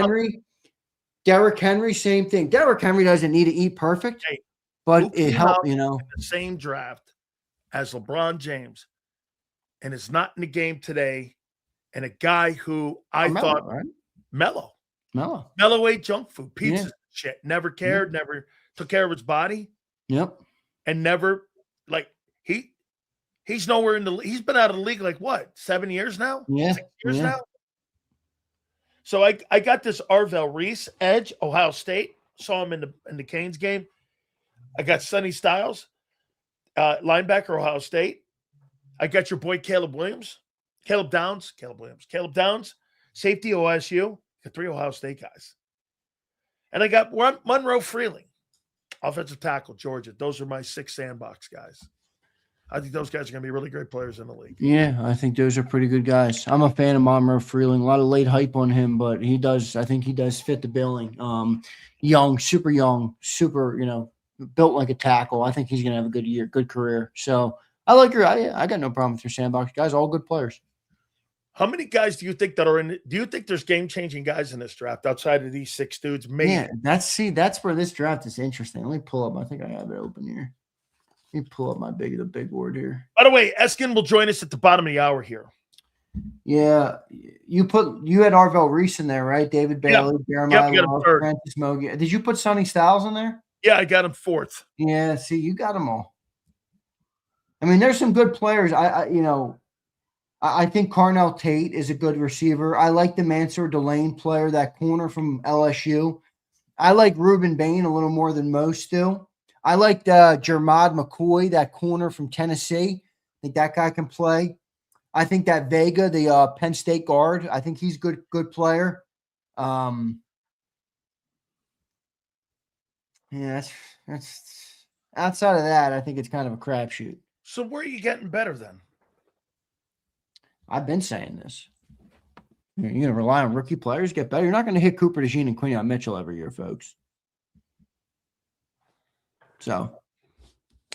Henry, same thing. Derrick Henry doesn't need to eat perfect, but it helped, in the same draft as LeBron James, and is not in the game today, and a guy who I thought right? Mellow ate junk food, pizza, shit, never cared, never took care of his body. Yep. And never, he's nowhere in he's been out of the league, 7 years now? Yeah. 6 years now? So I got this Arvell Reese, edge, Ohio State. Saw him in the Canes game. I got Sonny Styles, linebacker, Ohio State. I got your boy Caleb Downs, safety, OSU. Got 3 Ohio State guys. And I got Monroe Freeling, offensive tackle, Georgia. Those are my 6 sandbox guys. I think those guys are going to be really great players in the league. Yeah, I think those are pretty good guys. I'm a fan of Monroe Freeling. A lot of late hype on him, but I think he does fit the billing. Young, super, built like a tackle. I think he's going to have a good year, good career. So I like I got no problem with your sandbox guys. All good players. How many guys do you think that are in? Do you think there's game-changing guys in this draft outside of these 6 dudes? Maybe. Yeah, that's where this draft is interesting. Let me pull up. I think I have it open here. Let me pull up the big board here. By the way, Eskin will join us at the bottom of the hour here. Yeah, you had Arvell Reese in there, right? David Bailey, Jeremiah Love, Francis Mogi. Did you put Sonny Styles in there? Yeah, I got him 4th. Yeah, see, you got them all. I mean, there's some good players. I think Carnell Tate is a good receiver. I like the Mansour Delane player, that corner from LSU. I like Reuben Bain a little more than most still. I like Jermod McCoy, that corner from Tennessee. I think that guy can play. I think that Vega, the Penn State guard, I think he's good player. Yeah, that's outside of that, I think it's kind of a crapshoot. So where are you getting better then? I've been saying this. You're going to rely on rookie players to get better. You're not going to hit Cooper DeJean and Quinion Mitchell every year, folks. So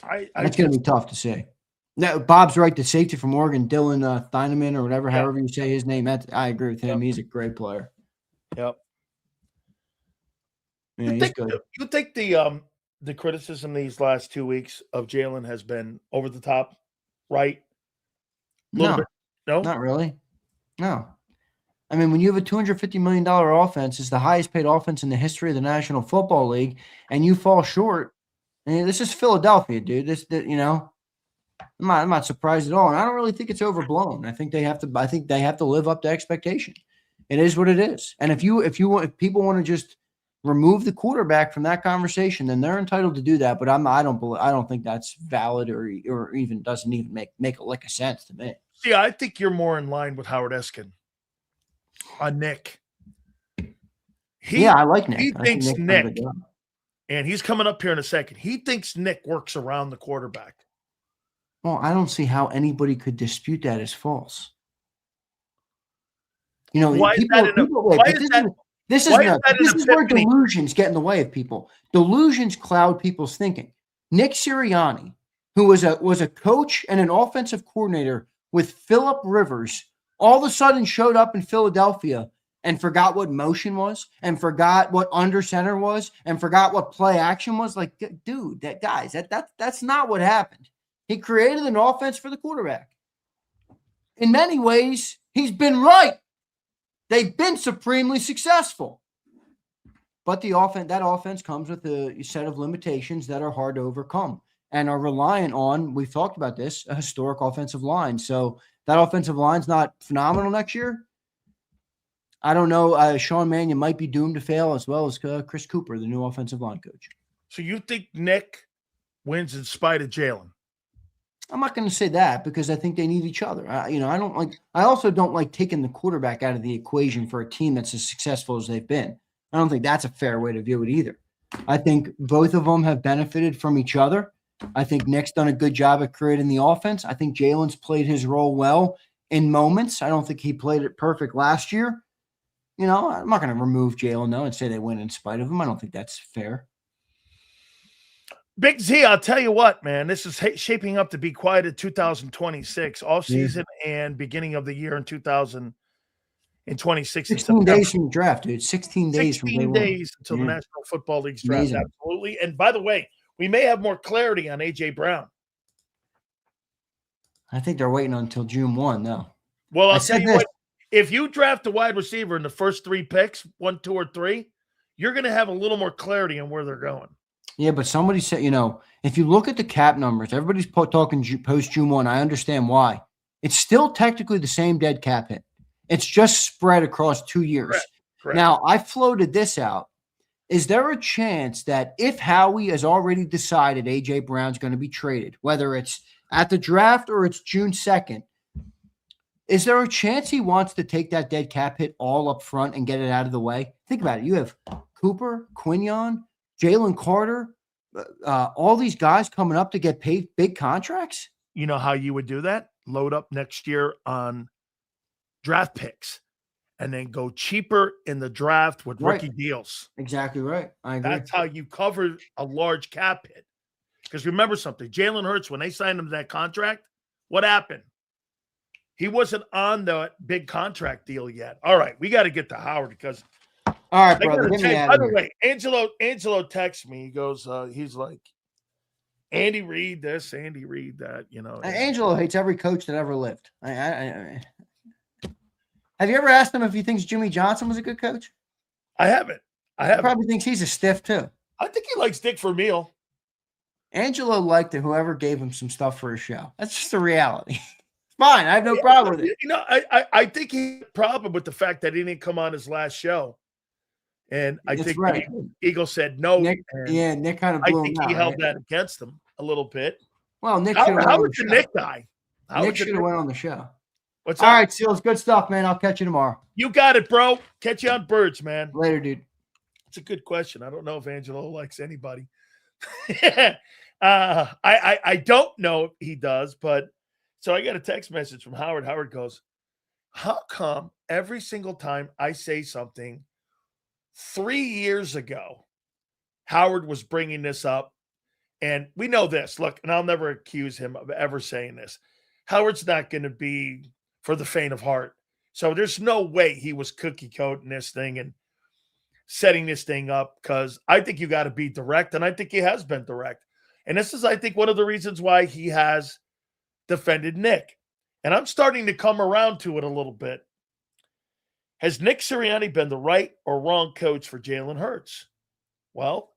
that's going to be tough to say. Now, Bob's right. The safety from Oregon, Dylan Thieneman or whatever, however you say his name. I agree with him. Yep. He's a great player. Yep. Yeah, you think the criticism these last 2 weeks of Jalen has been over the top, right? No. Bit? No, not really. No. I mean, when you have a $250 million offense, it's the highest paid offense in the history of the National Football League, and you fall short. And this is Philadelphia, dude. I'm not surprised at all, and I don't really think it's overblown. I think they have to live up to expectation. It is what it is. And if people want to just remove the quarterback from that conversation, then they're entitled to do that. But I don't think that's valid or even doesn't even make a lick of sense to me. See, I think you're more in line with Howard Eskin on Nick. I like Nick. He thinks Nick, and he's coming up here in a second. He thinks Nick works around the quarterback. Well, I don't see how anybody could dispute that as false. This is where delusions get in the way of people. Delusions cloud people's thinking. Nick Sirianni, who was a coach and an offensive coordinator with Phillip Rivers, all of a sudden showed up in Philadelphia and forgot what motion was and forgot what under center was and forgot what play action was. Like, dude, that's not what happened. He created an offense for the quarterback. In many ways, he's been right. They've been supremely successful. But that offense comes with a set of limitations that are hard to overcome and are reliant on, we've talked about this, a historic offensive line. So that offensive line's not phenomenal next year. I don't know. Sean Mannion might be doomed to fail, as well as Chris Cooper, the new offensive line coach. So you think Nick wins in spite of Jalen? I'm not going to say that because I think they need each other. I also don't like taking the quarterback out of the equation for a team that's as successful as they've been. I don't think that's a fair way to view it either. I think both of them have benefited from each other. I think Nick's done a good job at creating the offense. I think Jalen's played his role well in moments. I don't think he played it perfect last year. I'm not going to remove Jalen, though, and say they win in spite of him. I don't think that's fair. Big Z, I'll tell you what, man, this is shaping up to be quite a 2026 offseason and beginning of the year in 2026. 16 days from the draft, dude. 16 days from day 16 days until the National Football League's draft. Amazing. Absolutely. And by the way, we may have more clarity on A.J. Brown. I think they're waiting until June 1, though. Well, I'll tell you what, if you draft a wide receiver in the first 3 picks, 1, 2, or 3, you're going to have a little more clarity on where they're going. Yeah, but somebody said, if you look at the cap numbers, everybody's talking post June 1. I understand why. It's still technically the same dead cap hit. It's just spread across 2 years. Correct. Now, I floated this out. Is there a chance that if Howie has already decided A.J. Brown's going to be traded, whether it's at the draft or it's June 2nd, is there a chance he wants to take that dead cap hit all up front and get it out of the way? Think about it. You have Cooper, Quinion, Jalen Carter, all these guys coming up to get paid big contracts. You know how you would do that? Load up next year on draft picks and then go cheaper in the draft with rookie deals. Exactly right. I agree. That's how you cover a large cap hit. Because remember something, Jalen Hurts, when they signed him to that contract, what happened? He wasn't on the big contract deal yet. All right, we got to get to Howard because all right, brother. By the way, Angelo texts me. He goes, he's like, Andy Reid this, Andy Reid that. Angelo hates every coach that ever lived. Have you ever asked him if he thinks Jimmy Johnson was a good coach? I haven't. He probably thinks he's a stiff too. I think he likes Dick Vermeil. Angelo liked it. Whoever gave him some stuff for his show. That's just the reality. Fine, I have no problem with it. I think he had a problem with the fact that he didn't come on his last show. And I think Eagle said no. Nick kind of blew I think he held that against him a little bit. Well, Nick Howard's the Nick guy. Nick should have went on the show. What's all up? right, Seals, good stuff, man. I'll catch you tomorrow. You got it, bro. Catch you on Birds, man. Later, dude. It's a good question. I don't know if Angelo likes anybody. I don't know if he does, but so I got a text message from Howard. Howard goes, how come every single time I say something 3 years ago, Howard was bringing this up? And we know this. Look, and I'll never accuse him of ever saying this. Howard's not going to be for the faint of heart. So there's no way he was cookie coding this thing and setting this thing up, because I think you got to be direct, and I think he has been direct. And this is, I think, one of the reasons why he has defended Nick. And I'm starting to come around to it a little bit. Has Nick Serriani been the right or wrong coach for Jalen Hurts? Well,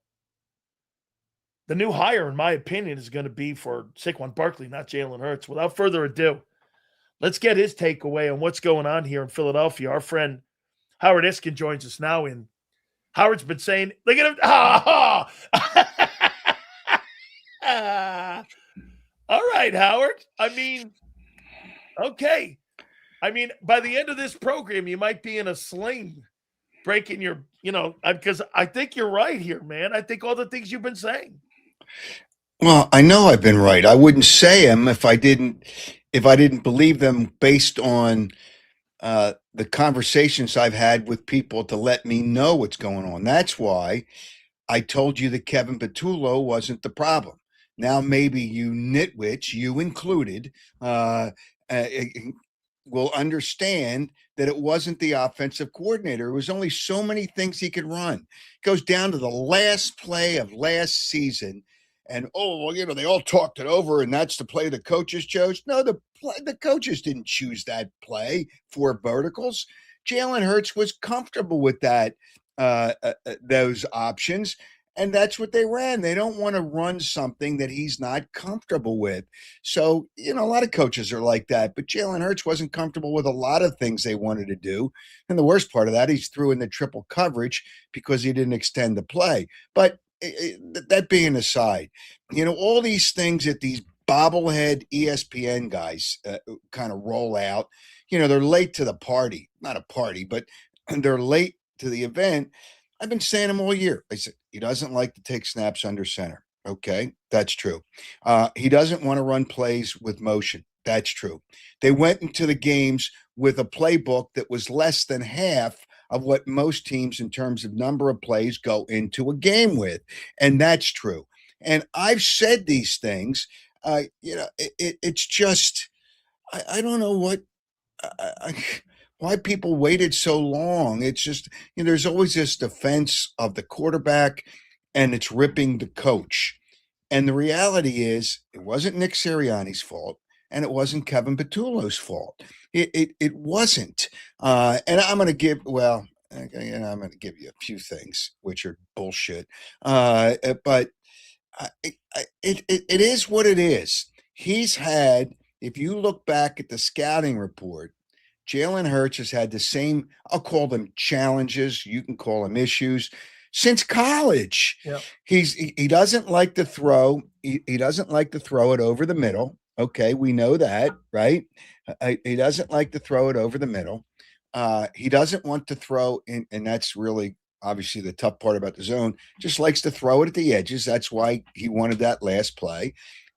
the new hire, in my opinion, is going to be for Saquon Barkley, not Jalen Hurts. Without further ado, let's get his takeaway on what's going on here in Philadelphia. Our friend Howard Eskin joins us now. And Howard's been saying, look at him. All right, Howard. I mean, okay. I mean, by the end of this program, you might be in a sling breaking your, because I think you're right here, man. I think all the things you've been saying. Well, I know I've been right. I wouldn't say them if I didn't believe them based on the conversations I've had with people to let me know what's going on. That's why I told you that Kevin Patullo wasn't the problem. Now, maybe you nitwits, you included, will understand that it wasn't the offensive coordinator. It was only so many things he could run. It goes down to the last play of last season. And, they all talked it over, and that's the play the coaches chose. No, the coaches didn't choose that play for verticals. Jalen Hurts was comfortable with that those options. And that's what they ran. They don't want to run something that he's not comfortable with. So, a lot of coaches are like that. But Jalen Hurts wasn't comfortable with a lot of things they wanted to do. And the worst part of that, he's threw in the triple coverage because he didn't extend the play. But that being aside, all these things that these bobblehead ESPN guys kind of roll out, they're late to the party. Not a party, but they're late to the event. I've been saying him all year. I said he doesn't like to take snaps under center. Okay, that's true. He doesn't want to run plays with motion. That's true. They went into the games with a playbook that was less than half of what most teams in terms of number of plays go into a game with. And that's true. And I've said these things, it's just, I don't know what, why people waited so long. It's just, there's always this defense of the quarterback and it's ripping the coach. And the reality is it wasn't Nick Seriani's fault and it wasn't Kevin Patullo's fault. It wasn't. And I'm going to give, I'm going to give you a few things, which are bullshit. But it is what it is. He's had, if you look back at the scouting report, Jalen Hurts has had the same, I'll call them challenges, you can call them issues, since college. Yep. He doesn't like to throw. He doesn't like to throw it over the middle. Okay, we know that, right? He doesn't like to throw it over the middle. He doesn't want to throw in, and that's really obviously the tough part about the zone. Just likes to throw it at the edges. That's why he wanted that last play.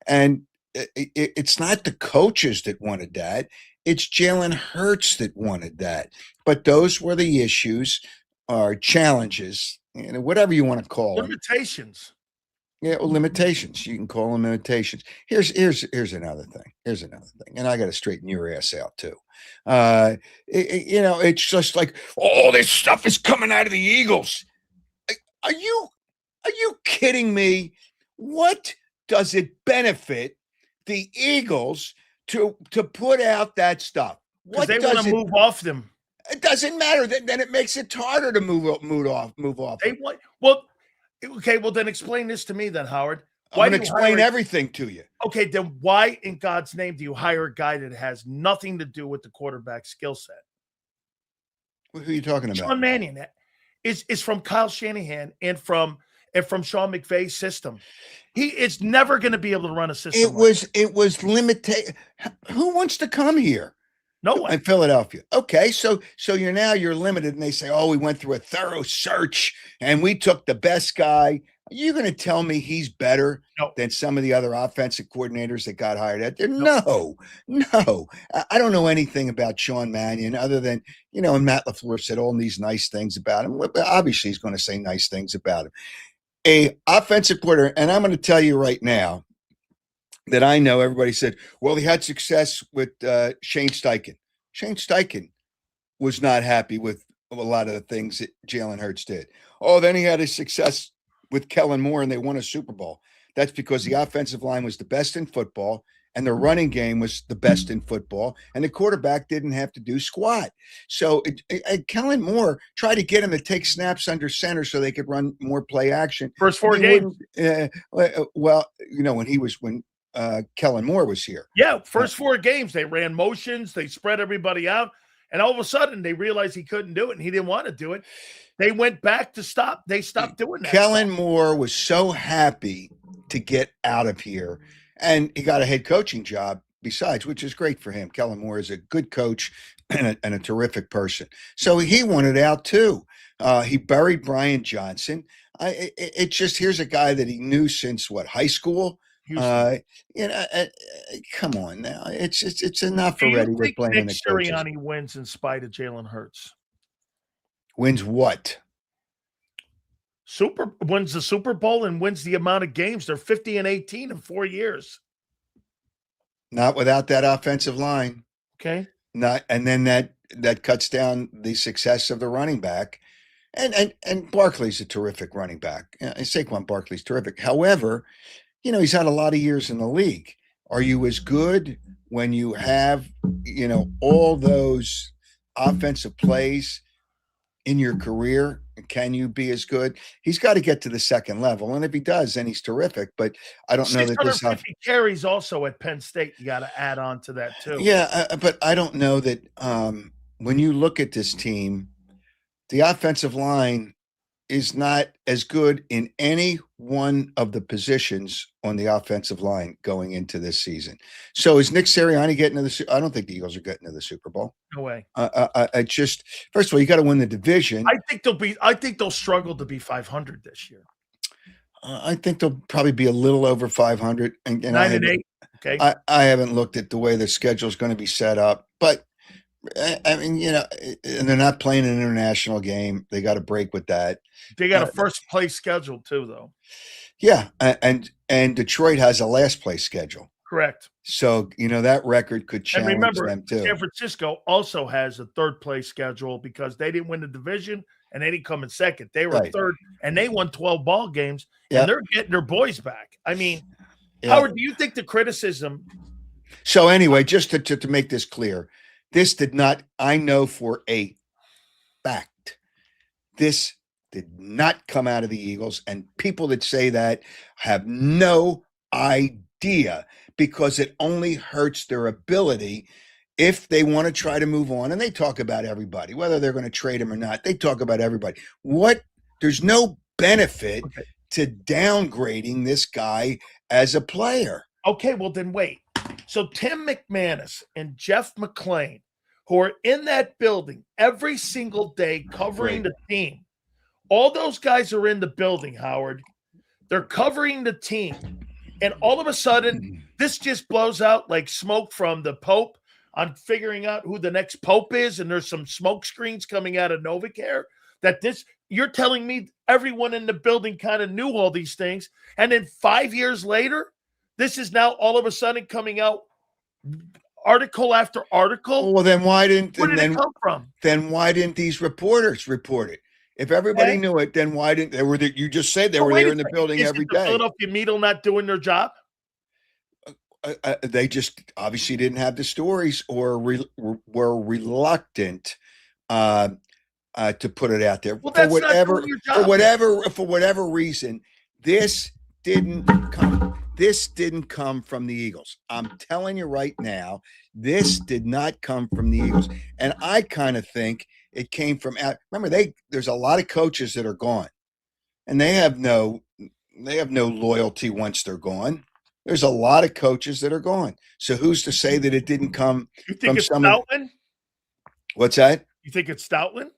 And it's not the coaches that wanted that. It's Jalen Hurts that wanted that. But those were the issues or challenges, whatever you want to call them. Limitations. Yeah, well, limitations. You can call them limitations. Here's another thing. Here's another thing. And I got to straighten your ass out too. It's just like, oh, this stuff is coming out of the Eagles. Are you kidding me? What does it benefit the Eagles to put out that stuff? Because they want to move off them. It doesn't matter. Then it makes it harder to move off. They want, okay. Well, then explain this to me, then, Howard. Why do you explain everything to you? Okay, then why, in God's name, do you hire a guy that has nothing to do with the quarterback skill set? Who are you talking about? Sean Mannion is from Kyle Shanahan and from Sean McVay's system. He is never going to be able to run a system. It was limited. Who wants to come here? No one. In Philadelphia. Okay, so you're limited, and they say, oh, we went through a thorough search and we took the best guy. Are you going to tell me he's better than some of the other offensive coordinators that got hired out there? No. I don't know anything about Sean Mannion other than, and Matt LaFleur said all these nice things about him. Obviously, he's going to say nice things about him. A offensive coordinator, and I'm going to tell you right now that I know everybody said, well, he had success with Shane Steichen. Shane Steichen was not happy with a lot of the things that Jalen Hurts did. Oh, then he had a success with Kellen Moore and they won a Super Bowl. That's because the offensive line was the best in football and the running game was the best in football and the quarterback didn't have to do squat. So Kellen Moore tried to get him to take snaps under center so they could run more play action. First 4 games. When Kellen Moore was here. Yeah, first 4 games, they ran motions, they spread everybody out, and all of a sudden they realized he couldn't do it and he didn't want to do it. They went back to stop. They stopped doing that. Kellen Moore was so happy to get out of here, and he got a head coaching job besides, which is great for him. Kellen Moore is a good coach and a terrific person. So he wanted out too. He buried Brian Johnson. Here's a guy that he knew since high school. Come on now. It's enough already with blaming the coaches. Serriani wins in spite of Jalen Hurts. Wins what? Wins the Super Bowl and wins the amount of games. They're 50-18 in 4 years. Not without that offensive line. Okay. And then that cuts down the success of the running back. And Barkley's a terrific running back. Saquon Barkley's terrific. However, he's had a lot of years in the league. Are you as good when you have, all those offensive plays in your career? can you be as good? He's got to get to the second level. And if he does, then he's terrific. But I don't know that this 650 carries also at Penn State. You got to add on to that too. Yeah, but I don't know that when you look at this team, the offensive line is not as good in any one of the positions on the offensive line going into this season. So is Nick Serriani getting to the? I don't think the Eagles are getting to the Super Bowl. No way. I just first of all, you got to win the division. I think they'll struggle to be 500 this year. I think they'll probably be a little over 500. And 9-8. Okay. I haven't looked at the way the schedule is going to be set up, but I mean, and they're not playing an international game. They got to break with that. They got a first place schedule too, though. Yeah, and Detroit has a last place schedule. Correct. So that record could challenge them too. San Francisco also has a third place schedule because they didn't win the division and they didn't come in second. They were third and they won 12 ball games and they're getting their boys back. I mean, Howard, do you think the criticism? So anyway, just to make this clear. This did not, I know for a fact, this did not come out of the Eagles. And people that say that have no idea because it only hurts their ability if they want to try to move on. And they talk about everybody, whether they're going to trade him or not. They talk about everybody. There's no benefit to downgrading this guy as a player. Okay, well then wait. So Tim McManus and Jeff McClain, who are in that building every single day covering the team, all those guys are in the building, Howard. They're covering the team. And all of a sudden, this just blows out like smoke from the Pope on figuring out who the next Pope is. And there's some smoke screens coming out of NovaCare you're telling me everyone in the building kind of knew all these things. And then 5 years later, this is now all of a sudden coming out article after article. Well, then why didn't it come from? Then why didn't these reporters report it? If everybody knew it, then why didn't they? You just said they were there in the building every day. Philadelphia Media not doing their job? They just obviously didn't have the stories or were reluctant to put it out there. Well, for whatever reason, this didn't come from the Eagles. I'm telling you right now, this did not come from the Eagles. And I kind of think it came from remember, there's a lot of coaches that are gone and they have no loyalty once they're gone. There's a lot of coaches that are gone. So who's to say that it didn't come from someone? Stoutland? What's that? You think it's Stoutland?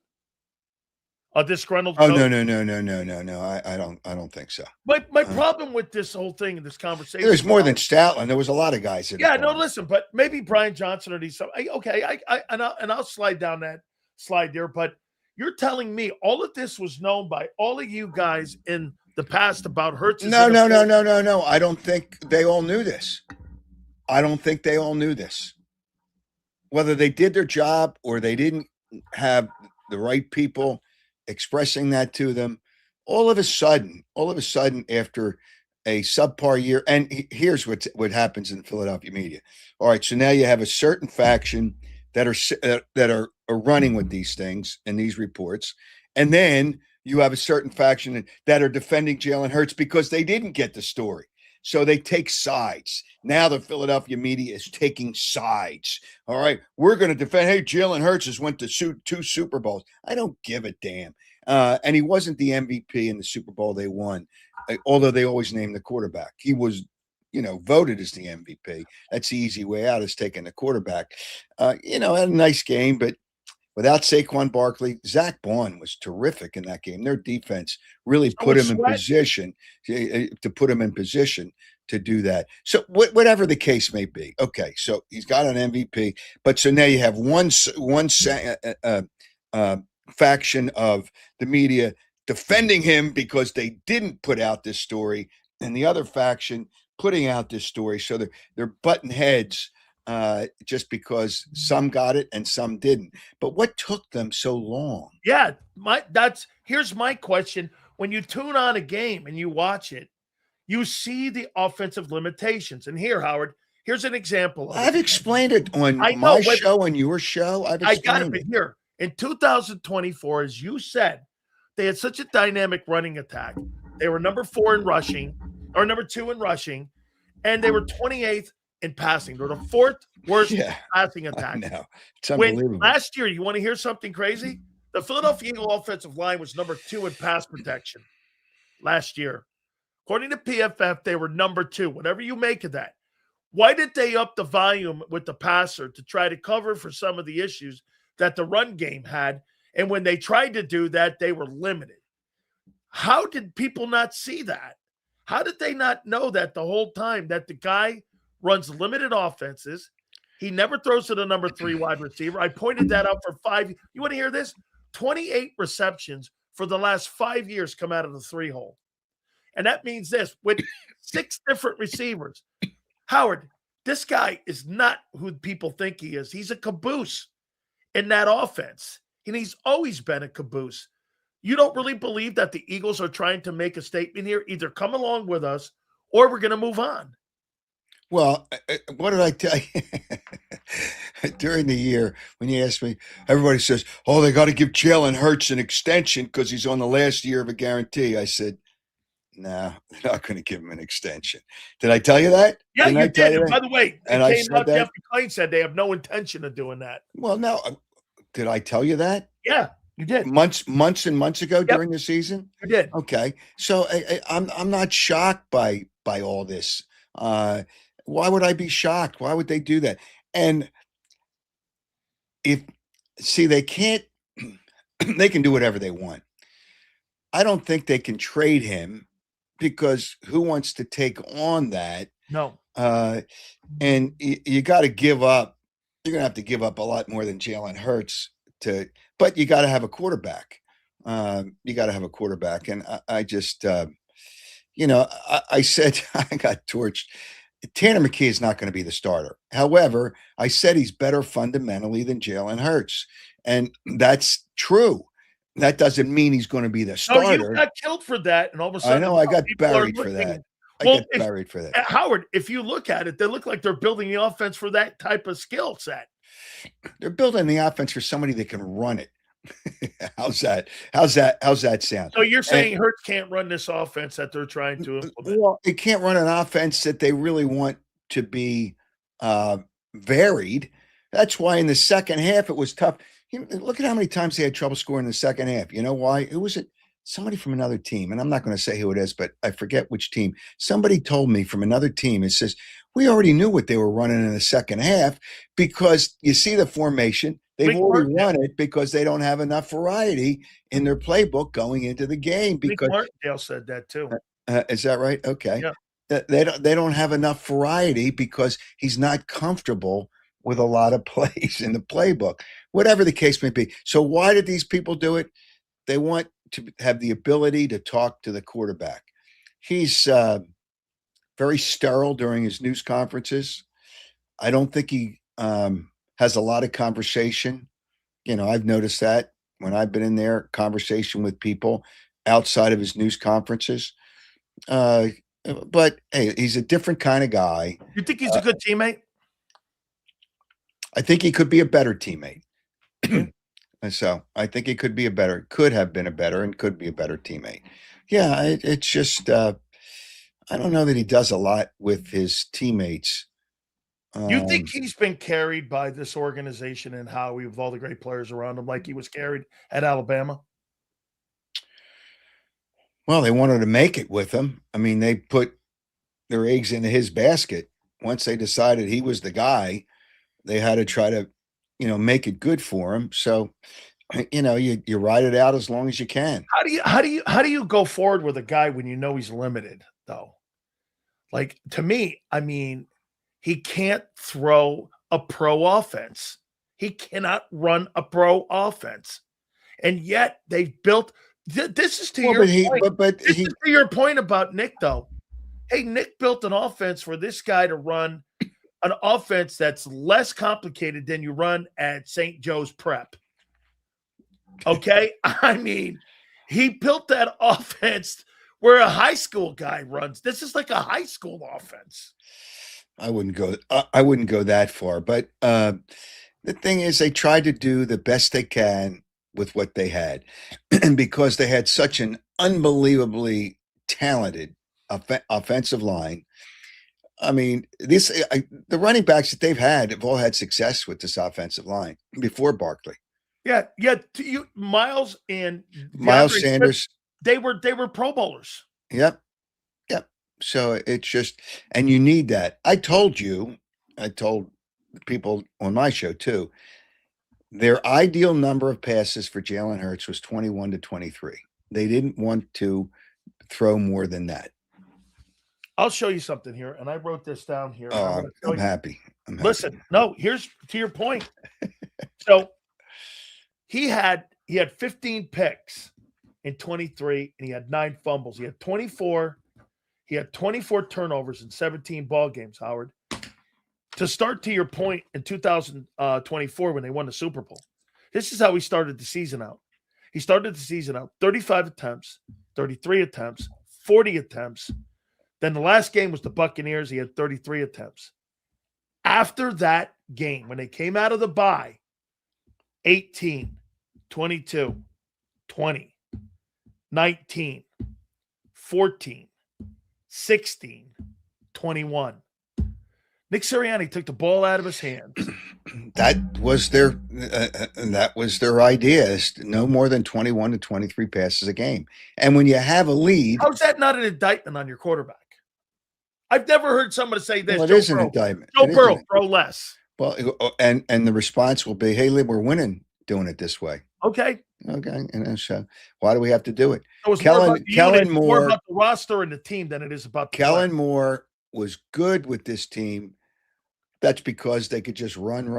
A disgruntled coach? No. I don't think so. My problem with this whole thing and this conversation. There's more than Stoutland. There was a lot of guys. Listen, but maybe Brian Johnson or these. Okay, I'll slide down that slide there. But you're telling me all of this was known by all of you guys in the past about Hurts? No. I don't think they all knew this. Whether they did their job or they didn't have the right people expressing that to them, all of a sudden after a subpar year, and here's what happens in Philadelphia media. All right, so now you have a certain faction that are running with these things and these reports, and then you have a certain faction that are defending Jalen Hurts because they didn't get the story. So they take sides. Now the Philadelphia media is taking sides. All right, we're going to defend. Hey, Jalen Hurts has went to 2 Super Bowls. I don't give a damn. And he wasn't the MVP in the Super Bowl they won, although they always name the quarterback. He was, voted as the MVP. That's the easy way out, is taking the quarterback. Had a nice game, but without Saquon Barkley, Zach Bond was terrific in that game. Their defense really put him in position to do that. So whatever the case may be. Okay, so he's got an MVP, but so now you have one faction of the media defending him because they didn't put out this story, and the other faction putting out this story. So they're butting heads just because some got it and some didn't. But what took them so long? Yeah, here's my question. When you tune on a game and you watch it, you see the offensive limitations. And here, Howard, here's an example. I've explained it on my show and your show. I got it here. In 2024, as you said, They had such a dynamic running attack. They were number 4 in rushing, or number 2 in rushing, and they were 28th in passing. They're the 4th worst passing I attack. know. It's When unbelievable. last year, you want to hear something crazy? The Philadelphia Eagle offensive line was number 2 in pass protection last year. According to PFF, they were number 2. Whatever you make of that. Why did they up the volume with the passer to try to cover for some of the issues that the run game had? And when they tried to do that, they were limited. How did people not see that? How did they not know that the whole time that the guy runs limited offenses? He never throws to the number 3 wide receiver. I pointed that out for 5. You want to hear this? 28 receptions for the last 5 years come out of the 3 hole. And that means this, with 6 different receivers. Howard, this guy is not who people think he is. He's a caboose in that offense. And he's always been a caboose. You don't really believe that the Eagles are trying to make a statement here? Either come along with us or we're going to move on. Well, what did I tell you? During the year, when you asked me, everybody says, oh, they got to give Jalen Hurts an extension because he's on the last year of a guarantee. I said, no, they're not going to give him an extension. Did I tell you that? Yeah, Didn't you I tell did. you And that? by the way, And it I came said out, that? Jeff McClain said they have no intention of doing that. Well, no. Did I tell you that? Yeah, you did. Months and months ago during the season? You did. Okay. So I'm not shocked by all this. Why would I be shocked? Why would they do that? And they can't, they can do whatever they want. I don't think they can trade him because who wants to take on that? No. And you got to give up. You're going to have to give up a lot more than Jalen Hurts but you got to have a quarterback. You got to have a quarterback. And I just, I said, I got torched. Tanner McKee is not going to be the starter. However, I said he's better fundamentally than Jalen Hurts. And that's true. That doesn't mean he's going to be the starter. No, you got killed for that. And all of a sudden, I know I got people are buried for looking- that. Buried for that. Howard, if you look at it, they look like they're building the offense for that type of skill set. They're building the offense for somebody that can run it. How's that sound? So you're saying Hurts can't run this offense that they're trying to implement? Well, they can't run an offense that they really want to be varied. That's why in the second half it was tough. Look at how many times they had trouble scoring in the second half. You know why? Who was it? Somebody from another team, and I'm not going to say who it is, but I forget which team. Somebody told me from another team, it says, we already knew what they were running in the second half because you see the formation. They've already run it because they don't have enough variety in their playbook going into the game. Because Martindale said that too. Is that right? Okay. Yeah. They don't have enough variety because he's not comfortable with a lot of plays in the playbook, whatever the case may be. So why did these people do it? They want to have the ability to talk to the quarterback. He's very sterile during his news conferences. I don't think he has a lot of conversation. I've noticed that when I've been in there, conversation with people outside of his news conferences. But hey, he's a different kind of guy. You think he's a good teammate? I think he could be a better teammate. So I think he could have been a better and could be a better teammate. Yeah, it's just I don't know that he does a lot with his teammates. You think he's been carried by this organization and Howie with all the great players around him like he was carried at Alabama? Well, they wanted to make it with him. I mean, they put their eggs into his basket. Once they decided he was the guy, they had to try to, make it good for him. So, you ride it out as long as you can. How do you go forward with a guy when you know he's limited, though? Like, to me, I mean, he can't throw a pro offense. He cannot run a pro offense. And yet they've built this is to your point. This is to your point about Nick, though. Hey, Nick built an offense for this guy to run an offense that's less complicated than you run at St. Joe's Prep. Okay? I mean, he built that offense where a high school guy runs. This is like a high school offense. I wouldn't go that far, but the thing is, they tried to do the best they can with what they had. And because they had such an unbelievably talented offensive line, I mean, the running backs that they've had have all had success with this offensive line before Barkley. Yeah. Miles and Miles DeAndre Sanders. Swift, they were Pro Bowlers. Yep. So it's just, and you need that. I told people on my show too, their ideal number of passes for Jalen Hurts was 21 to 23. They didn't want to throw more than that. I'll show you something here, and I wrote this down here. I'm happy. Listen, no, here's to your point. So he had 15 picks in 23, and he had 9 fumbles. He had 24 turnovers in 17 ball games, Howard. To start to your point in 2024 when they won the Super Bowl, this is how he started the season out. He started the season out 35 attempts, 33 attempts, 40 attempts. Then the last game was the Buccaneers. He had 33 attempts. After that game, when they came out of the bye, 18, 22, 20, 19, 14, 16, 21. Nick Serriani took the ball out of his hands. That was their idea, is no more than 21 to 23 passes a game. And when you have a lead, how's that not an indictment on your quarterback? I've never heard somebody say this. Well, it is an indictment. Joe Burrow, throw less. Well, and the response will be, "Hey, we're winning doing it this way." Okay. And so why do we have to do it? Kellen Moore, more about the roster and the team than it is about the Kellen Moore was good with this team. That's because they could just run with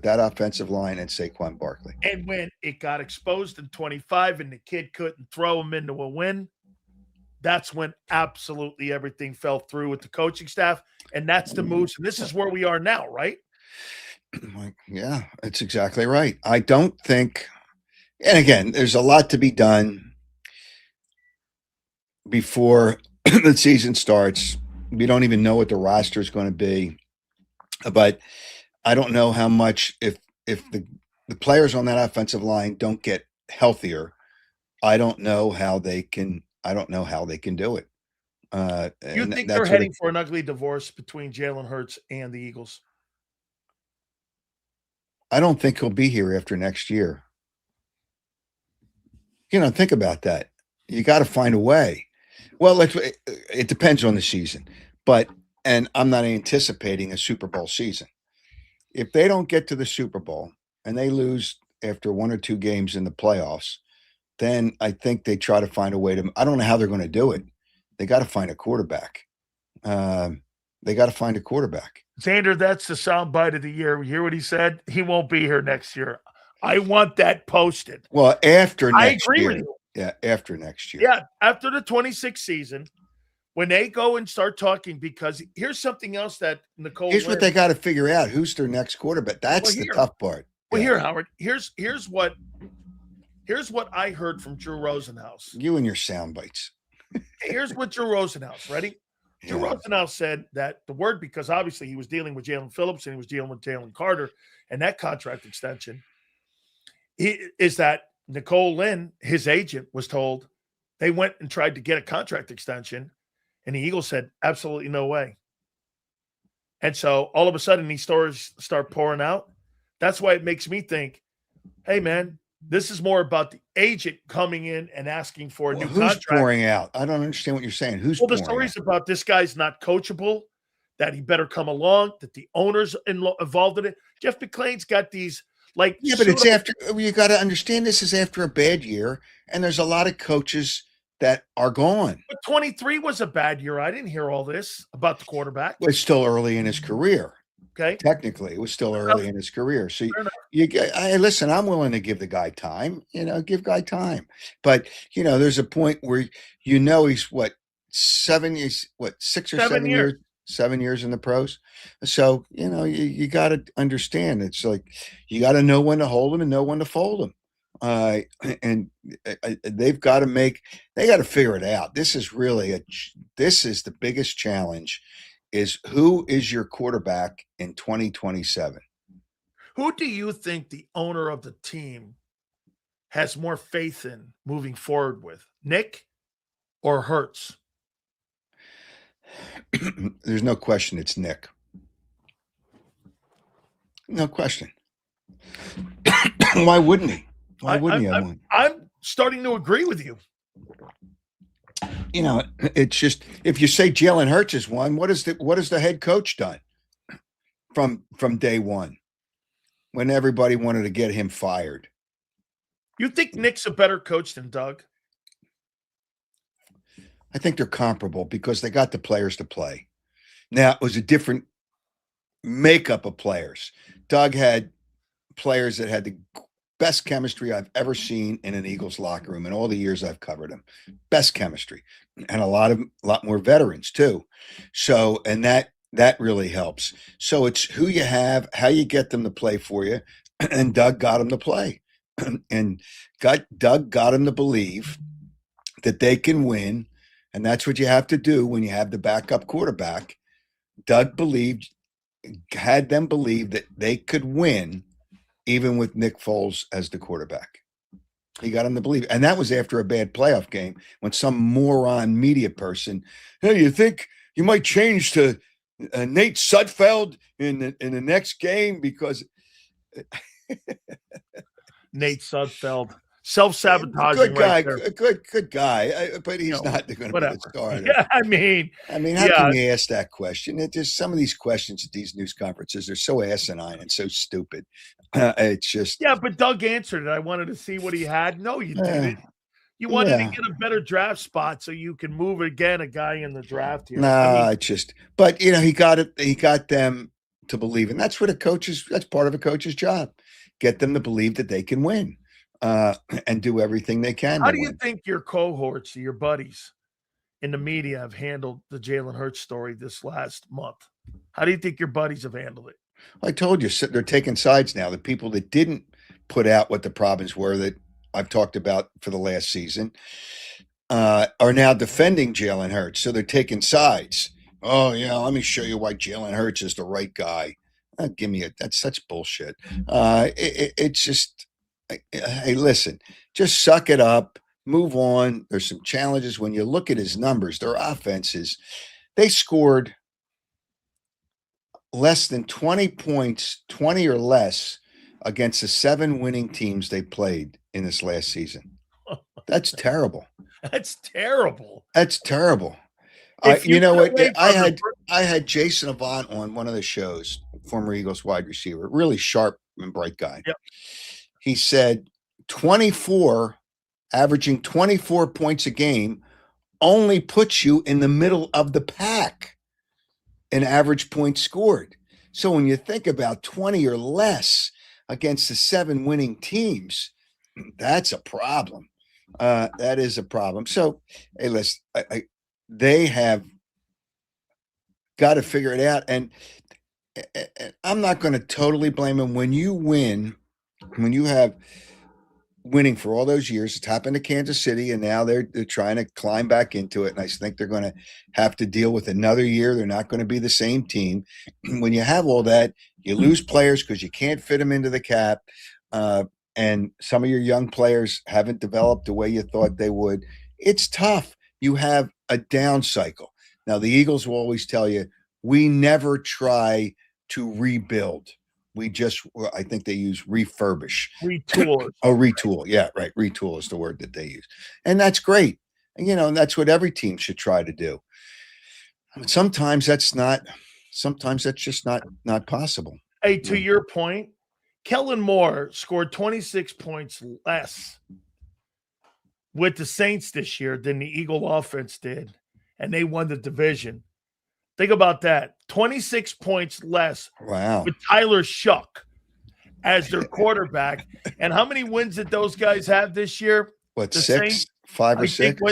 that offensive line and Saquon Barkley. And when it got exposed in 25 and the kid couldn't throw him into a win, that's when absolutely everything fell through with the coaching staff. And that's the moves. And this is where we are now, right? Yeah, that's exactly right. I don't think, and again, there's a lot to be done before the season starts. We don't even know what the roster is going to be, but I don't know how much, if the players on that offensive line don't get healthier, I don't know how they can do it. You think they're heading for an ugly divorce between Jalen Hurts and the Eagles? I don't think he'll be here after next year. Think about that. You got to find a way. Well, it depends on the season, and I'm not anticipating a Super Bowl season. If they don't get to the Super Bowl and they lose after 1 or 2 games in the playoffs, then I think they try to find a way to. I don't know how they're going to do it. They got to find a quarterback. Zander, that's the soundbite of the year. You hear what he said? He won't be here next year. I want that posted. Well, after next year. I agree with you. Yeah, after next year. Yeah, after the 26th season, when they go and start talking, because here's something else that Nicole. Here's what they got to figure out: who's their next quarterback. That's the tough part. Well, here, Howard. Here's what I heard from Drew Rosenhaus. You and your sound bites. Here's what Drew Rosenhaus. Ready? Yeah. Drew Rosenhaus said that the word, because obviously he was dealing with Jalen Phillips and he was dealing with Jalen Carter and that contract extension, is that Nicole Lynn, his agent, was told they went and tried to get a contract extension, and the Eagles said, absolutely no way. And so all of a sudden these stories start pouring out. That's why it makes me think, hey, man, this is more about the agent coming in and asking for a new contract. Who's pouring out? I don't understand what you're saying. The stories about this guy's not coachable, that he better come along, that the owner's involved in it. Jeff McClain's got these but it's after. You got to understand, this is after a bad year, and there's a lot of coaches that are gone. But 23 was a bad year. I didn't hear all this about the quarterback. Well, it's still early in his career. Okay. Technically, it was still early in his career. So listen, I'm willing to give the guy time, give guy time. But, there's a point where, he's 6 or 7 years, 7 years in the pros. So, you got to understand. It's like, you got to know when to hold him and know when to fold him. And they've got to figure it out. This is the biggest challenge, is who is your quarterback in 2027? Who do you think the owner of the team has more faith in moving forward with, Nick or Hurts? There's no question it's Nick. No question. Why wouldn't he? Why wouldn't he have one? I'm starting to agree with you. You know, it's just if you say Jalen Hurts is one, what is the head coach done from day one when everybody wanted to get him fired? You think Nick's a better coach than Doug? I think they're comparable because they got the players to play. Now, it was a different makeup of players. Doug had players that had the best chemistry I've ever seen in an Eagles locker room in all the years I've covered them. Best chemistry, and a lot more veterans too. So, and that really helps. So it's who you have, how you get them to play for you, and Doug got them to play, and Doug got them to believe that they can win, and that's what you have to do when you have the backup quarterback. Doug had them believe that they could win even with Nick Foles as the quarterback. He got them to believe. And that was after a bad playoff game when some moron media person, hey, you think you might change to Nate Sudfeld in the next game because Nate Sudfeld. Self-sabotaging. Good guy, right there. good guy, but he's not going to be the starter. Yeah, I mean, how can you ask that question? Just some of these questions at these news conferences are so asinine and so stupid. It's just but Doug answered it. I wanted to see what he had. No, you didn't. You wanted to get a better draft spot so you can move again a guy in the draft here. But he got it. He got them to believe, and that's what that's part of a coach's job. Get them to believe that they can win. And do everything they can. How do you think your cohorts, your buddies in the media have handled the Jalen Hurts story this last month? How do you think your buddies have handled it? I told you, they're taking sides now. The people that didn't put out what the problems were that I've talked about for the last season are now defending Jalen Hurts. So they're taking sides. Oh, yeah, let me show you why Jalen Hurts is the right guy. That's such bullshit. It's just, hey, listen, just suck it up, move on. There's some challenges. When you look at his numbers, their offenses, they scored less than 20 points, 20 or less against the 7 winning teams they played in this last season. That's terrible. That's terrible. That's terrible. You know what? I had Jason Avant on one of the shows, former Eagles wide receiver, really sharp and bright guy. Yep. He said averaging 24 points a game only puts you in the middle of the pack in average points scored. So when you think about 20 or less against the 7 winning teams, that's a problem. That is a problem. So, hey, listen, they have got to figure it out. And I'm not going to totally blame them. When you win, when you have winning for all those years, it's happened to Kansas City, and now they're trying to climb back into it. And I think they're going to have to deal with another year. They're not going to be the same team. When you have all that, you lose players because you can't fit them into the cap. And some of your young players haven't developed the way you thought they would. It's tough. You have a down cycle. Now, the Eagles will always tell you, we never try to rebuild. I think they use refurbish. Retool. Retool. Yeah, right. Retool is the word that they use. And that's great. And, and that's what every team should try to do. But sometimes that's just not possible. Hey, to your point, Kellen Moore scored 26 points less with the Saints this year than the Eagle offense did, and they won the division. Think about that. 26 points less. Wow. With Tyler Shuck as their quarterback. And how many wins did those guys have this year? What, 6? 5 or 6?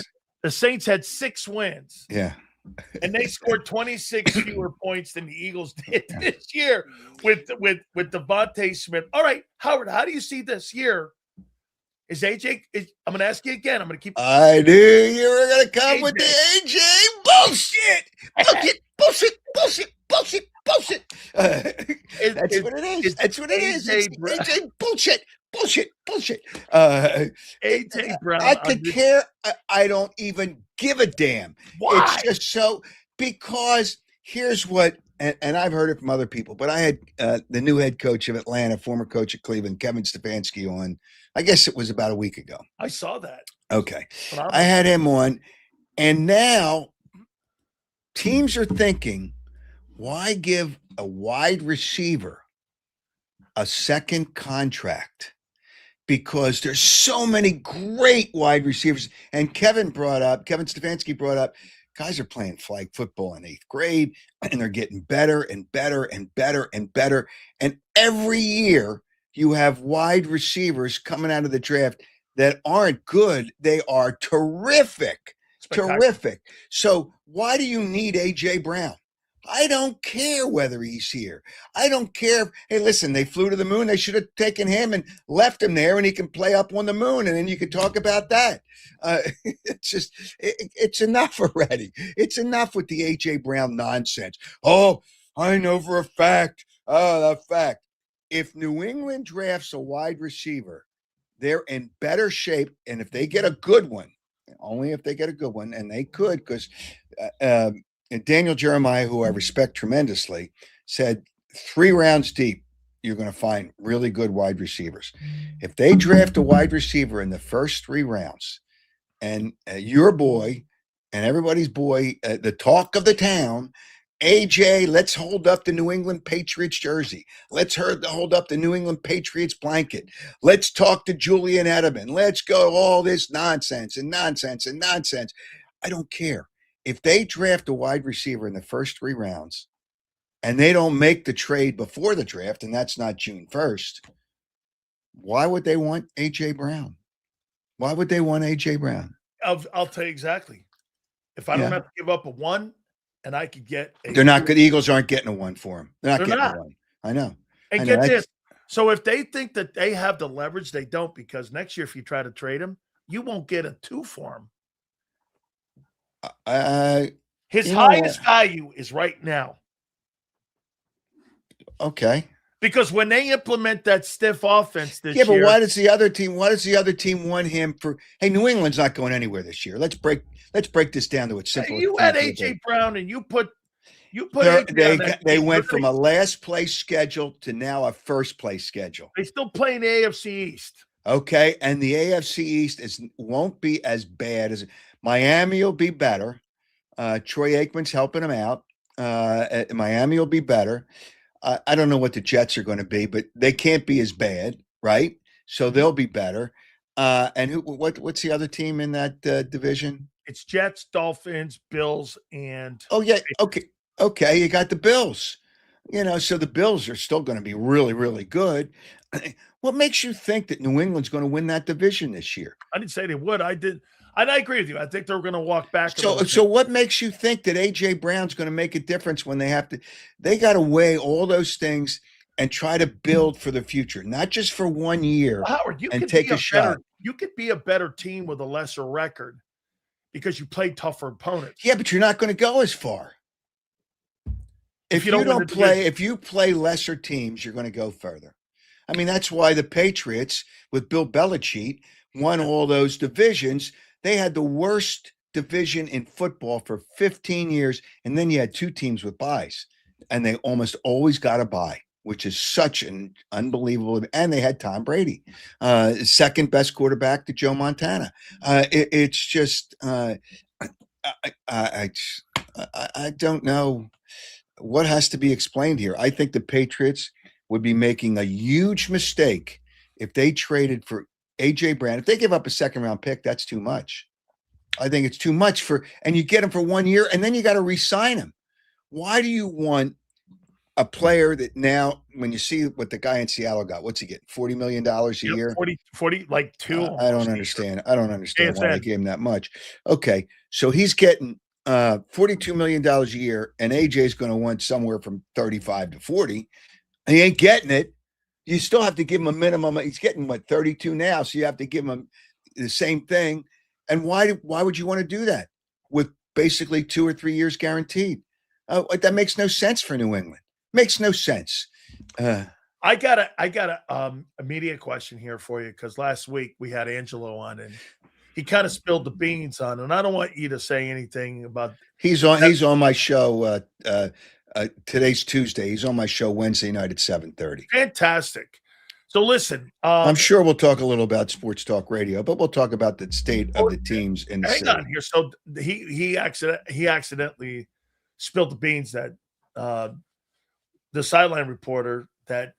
The Saints had 6 wins. Yeah. And they scored 26 fewer points than the Eagles did this year with Devontae Smith. All right, Howard, how do you see this year? I'm going to ask you again. I'm going to keep. I knew you were going to come with the AJ bullshit. Bullshit. That's what it It's That's what it is. It's AJ Brown. bullshit. AJ Brown. I could care. I don't even give a damn. Why? It's just so because here's what, and I've heard it from other people, but I had the new head coach of Atlanta, former coach of Cleveland, Kevin Stefanski, on. I guess it was about a week ago. I saw that. Okay, Phenomenal. I had him on, and now teams are thinking, why give a wide receiver a second contract? Because there's so many great wide receivers. And Kevin Stefanski brought up, guys are playing flag football in 8th grade, and they're getting better and better and better and better. And every year you have wide receivers coming out of the draft that aren't good. They are terrific. Terrific. So why do you need A.J. Brown? I don't care whether he's here. I don't care. Hey, listen, they flew to the moon. They should have taken him and left him there, and he can play up on the moon, and then you could talk about that. It's enough already. It's enough with the A.J. Brown nonsense. Oh, I know for a fact. Oh, the fact. If New England drafts a wide receiver, they're in better shape, and if they get a good one, only if they get a good one, and they could, because and Daniel Jeremiah, who I respect tremendously, said 3 rounds deep, you're going to find really good wide receivers. If they draft a wide receiver in the first 3 rounds, and your boy and everybody's boy, the talk of the town, AJ, let's hold up the New England Patriots jersey. Let's hold up the New England Patriots blanket. Let's talk to Julian Edelman. Let's go all this nonsense and nonsense and nonsense. I don't care. If they draft a wide receiver in the first 3 rounds and they don't make the trade before the draft, and that's not June 1st, why would they want A.J. Brown? Why would they want A.J. Brown? I'll tell you exactly. If I don't have to give up a 1 and I could get they're not good. Eagles aren't getting a 1 for him. They're not getting not. a 1. I know. And get this. So if they think that they have the leverage, they don't, because next year if you try to trade him, you won't get a 2 for him. His highest value is right now. Okay. Because when they implement that stiff offense this year. Yeah, but why does the other team want him for? Hey, New England's not going anywhere this year. Let's break this down to its simple. You had A.J. Brown and you put they went from a last place schedule to now a first place schedule. They still play in the AFC East. Okay, and the AFC East won't be as bad as Miami will be better. Troy Aikman's helping him out. Miami will be better. I don't know what the Jets are going to be, but they can't be as bad, right? So they'll be better. And what's the other team in that division? It's Jets, Dolphins, Bills, and okay. You got the Bills. So the Bills are still going to be really, really good. What makes you think that New England's going to win that division this year? I didn't say they would. I did. And I agree with you. I think they're going to walk back. So what makes you think that A.J. Brown's going to make a difference when they got to weigh all those things and try to build for the future, not just for 1 year, Howard, and take a shot. You could be a better team with a lesser record because you play tougher opponents. Yeah, but you're not going to go as far. If you play lesser teams, you're going to go further. I mean, that's why the Patriots with Bill Belichick won all those divisions. They had the worst division in football for 15 years, and then you had 2 teams with byes, and they almost always got a bye, which is such an unbelievable. And they had Tom Brady, second best quarterback to Joe Montana. It's just I don't know what has to be explained here. I think the Patriots would be making a huge mistake if they traded for A.J. Brown. If they give up a second-round pick, that's too much. I think it's too much and you get him for 1 year, and then you got to re-sign him. Why do you want a player that now, when you see what the guy in Seattle got, what's he getting? $40 million a year? 40, like 2. I don't understand. I don't understand why they gave him that much. Okay, so he's getting $42 million a year, and AJ's going to want somewhere from 35 to 40. He ain't getting it. You still have to give him a minimum. He's getting 32 now, so you have to give him the same thing. And why would you want to do that with basically 2 or 3 years guaranteed? That makes no sense for New England. Makes no sense. I I got a media question here for you because last week we had Angelo on and he kind of spilled the beans on, and I don't want you to say anything about. He's on my show. Today's Tuesday. He's on my show Wednesday night at 7:30. Fantastic. So listen, I'm sure we'll talk a little about sports talk radio, but we'll talk about the state of the teams in the hang city. on here. So he accidentally spilled the beans that the sideline reporter that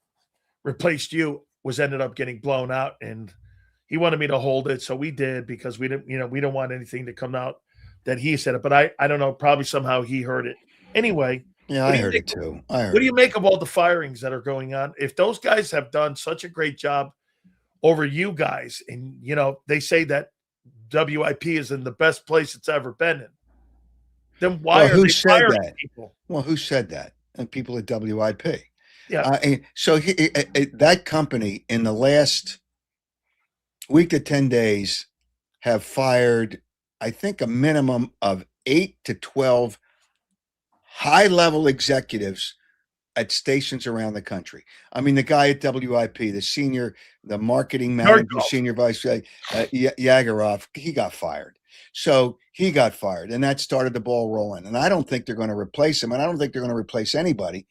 replaced you ended up getting blown out, and he wanted me to hold it, so we did because we don't want anything to come out that he said it. But I don't know, probably somehow he heard it anyway. Yeah, I heard it too. What do you make of all the firings that are going on? If those guys have done such a great job over you guys, and they say that WIP is in the best place it's ever been in, then why are they firing people? Well, who said that? And people at WIP. Yeah. So that company in the last week to 10 days have fired, I think, a minimum of 8 to 12 high-level executives at stations around the country. I mean, the guy at WIP, the marketing manager, senior vice Yagarov, he got fired. So he got fired, and that started the ball rolling. And I don't think they're going to replace him, and I don't think they're going to replace anybody.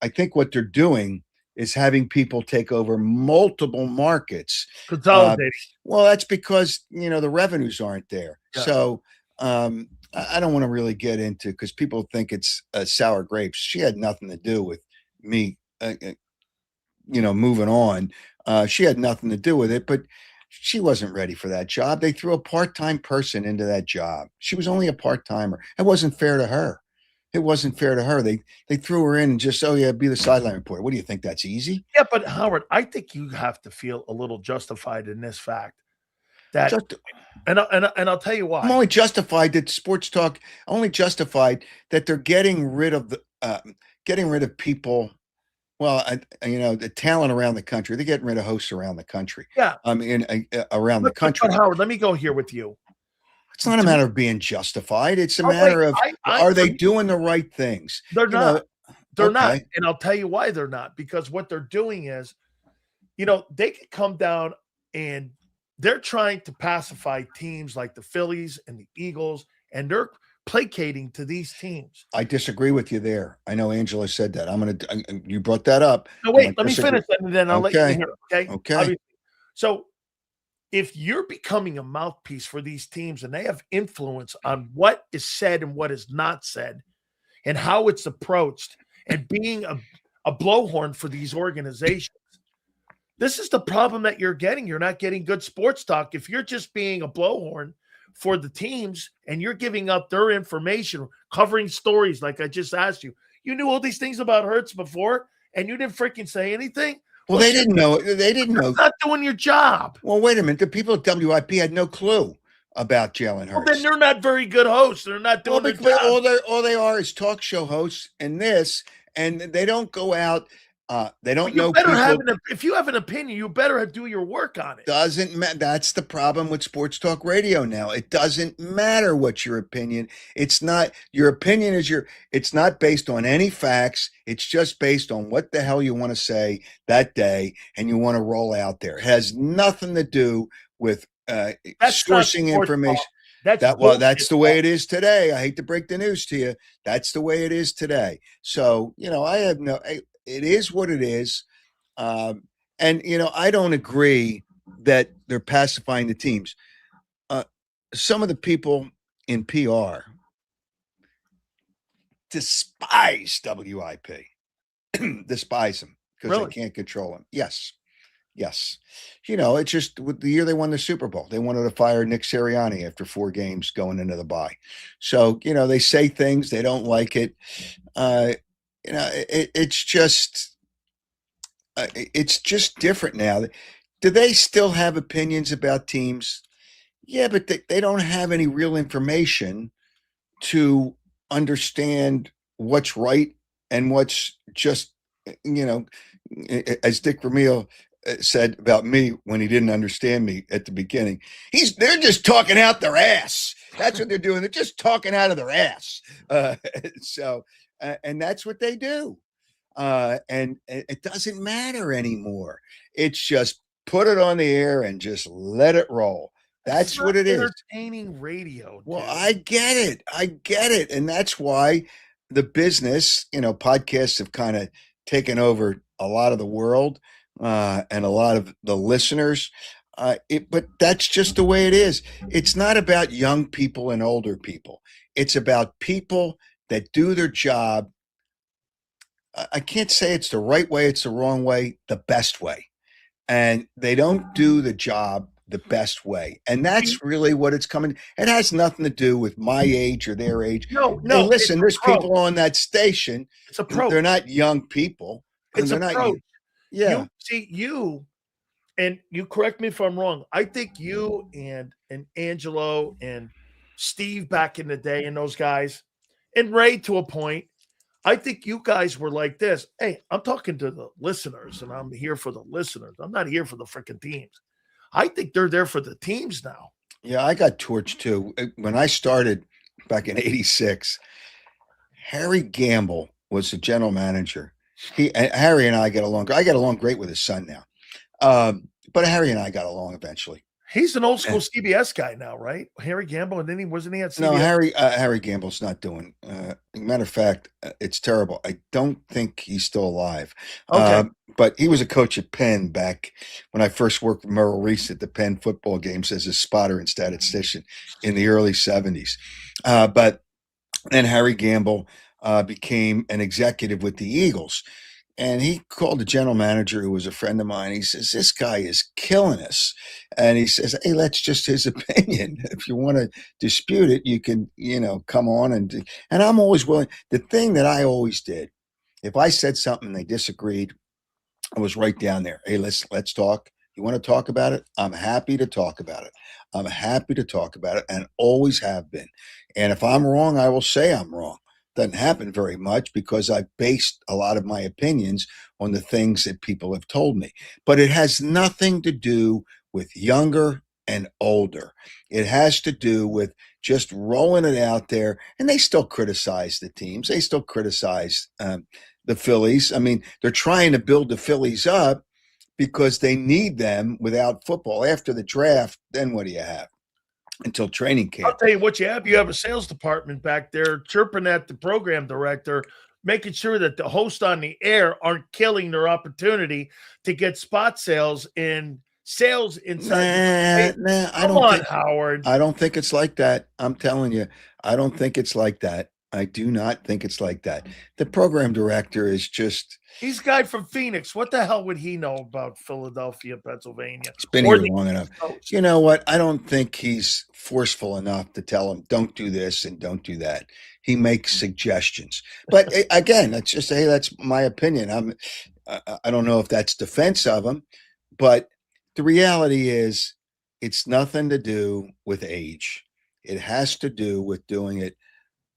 I think what they're doing is having people take over multiple markets. Consolidating. Well, that's because, the revenues aren't there. Yeah. So I don't want to really get into, because people think it's sour grapes. She had nothing to do with me, moving on. She had nothing to do with it, but she wasn't ready for that job. They threw a part-time person into that job. She was only a part-timer. It wasn't fair to her. They threw her in and just, be the sideline reporter. What do you think? That's easy? Yeah, but Howard, I think you have to feel a little justified in this fact that, and I'll tell you why. I'm only justified that sports talk. Only justified that they're getting rid of people. Well, the talent around the country. They're getting rid of hosts around the country. Yeah, around the country. But Howard, let me go here with you. It's not a matter of being justified. It's a matter of, are they doing the right things? They're not. They're not. And I'll tell you why they're not. Because what they're doing is, they could come down and they're trying to pacify teams like the Phillies and the Eagles, and they're placating to these teams. I disagree with you there. I know Angela said that. You brought that up. No, wait, let me finish that, and then I'll let you hear it. Okay. Obviously. So if you're becoming a mouthpiece for these teams and they have influence on what is said and what is not said and how it's approached and being a blowhorn for these organizations, this is the problem that you're getting. You're not getting good sports talk. If you're just being a blowhorn for the teams and you're giving up their information, covering stories like I just asked you, you knew all these things about Hurts before and you didn't freaking say anything? Well, they didn't know. They didn't know. Not doing your job. Well, wait a minute. The people at WIP had no clue about Jalen Hurts. Well, then they're not very good hosts. They're not doing their job. All they are is talk show hosts and they don't go out. They don't know people. If you have an opinion, you better do your work on it. Doesn't matter. That's the problem with sports talk radio now. It doesn't matter what's your opinion. It's not your opinion it's not based on any facts. It's just based on what the hell you want to say that day and you want to roll out there. It has nothing to do with sourcing information. That's the way it is today. I hate to break the news to you. That's the way it is today. So, it is what it is. And, I don't agree that they're pacifying the teams. Some of the people in PR despise WIP, despise them because they can't control them. Yes. It's just with the year they won the Super Bowl. They wanted to fire Nick Serriani after 4 games going into the bye. So, they say things, they don't like it. It's just different now. Do they still have opinions about teams? Yeah, but they don't have any real information to understand what's right and what's just, as Dick Vermeil said about me when he didn't understand me at the beginning, they're just talking out their ass. That's what they're doing. They're just talking out of their ass. And that's what they do. and it doesn't matter anymore. It's just put it on the air and just let it roll. That's what it is. Entertaining radio. Well, dude. I get it. I get it. And that's why the business, podcasts have kind of taken over a lot of the world and a lot of the listeners. But that's just the way it is. It's not about young people and older people. It's about people that do their job. I can't say it's the right way, it's the wrong way, the best way. And they don't do the job the best way. And that's really what it's coming. It has nothing to do with my age or their age. No, Hey, listen, there's approach. people on that station. It's approach. They're not young people. It's they're approach. not. Yeah. You, and you correct me if I'm wrong. I think you and Angelo and Steve back in the day and those guys, and Ray to a point, I think you guys were like this. Hey, I'm talking to the listeners, and I'm here for the listeners. I'm not here for the freaking teams. I think they're there for the teams now. Yeah, I got torched too. When I started back in '86, Harry Gamble was the general manager. Harry and I get along. I get along great with his son now. But Harry and I got along eventually. He's an old school CBS guy now, right? Harry Gamble, and then wasn't he at CBS? No, Harry Gamble's not doing. Matter of fact, it's terrible. I don't think he's still alive. Okay. But he was a coach at Penn back when I first worked with Merrill Reese at the Penn football games as a spotter and statistician in the early '70s. But then Harry Gamble became an executive with the Eagles. And he called the general manager, who was a friend of mine. He says, this guy is killing us. And he says, hey, that's just his opinion. If you want to dispute it, you can, come on. And I'm always willing. The thing that I always did, if I said something and they disagreed, I was right down there. Hey, let's talk. You want to talk about it? I'm happy to talk about it. I'm happy to talk about it, and always have been. And if I'm wrong, I will say I'm wrong. Doesn't happen very much because I've based a lot of my opinions on the things that people have told me. But it has nothing to do with younger and older. It has to do with just rolling it out there. And they still criticize the teams. They still criticize the Phillies. I mean, they're trying to build the Phillies up because they need them without football. After the draft, then what do you have? Until training camp. I'll tell you what you have. You have a sales department back there chirping at the program director, making sure that the hosts on the air aren't killing their opportunity to get spot sales and sales inside. Howard. I don't think it's like that. I'm telling you, I don't think it's like that. I do not think it's like that. The program director is just. He's a guy from Phoenix. What the hell would he know about Philadelphia, Pennsylvania? It's been here long enough. You know what? I don't think he's forceful enough to tell him, don't do this and don't do that. He makes suggestions. But again, that's just, hey, that's my opinion. I don't know if that's defense of him, but the reality is it's nothing to do with age. It has to do with doing it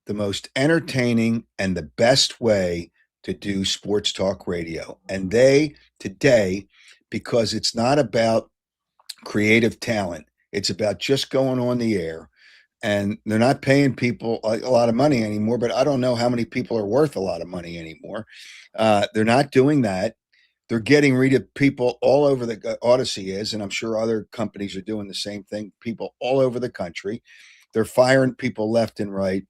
the most entertaining and the best way to do sports talk radio. And today, because it's not about creative talent, it's about just going on the air. And they're not paying people a lot of money anymore, but I don't know how many people are worth a lot of money anymore. They're not doing that. They're getting rid of people all over the Odyssey is, and I'm sure other companies are doing the same thing, people all over the country. They're firing people left and right.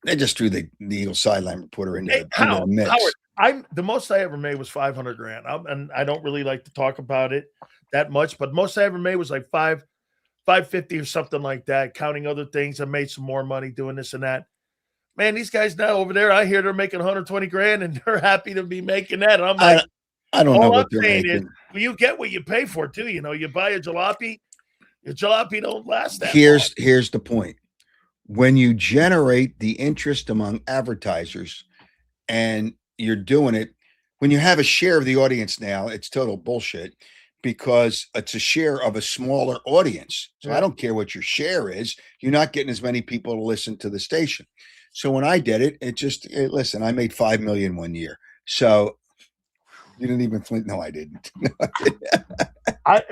They just threw the Eagle sideline reporter into the mix. Howard, the most I ever made was $500,000, and I don't really like to talk about it that much, but most I ever made was like $550 or something like that, counting other things. I made some more money doing this and that. Man, these guys now over there, I hear they're making $120,000, and they're happy to be making that. And I'm like, I don't know what they're making. Is, well, you get what you pay for too. You buy a jalopy, your jalopy don't last that long. Here's the point. When you generate the interest among advertisers and you're doing it, when you have a share of the audience now, it's total bullshit because it's a share of a smaller audience. So I don't care what your share is. You're not getting as many people to listen to the station. So when I did it, listen, I made $5 million one year. So you didn't even think, no, I didn't.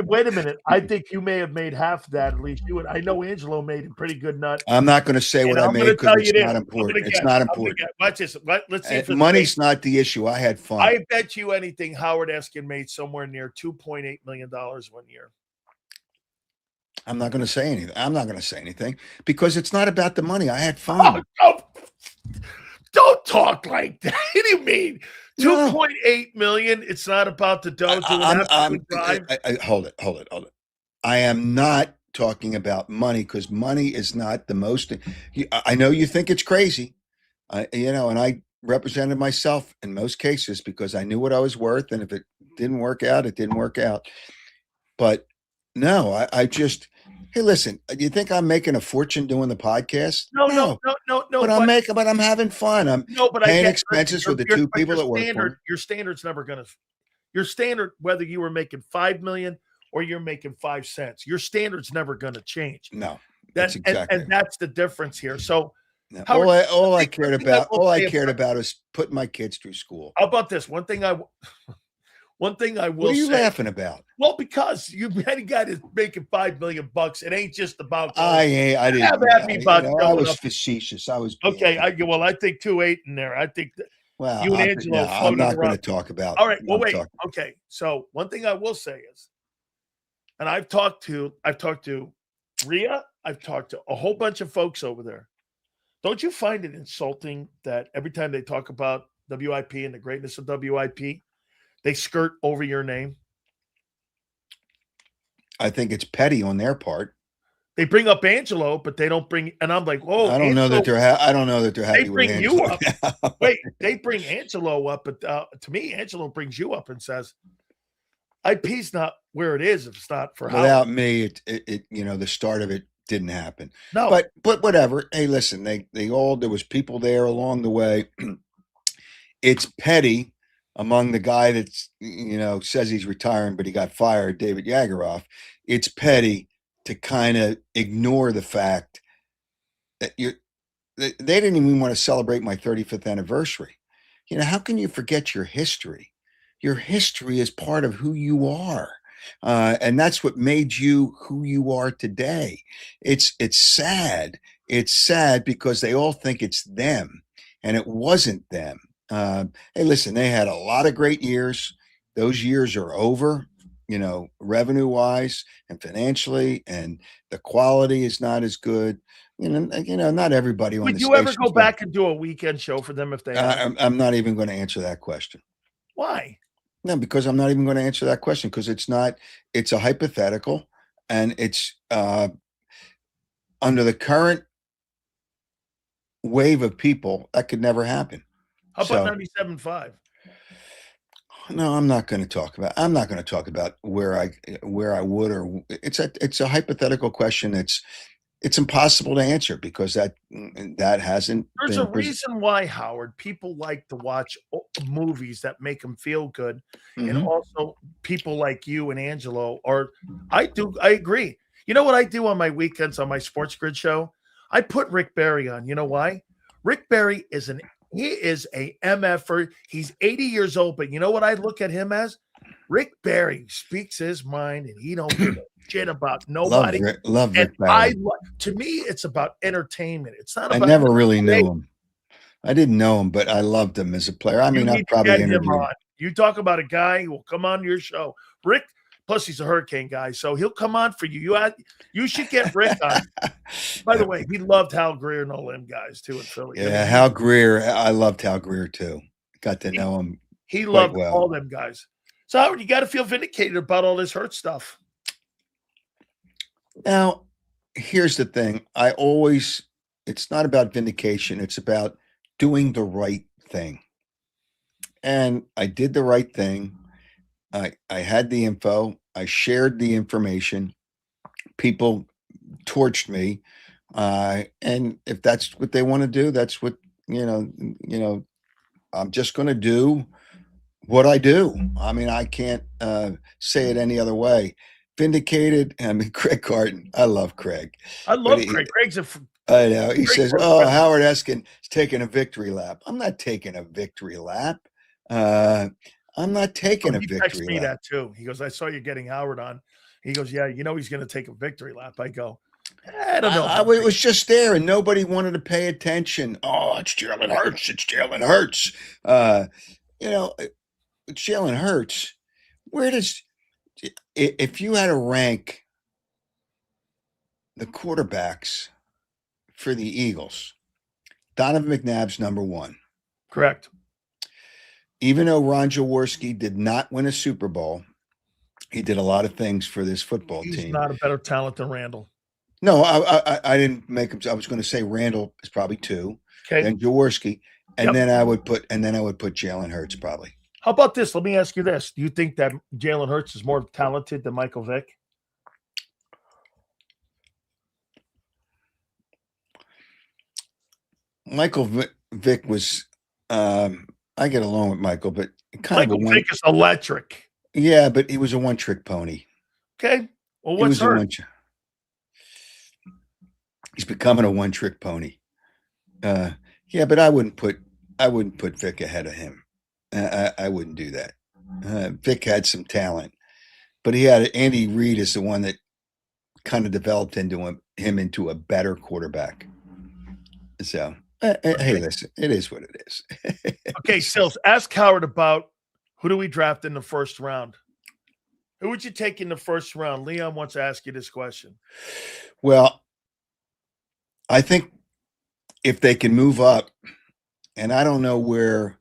Wait a minute. I think you may have made half of that. At least you would. I know Angelo made a pretty good nut. I'm not going to say what And I I'm made going to because tell you it's this. not I'm going important. to It's guess. not I'm gonna important. guess. Watch this. Let's see if it's Money's not the issue. I had fun. I bet you anything Howard Eskin made somewhere near $2.8 million 1 year. I'm not going to say anything. I'm not going to say anything because it's not about the money. I had fun. Don't talk like that. What do you mean? No. 2.8 million. It's not about the dough to an absolute drive. Hold it. I am not talking about money because money is not the most. I know you think it's crazy, and I represented myself in most cases because I knew what I was worth, and if it didn't work out, it didn't work out. But no, I just. Hey, listen. You think I'm making a fortune doing the podcast? No. But I'm having fun. I'm paying expenses for the two people that work for me. Your standard's never going to. Your standard, whether you were making 5 million or you're making 5 cents, your standard's never going to change. No, that's exactly, and that's the difference here. So, no, all I cared about is putting my kids through school. How about this? One thing I will. What are you laughing about? Well, because you had a guy that's making $5 million. It ain't just about. I didn't have at me about. I was facetious. I was okay. I think 2.8 in there. I think that you and Angelo. I'm not going to talk about. All right. Well, wait. Okay. So one thing I will say is, and I've talked to Rhea. I've talked to a whole bunch of folks over there. Don't you find it insulting that every time they talk about WIP and the greatness of WIP, they skirt over your name? I think it's petty on their part. They bring up Angelo, but they don't bring. And I'm like, whoa! I don't know that they're happy. They bring you up. Wait, they bring Angelo up, but to me, Angelo brings you up and says, "IP's not where it is if it's not for without Howard." me." It the start of it didn't happen. No, but whatever. Hey, listen, there was people there along the way. It's petty. Among the guy that's, says he's retiring, but he got fired, David Yageroff, it's petty to kind of ignore the fact that they didn't even want to celebrate my 35th anniversary. How can you forget your history? Your history is part of who you are. And that's what made you who you are today. It's sad. It's sad because they all think it's them, and it wasn't them. Hey, listen, they had a lot of great years. Those years are over, revenue wise and financially, and the quality is not as good. Not everybody on the station. Would you ever go back and do a weekend show for them if they had? I'm not even going to answer that question. Why? No, because I'm not even going to answer that question because it's a hypothetical, and it's under the current wave of people that could never happen. How about 97.5? No, I'm not going to talk about. I'm not going to talk about where I would, or it's a hypothetical question. It's impossible to answer because that hasn't. There's a reason why, Howard, people like to watch movies that make them feel good, and also people like you and Angelo. I agree. You know what I do on my weekends on my Sports Grid show? I put Rick Barry on. You know why? Rick Barry is a MFer. He's 80 years old, but you know what I look at him as? Rick Barry speaks his mind, and he don't give a shit about nobody. Love Rick Barry. To me, it's about entertainment. It's not about. I never really knew him. I didn't know him, but I loved him as a player. I mean, I probably interviewed him. You talk about a guy who will come on your show, Rick. Plus, he's a Hurricane guy, so he'll come on for you. You should get Rick on. By the way, he loved Hal Greer and all them guys too in Philly. Yeah, Hal Greer. I loved Hal Greer too. Got to know him. He loved all them guys. So Howard, you got to feel vindicated about all this Hurts stuff. Now, here's the thing. It's not about vindication. It's about doing the right thing. And I did the right thing. I had the info. I shared the information. People torched me. And if that's what they want to do, that's what, I'm just going to do what I do. I mean, I can't say it any other way. Vindicated. I mean, Craig Carton. I love Craig. I love Craig. Craig's I know. He says, "Oh, Howard Eskin is taking a victory lap." I'm not taking a victory lap. I'm not taking a He victory texted me lap. that too. He goes, I saw you getting Howard on. He goes, yeah, he's going to take a victory lap. I go, I don't know. It was just there, and nobody wanted to pay attention. Oh, it's Jalen Hurts. It's Jalen Hurts. It's Jalen Hurts. Where does if you had to rank the quarterbacks for the Eagles, Donovan McNabb's number one. Correct. Even though Ron Jaworski did not win a Super Bowl, he did a lot of things for this football team. He's not a better talent than Randall. No, I didn't make him. I was going to say Randall is probably 2, Okay. then Jaworski, and then I would put Jalen Hurts probably. How about this? Let me ask you this: do you think that Jalen Hurts is more talented than Michael Vick? Michael Vick was. I get along with Michael, but Michael Vick is electric. Yeah, but he was a one-trick pony. Okay. Well, what's Hurts? He's becoming a one-trick pony. Yeah, but I wouldn't put Vic ahead of him. I wouldn't do that. Vic had some talent, but he had Andy Reid is the one that kind of developed him into a better quarterback. So, hey, listen, it is what it is. Okay, Sills, ask Howard about who do we draft in the first round? Who would you take in the first round? Leon wants to ask you this question. Well, I think if they can move up, and I don't know where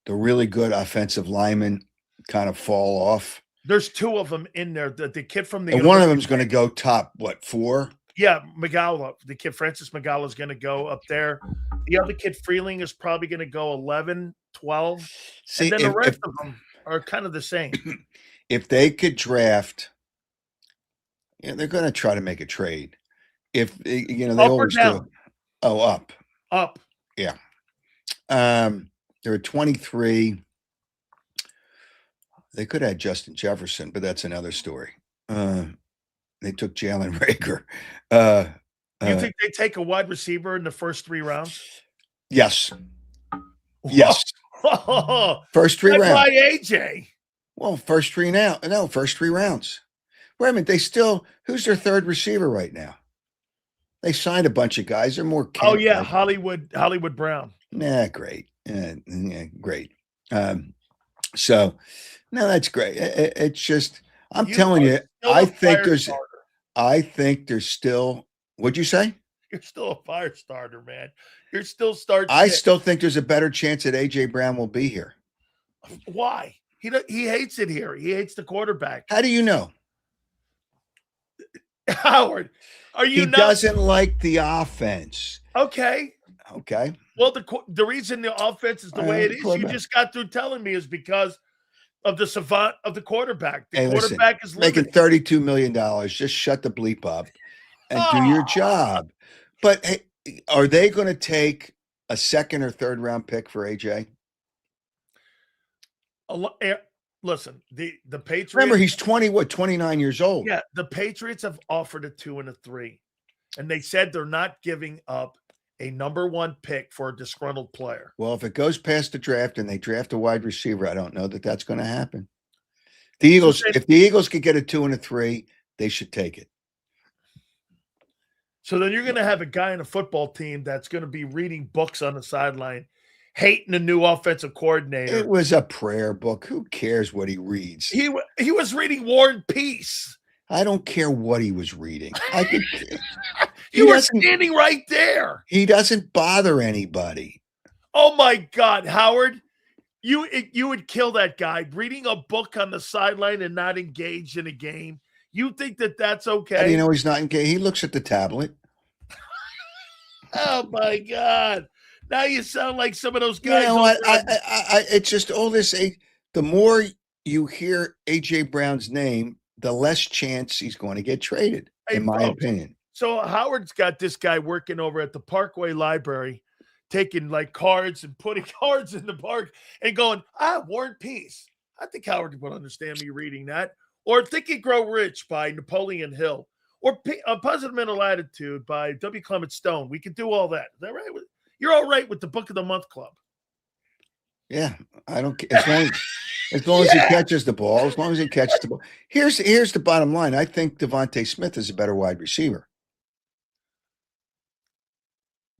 the really good offensive linemen kind of fall off. There's 2 of them in there. The kid from the and one of them is going to go top 4? Yeah, Magala. The kid Francis Magala is going to go up there. The other kid Freeling is probably going to go 11, 12. See, and then the rest of them are kind of the same. If they could draft, they're going to try to make a trade. If they always do. Oh, up. Yeah. They're at 23. They could have Justin Jefferson, but that's another story. They took Jalen Reagor. You think they take a wide receiver in the first 3 rounds? Yes. Yes. First 3 rounds. By AJ. Well, first 3 now. No, first 3 rounds. Wait a minute. Who's their third receiver right now? They signed a bunch of guys. They're more. Oh yeah, Hollywood Brown. Nah, great. Great. So, no, that's great. It's just, I'm telling you, I think there's still. What'd you say? You're still a fire starter, man. You're still starting. I still think there's a better chance that AJ Brown will be here. Why? He hates it here. He hates the quarterback. How do you know? Howard, he doesn't like the offense. Okay. Well, the reason the offense is the way it is, you just got through telling me, is because of the savant of the quarterback. The quarterback is making $32 million. Just shut the bleep up and do your job. But hey, are they going to take a second or third round pick for AJ? Listen, the Patriots. Remember, he's 29 years old. Yeah, the Patriots have offered a 2 and a 3, and they said they're not giving up a number 1 pick for a disgruntled player. Well, if it goes past the draft and they draft a wide receiver, I don't know that that's going to happen. The Eagles, if the Eagles could get a 2 and a 3, they should take it. So then you're going to have a guy in a football team that's going to be reading books on the sideline, hating the new offensive coordinator. It was a prayer book. Who cares what he reads? He was reading War and Peace. I don't care what he was reading. You were standing right there. He doesn't bother anybody. Oh my God, Howard. You would kill that guy reading a book on the sideline and not engaged in a game. You think that's okay? How do you know he's not engaged? He looks at the tablet. Oh my God. Now you sound like some of those guys. You know what? It's just all this. The more you hear AJ Brown's name, the less chance he's going to get traded, in my opinion. So Howard's got this guy working over at the Parkway Library, taking like cards and putting cards in the park and going, War and Peace. I think Howard would understand me reading that. Or Think and Grow Rich by Napoleon Hill. Or A Positive Mental Attitude by W. Clement Stone. We could do all that. Is that right? You're all right with the Book of the Month Club. Yeah, I don't care. As long as he catches the ball, as long as he catches the ball. Here's the bottom line. I think Devontae Smith is a better wide receiver.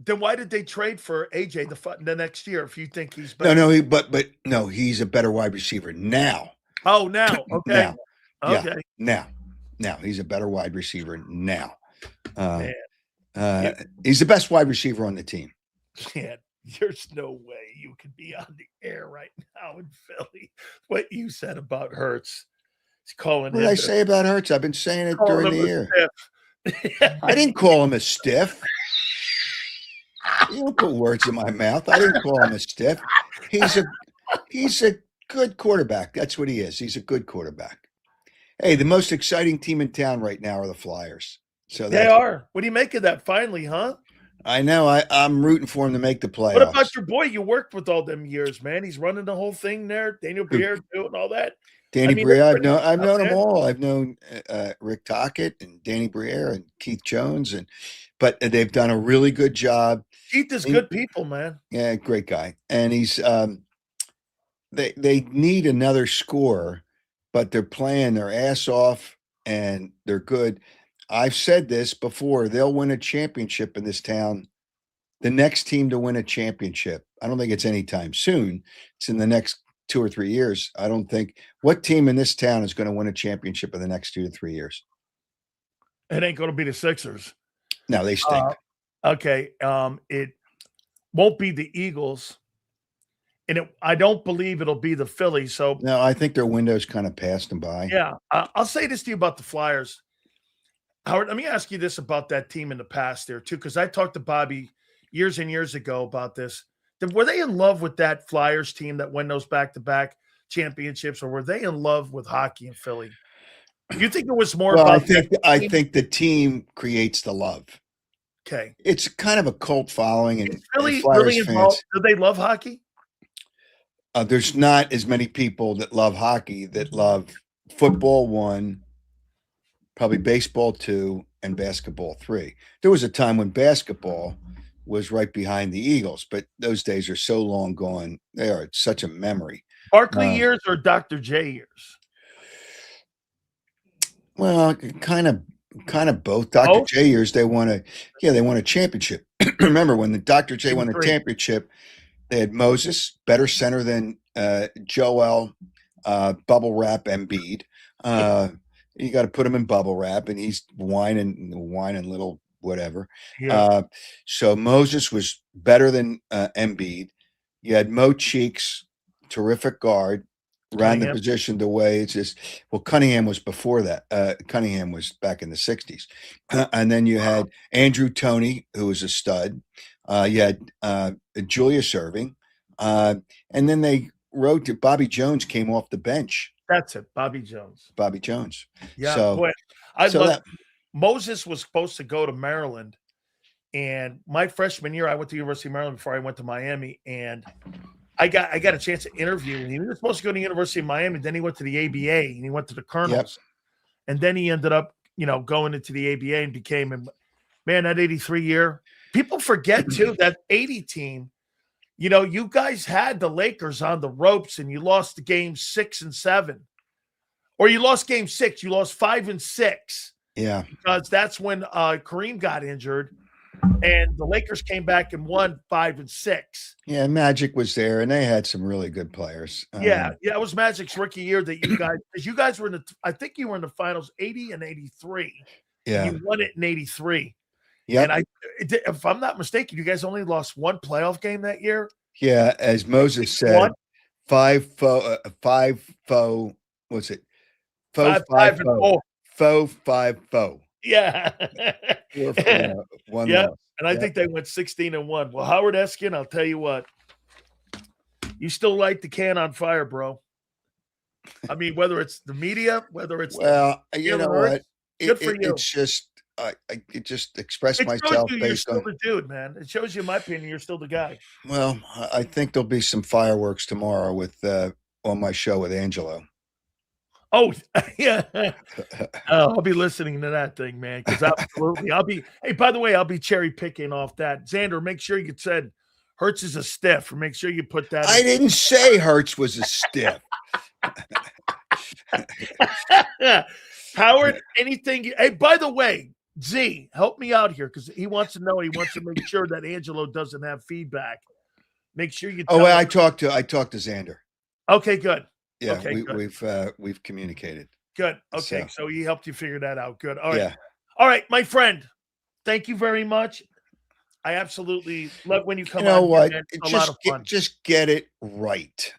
Then why did they trade for AJ the next year if you think he's better? No, he's a better wide receiver now. Oh, now. Okay. Okay. Yeah, now he's a better wide receiver now. He's the best wide receiver on the team. Man, there's no way you could be on the air right now in Philly. What you said about Hurts. He's calling What did I say about Hurts? I've been saying it during the year. I didn't call him a stiff. You don't put words in my mouth. I didn't call him a stiff. He's a good quarterback. That's what he is. He's a good quarterback. Hey, the most exciting team in town right now are the Flyers. So they are. What do you make of that finally, huh? I know. I'm rooting for him to make the playoffs. What about your boy? You worked with all them years, man. He's running the whole thing there. Daniel Briere doing all that. Danny Briere, I've known them all. I've known Rick Tocchet and Danny Briere and Keith Jones, but they've done a really good job. Keith is good people, man. Yeah, great guy. And he's they need another scorer, but they're playing their ass off and they're good. I've said this before. They'll win a championship in this town. The next team to win a championship. I don't think it's anytime soon. It's in the next 2 or 3 years. I don't think what team in this town is going to win a championship in the next 2 to 3 years. It ain't going to be the Sixers. No, they stink. Okay. It won't be the Eagles. And I don't believe it'll be the Phillies. So no, I think their window's kind of passed them by. Yeah. I'll say this to you about the Flyers. Howard, let me ask you this about that team in the past there too, because I talked to Bobby years and years ago about this. Were they in love with that Flyers team that won those back-to-back championships, or were they in love with hockey in Philly? Do you think it was more about I think the team creates the love. Okay. It's kind of a cult following. And Philly really involved? Do they love hockey? There's not as many people that love hockey that love football 1, probably baseball 2, and basketball 3. There was a time when basketball was right behind the Eagles, but those days are so long gone. They are such a memory. Barkley years or Dr. J years? Well, kind of both. Dr. J years, they won a championship. Remember when the Dr. J won the championship, they had Moses, better center than Joel, bubble wrap Embiid. You got to put him in bubble wrap, and he's whining little whatever. Yeah. So Moses was better than Embiid. You had Mo Cheeks, terrific guard, ran the position the way it's just. Well, Cunningham was before that. Cunningham was back in the 60s. And then you had Andrew Toney, who was a stud. You had Julius Erving. And then they wrote to Bobby Jones came off the bench. That's it, Bobby Jones. Yeah, so, boy, Moses was supposed to go to Maryland, and my freshman year, I went to University of Maryland before I went to Miami, and I got a chance to interview him. He was supposed to go to the University of Miami, then he went to the ABA, and he went to the Colonels, and then he ended up, going into the ABA and became, man, that 83 year. People forget too that 80 team. You guys had the Lakers on the ropes and you lost the game 6 and 7, or you lost game 6. You lost 5 and 6. Yeah. Because that's when Kareem got injured and the Lakers came back and won 5 and 6. Yeah. Magic was there and they had some really good players. Yeah. It was Magic's rookie year that you guys were I think you were in the finals 80 and 83. Yeah. You won it in 83. Yeah. And if I'm not mistaken, you guys only lost 1 playoff game that year. Yeah, as Moses said, 5-4. What's it? 5-5-4. 4-5-4. Yeah. 1 yeah. loss. And I think they went 16-1. Well, Howard Eskin, I'll tell you what, you still light the can on fire, bro. I mean, whether it's the media, whether it's you know what? Good for you. It's just I just express myself based you're still on the dude, man. It shows you, in my opinion, you're still the guy. Well, I think there'll be some fireworks tomorrow with on my show with Angelo. Oh, yeah. I'll be listening to that thing, man, because absolutely. Hey, by the way, I'll be cherry picking off that. Zander, make sure you said Hurts is a stiff, or make sure you put that. I didn't say Hurts was a stiff. Howard, anything? Hey, by the way, Z, help me out here because he wants to know. He wants to make sure that Angelo doesn't have feedback. Make sure you. Oh, tell him. I talked to Zander. Okay, good. Yeah, okay, we've communicated. Good. Okay, so he helped you figure that out. Good. All right. Yeah. All right, my friend. Thank you very much. I absolutely love when you come. You know on, what? man. It's a lot of fun. Just get it right.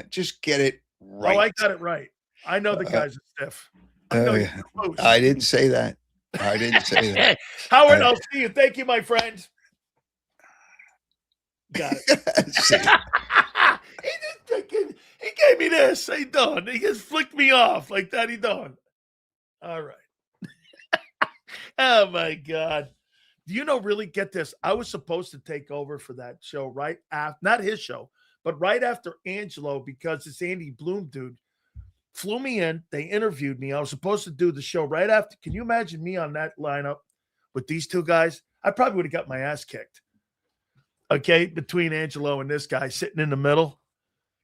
Just get it right. Oh, I got it right. I know the guys are stiff. I know yeah. I didn't say that. I didn't say that. Howard, I'll see you. Thank you, my friend. Got it. He gave me this. He done. He just flicked me off like that. He done. All right. Oh my God. Do you know, really get this? I was supposed to take over for that show right after, not his show, but right after Angelo, because this Andy Bloom dude flew me in. They interviewed me. I was supposed to do the show right after. Can you imagine me on that lineup with these two guys? I probably would have got my ass kicked. Okay, between Angelo and this guy sitting in the middle.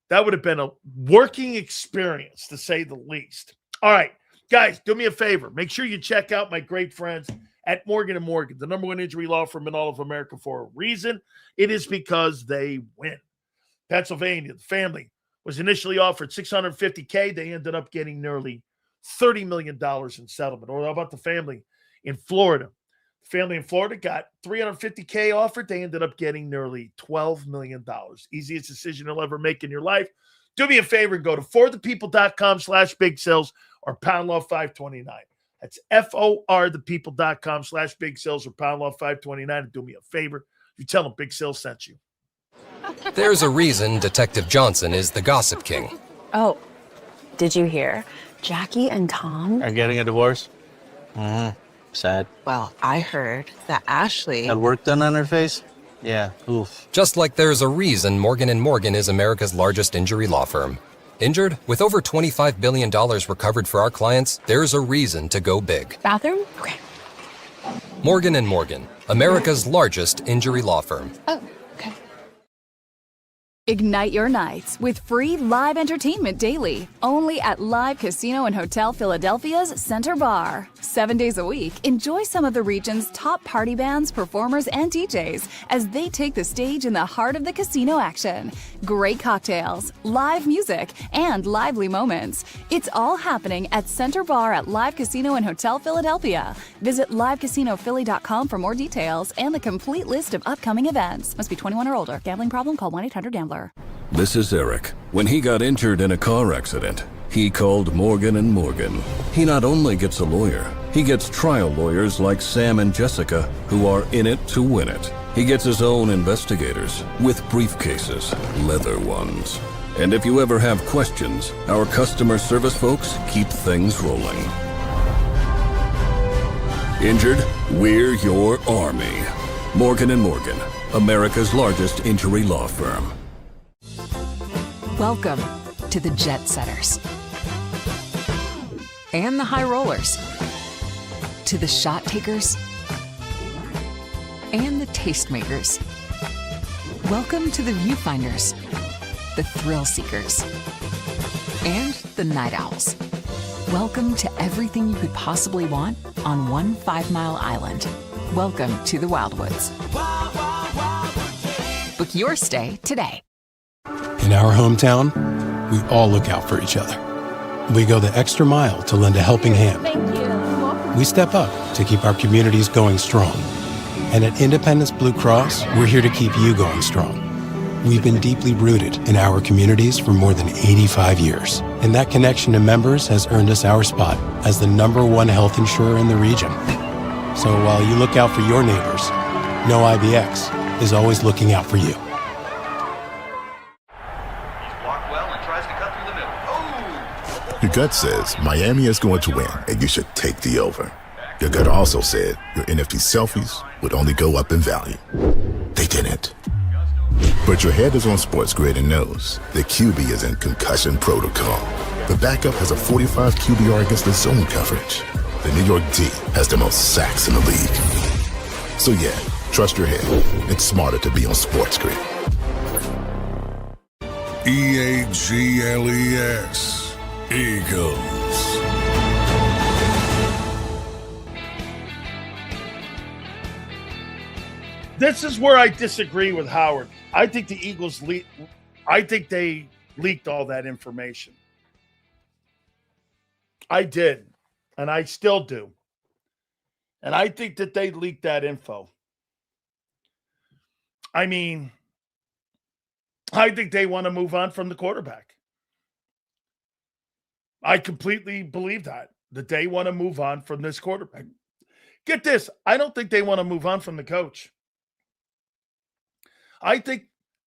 That would have been a working experience, to say the least. All right, guys, do me a favor. Make sure you check out my great friends at Morgan & Morgan, the #1 injury law firm in all of America for a reason. It is because they win. Pennsylvania, the family was initially offered $650K. They ended up getting nearly $30 million in settlement. Or how about the family in Florida? The family in Florida got $350K offered. They ended up getting nearly $12 million. Easiest decision you'll ever make in your life. Do me a favor and go to forthepeople.com/big sales or pound law 529. That's forthepeople.com/big sales or pound law 529. And do me a favor. You tell them Big Sales sent you. There's a reason Detective Johnson is the gossip king. Oh, did you hear? Jackie and Tom are getting a divorce? Sad. Well, I heard that Ashley Had work done on her face? Yeah, oof. Just like there's a reason Morgan & Morgan is America's largest injury law firm. Injured? With over $25 billion recovered for our clients, there's a reason to go big. Bathroom? Okay. Morgan & Morgan, America's largest injury law firm. Oh, okay. Ignite your nights with free live entertainment daily, only at Live Casino and Hotel Philadelphia's Center Bar. 7 days a week, enjoy some of the region's top party bands, performers, and DJs as they take the stage in the heart of the casino action. Great cocktails, live music, and lively moments. It's all happening at Center Bar at Live Casino and Hotel Philadelphia. Visit livecasinophilly.com for more details and the complete list of upcoming events. Must be 21 or older. Gambling problem? Call 1-800-GAMBLER. This is Eric. When he got injured in a car accident, he called Morgan & Morgan. He not only gets a lawyer, he gets trial lawyers like Sam and Jessica, who are in it to win it. He gets his own investigators with briefcases, leather ones. And if you ever have questions, our customer service folks keep things rolling. Injured? We're your army. Morgan & Morgan, America's largest injury law firm. Welcome to the Jet Setters and the High Rollers, to the Shot Takers and the Tastemakers. Welcome to the Viewfinders, the Thrill Seekers, and the Night Owls. Welcome to everything you could possibly want on one 5-mile island. Welcome to the Wildwoods. Book your stay today. In our hometown, we all look out for each other. We go the extra mile to lend a helping hand. We step up to keep our communities going strong. And at Independence Blue Cross, we're here to keep you going strong. We've been deeply rooted in our communities for more than 85 years. And that connection to members has earned us our spot as the #1 health insurer in the region. So while you look out for your neighbors, know IBX is always looking out for you. Your gut says Miami is going to win, and you should take the over. Your gut also said your NFT selfies would only go up in value. They didn't. But your head is on Sports Grid and knows the QB is in concussion protocol. The backup has a 45 QBR against the zone coverage. The New York D has the most sacks in the league. So yeah, trust your head. It's smarter to be on Sports Grid. EAGLES. Eagles. This is where I disagree with Howard. I think the Eagles they leaked all that information. I did, and I still do. And I think that they leaked that info. I mean, I think they want to move on from the quarterback. I completely believe that they want to move on from this quarterback. Get this, I don't think they want to move on from the coach. I think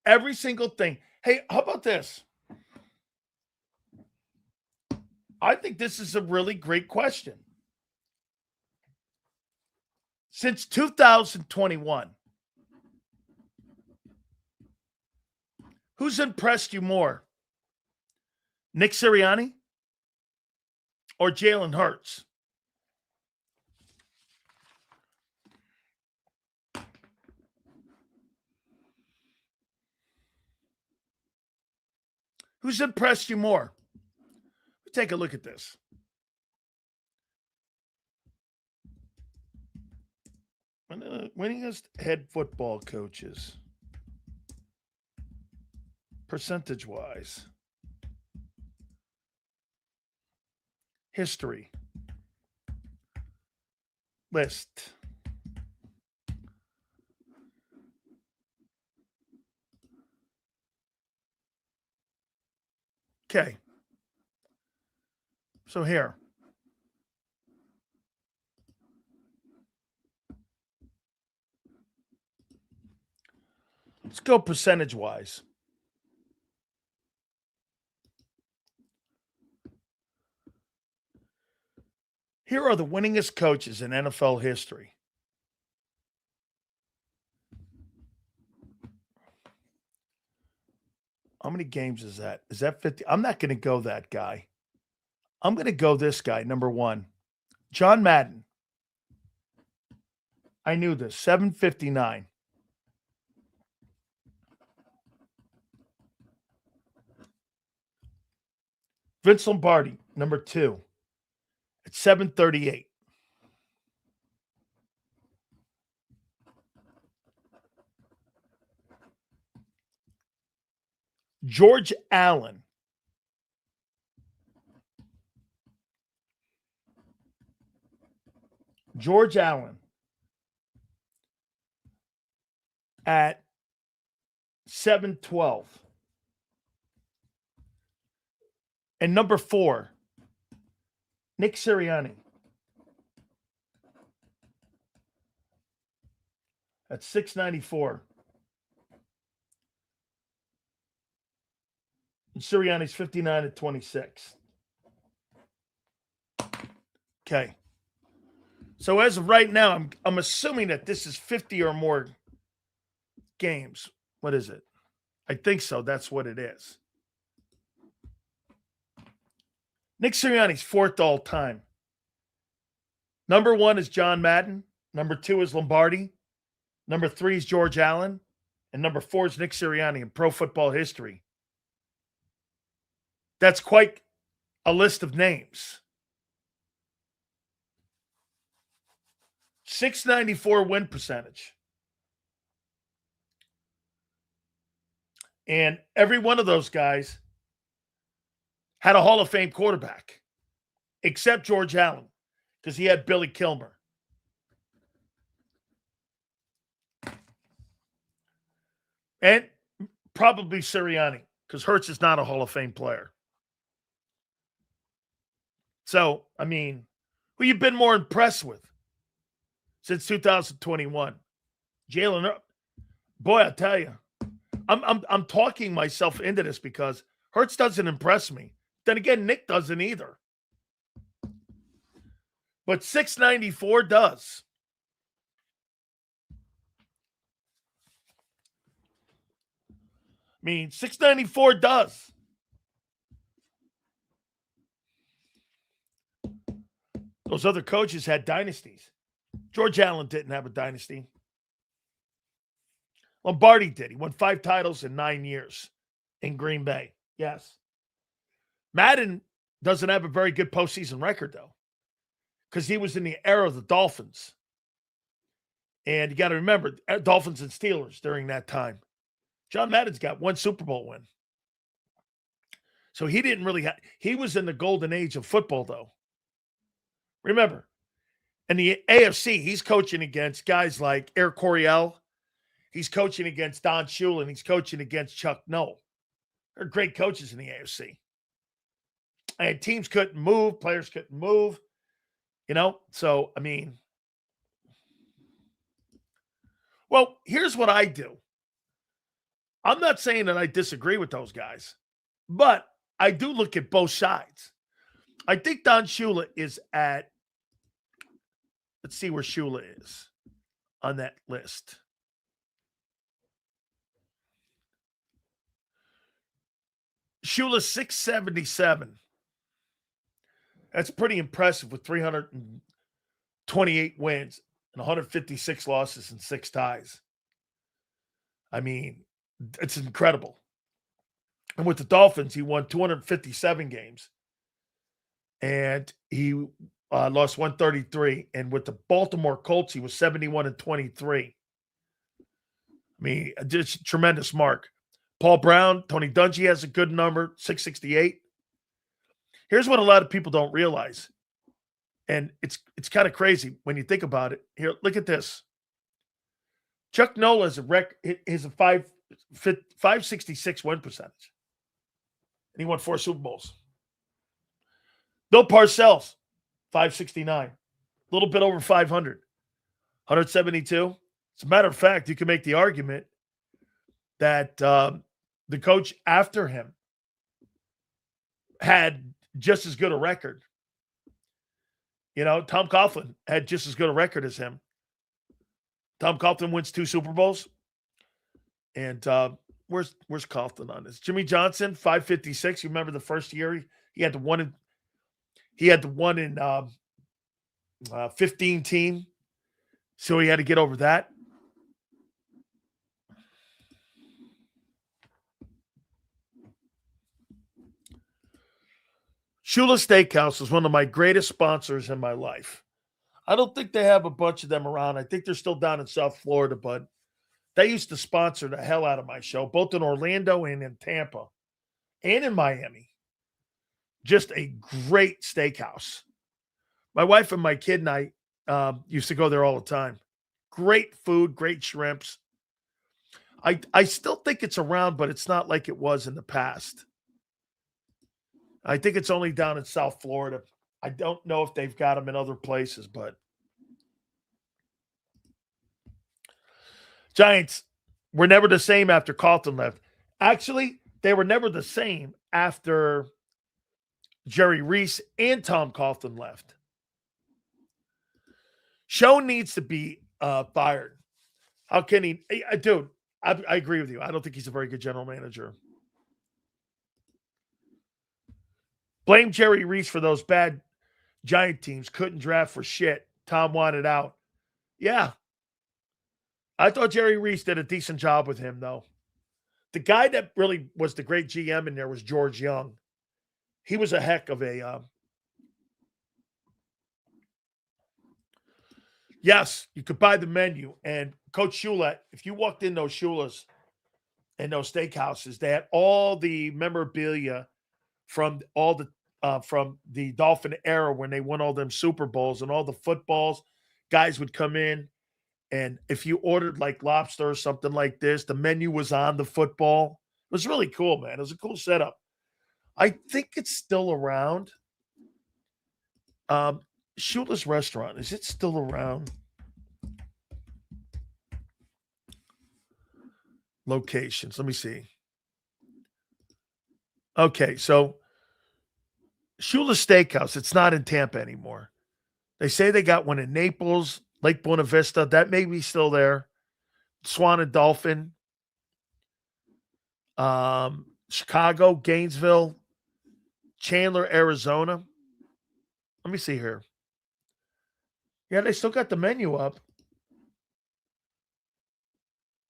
every single thing. Hey, how about this? I think this is a really great question. Since 2021, who's impressed you more? Nick Serriani or Jalen Hurts? Who's impressed you more? Take a look at this. Winningest head football coaches, percentage-wise. History. List. Okay. So here. Let's go percentage-wise. Here are the winningest coaches in NFL history. How many games is that? Is that 50? I'm not going to go that guy. I'm going to go this guy, number one. John Madden. I knew this. 759. Vince Lombardi, number two, at 738. George Allen. George Allen at 712. And number four, Nick Sirianni at 694. And Sirianni's 59 at 26. Okay. So as of right now, I'm assuming that this is 50 or more games. What is it? I think so. That's what it is. Nick Sirianni's fourth all time. Number one is John Madden. Number two is Lombardi. Number three is George Allen. And number four is Nick Sirianni in pro football history. That's quite a list of names. 694 win percentage. And every one of those guys had a Hall of Fame quarterback, except George Allen, because he had Billy Kilmer. And probably Sirianni, because Hurts is not a Hall of Fame player. So, I mean, who you been more impressed with since 2021? Jalen, boy, I tell you, I'm talking myself into this because Hurts doesn't impress me. Then again, Nick doesn't either. But 694 does. I mean, 694 does. Those other coaches had dynasties. George Allen didn't have a dynasty. Lombardi did. He won 5 titles in 9 years in Green Bay. Yes. Madden Doesn't have a very good postseason record, though, because he was in the era of the Dolphins. And you got to remember, Dolphins and Steelers during that time. John Madden's got one Super Bowl win. So he didn't really have, he was in the golden age of football, though. Remember, in the AFC, he's coaching against guys like Eric Coryell. He's coaching against Don Shula, and he's coaching against Chuck Noll. They're great coaches in the AFC. And teams couldn't move, players couldn't move, So, I mean, well, here's what I do. I'm not saying that I disagree with those guys, but I do look at both sides. I think Don Shula is at, let's see where Shula is on that list. Shula's 677. That's pretty impressive with 328 wins and 156 losses and 6 ties. I mean, it's incredible. And with the Dolphins, he won 257 games. And he lost 133. And with the Baltimore Colts, he was 71-23. I mean, just tremendous mark. Paul Brown, Tony Dungy has a good number, 668. Here's what a lot of people don't realize. And it's kind of crazy when you think about it. Here, look at this. Chuck Noll has a 566 win percentage. And he won 4 Super Bowls. Bill Parcells, 569. A little bit over 500. 172. As a matter of fact, you can make the argument that the coach after him had just as good a record. Tom Coughlin had just as good a record as him. Tom Coughlin wins 2 Super Bowls. And where's Coughlin on this? Jimmy Johnson, 556. You remember the first year he had the one in 15 team. So he had to get over that. Shula Steakhouse is one of my greatest sponsors in my life. I don't think they have a bunch of them around. I think they're still down in South Florida, but they used to sponsor the hell out of my show, both in Orlando and in Tampa and in Miami. Just a great steakhouse. My wife and my kid and I used to go there all the time. Great food, great shrimps. I still think it's around, but it's not like it was in the past. I think it's only down in South Florida. I don't know if they've got them in other places, but Giants were never the same after Carlton left. Actually, they were never the same after Jerry Reese and Tom Coughlin left. Schoen needs to be fired. How can he? Dude, I agree with you. I don't think he's a very good general manager. Blame Jerry Reese for those bad Giant teams. Couldn't draft for shit. Tom wanted out. Yeah. I thought Jerry Reese did a decent job with him, though. The guy that really was the great GM in there was George Young. He was a heck of a... Yes, you could buy the menu. And Coach Shula, if you walked in those Shulas and those steakhouses, they had all the memorabilia from the Dolphin era when they won all them Super Bowls and all the footballs. Guys would come in, and if you ordered like lobster or something like this, the menu was on the football. It was really cool, man. It was a cool setup. I think it's still around. Shula's Restaurant, is it still around? Locations, let me see. Okay, so Shula's Steakhouse, it's not in Tampa anymore. They say they got one in Naples, Lake Buena Vista. That may be still there. Swan and Dolphin. Chicago, Gainesville, Chandler, Arizona. Let me see here. Yeah, they still got the menu up.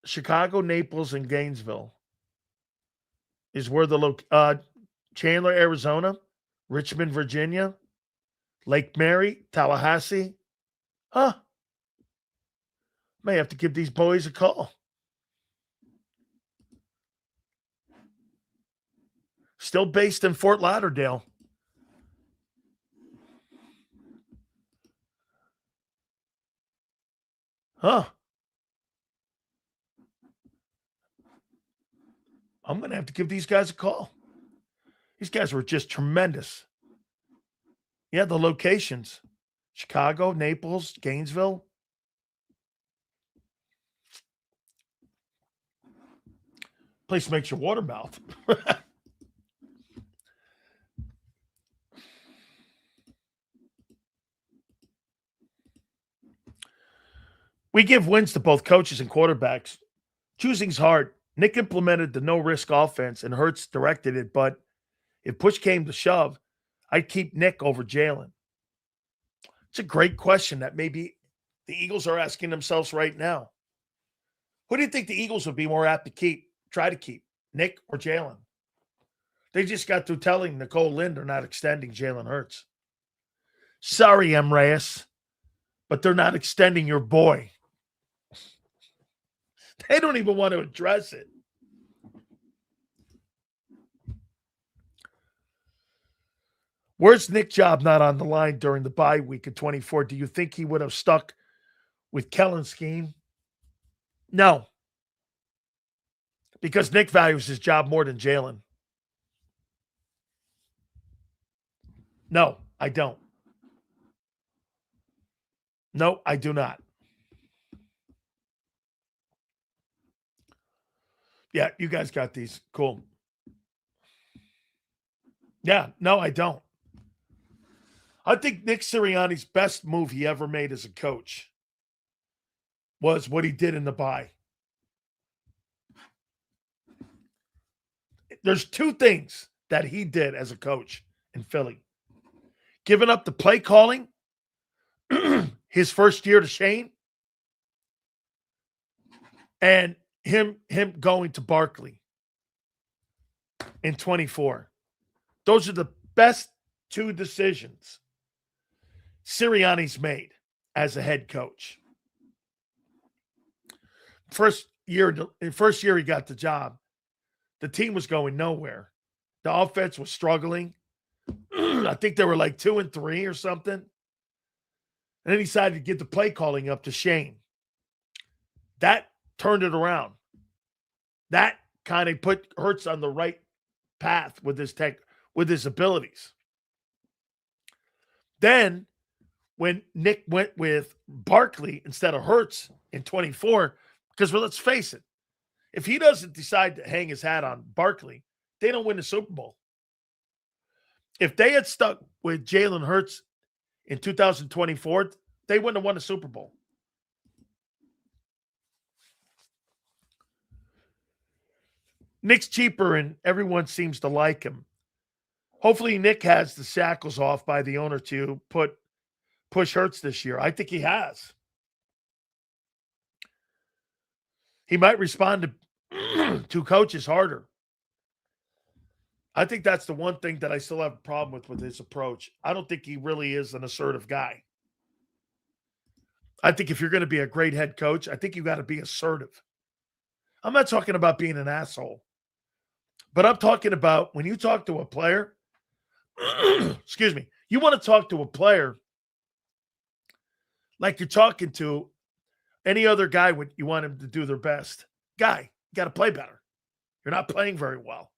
Chicago, Naples, and Gainesville is where the Chandler, Arizona. Richmond, Virginia, Lake Mary, Tallahassee. Huh. May have to give these boys a call. Still based in Fort Lauderdale. Huh. I'm going to have to give these guys a call. These guys were just tremendous. Yeah, the locations. Chicago, Naples, Gainesville. Place makes your water mouth. We give wins to both coaches and quarterbacks. Choosing's hard. Nick implemented the no-risk offense and Hurts directed it, but if push came to shove, I'd keep Nick over Jalen. It's a great question that maybe the Eagles are asking themselves right now. Who do you think the Eagles would be more apt to try to keep, Nick or Jalen? They just got through telling Nicole Lynn they're not extending Jalen Hurts. Sorry, M. Reyes, but they're not extending your boy. They don't even want to address it. Where's Nick's job not on the line during the bye week of 24? Do you think he would have stuck with Kellen's scheme? No. Because Nick values his job more than Jalen. No, I don't. No, I do not. Yeah, you guys got these. Cool. Yeah, no, I don't. I think Nick Sirianni's best move he ever made as a coach was what he did in the bye. There's two things that he did as a coach in Philly. Giving up the play calling his first year to Shane, and him going to Barkley in 24. Those are the best two decisions Sirianni's made as a head coach. First year he got the job, the team was going nowhere. The offense was struggling. I think they were like 2-3 or something. And then he decided to get the play calling up to Shane. That turned it around. That kind of put Hurts on the right path with his abilities. Then when Nick went with Barkley instead of Hurts in 24, because let's face it, if he doesn't decide to hang his hat on Barkley, they don't win the Super Bowl. If they had stuck with Jalen Hurts in 2024, they wouldn't have won the Super Bowl. Nick's cheaper and everyone seems to like him. Hopefully Nick has the shackles off by the owner to push Hurts this year. I think he has. He might respond to coaches harder. I think that's the one thing that I still have a problem with his approach. I don't think he really is an assertive guy. I think if you're going to be a great head coach, I think you got to be assertive. I'm not talking about being an asshole, but I'm talking about when you talk to a player, excuse me, you want to talk to a player like you're talking to any other guy when you want him to do their best. Guy, you got to play better. You're not playing very well.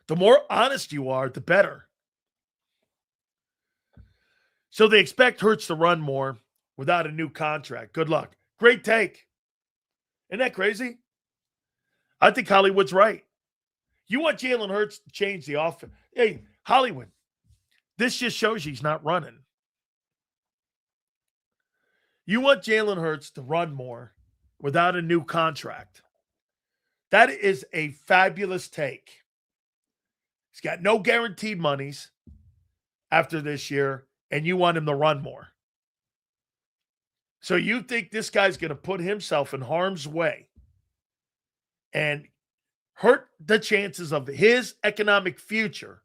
The more honest you are, the better. So they expect Hurts to run more without a new contract. Good luck. Great take. Isn't that crazy? I think Hollywood's right. You want Jalen Hurts to change the offense. Hey, Hollywood, this just shows you he's not running. You want Jalen Hurts to run more without a new contract. That is a fabulous take. He's got no guaranteed monies after this year, and you want him to run more. So you think this guy's going to put himself in harm's way and hurt the chances of his economic future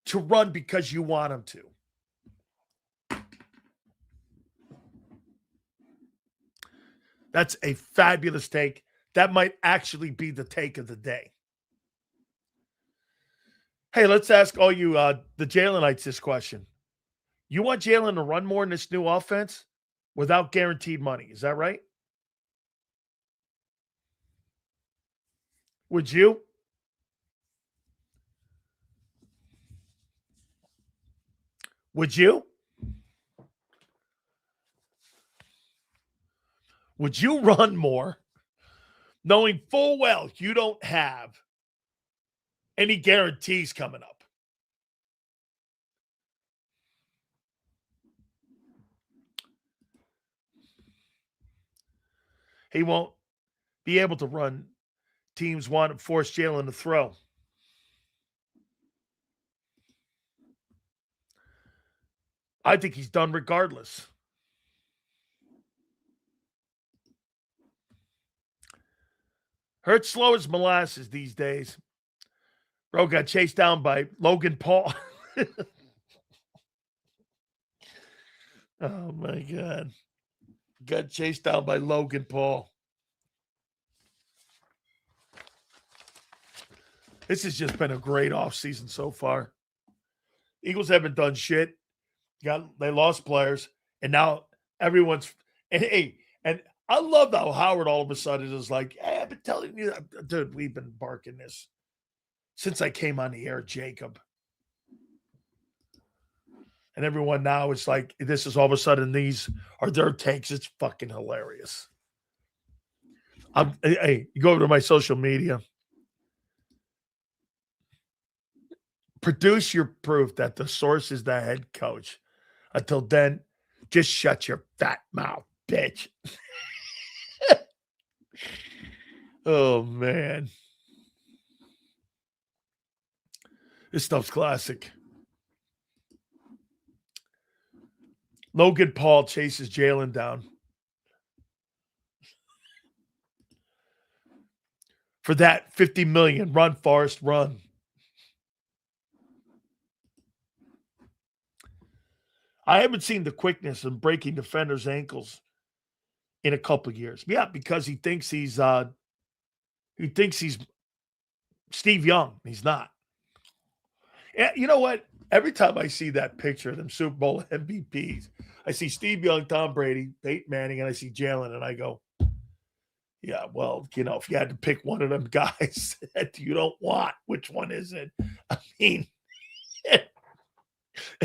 to run because you want him to. That's a fabulous take. That might actually be the take of the day. Hey, let's ask all you the Jalenites this question. You want Jalen to run more in this new offense without guaranteed money. Is that right? Would you? Would you? Would you run more knowing full well you don't have any guarantees coming up? He won't be able to run. Teams want to force Jalen to throw. I think he's done regardless. Hurts slow as molasses these days. Bro got chased down by Logan Paul. Oh, my God. Got chased down by Logan Paul. This has just been a great offseason so far. Eagles haven't done shit. They lost players, and now everyone's – and hey, and I love how Howard all of a sudden is like, hey, I've been telling you – dude, we've been barking this since I came on the air, JAKIB. And everyone now is like, this is all of a sudden these are their takes. It's fucking hilarious. Hey, you go over to my social media. Produce your proof that the source is the head coach. Until then, just shut your fat mouth, bitch. Oh, man. This stuff's classic. Logan Paul chases Jalen down. For that, $50 million. Run, Forrest, run. I haven't seen the quickness in breaking defenders' ankles in a couple of years. Yeah, because he thinks he's Steve Young. He's not. And you know what? Every time I see that picture of them Super Bowl MVPs, I see Steve Young, Tom Brady, Peyton Manning, and I see Jalen, and I go, yeah, well, you know, if you had to pick one of them guys that you don't want, which one is it? I mean,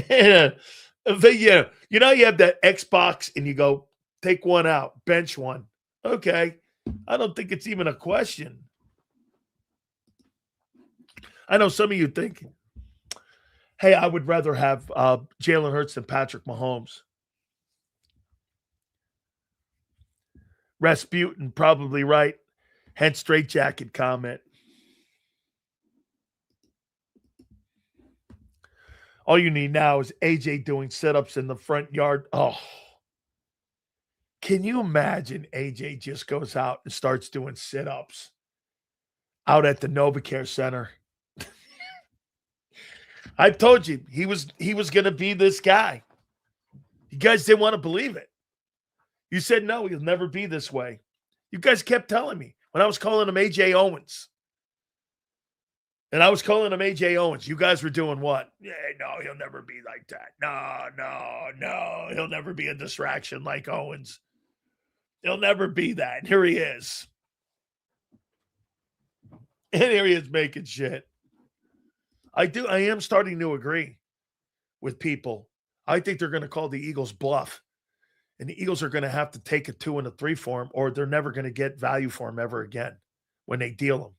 yeah, you know, you have that Xbox and you go, take one out, bench one. Okay. I don't think it's even a question. I know some of you think, hey, I would rather have Jalen Hurts than Patrick Mahomes. Rasputin, probably right. Hence, straitjacket comment. All you need now is AJ doing sit-ups in the front yard. Oh, can you imagine AJ just goes out and starts doing sit-ups out at the NovaCare Center? I told you he was going to be this guy. You guys didn't want to believe it. You said, no, he'll never be this way. You guys kept telling me when I was calling him AJ Owens. And I was calling him AJ Owens. You guys were doing what? Yeah, no, he'll never be like that. No. He'll never be a distraction like Owens. He'll never be that. And here he is. And here he is making shit. I am starting to agree with people. I think they're going to call the Eagles bluff. And the Eagles are going to have to take a 2 and a 3 for him, or they're never going to get value for him ever again when they deal him.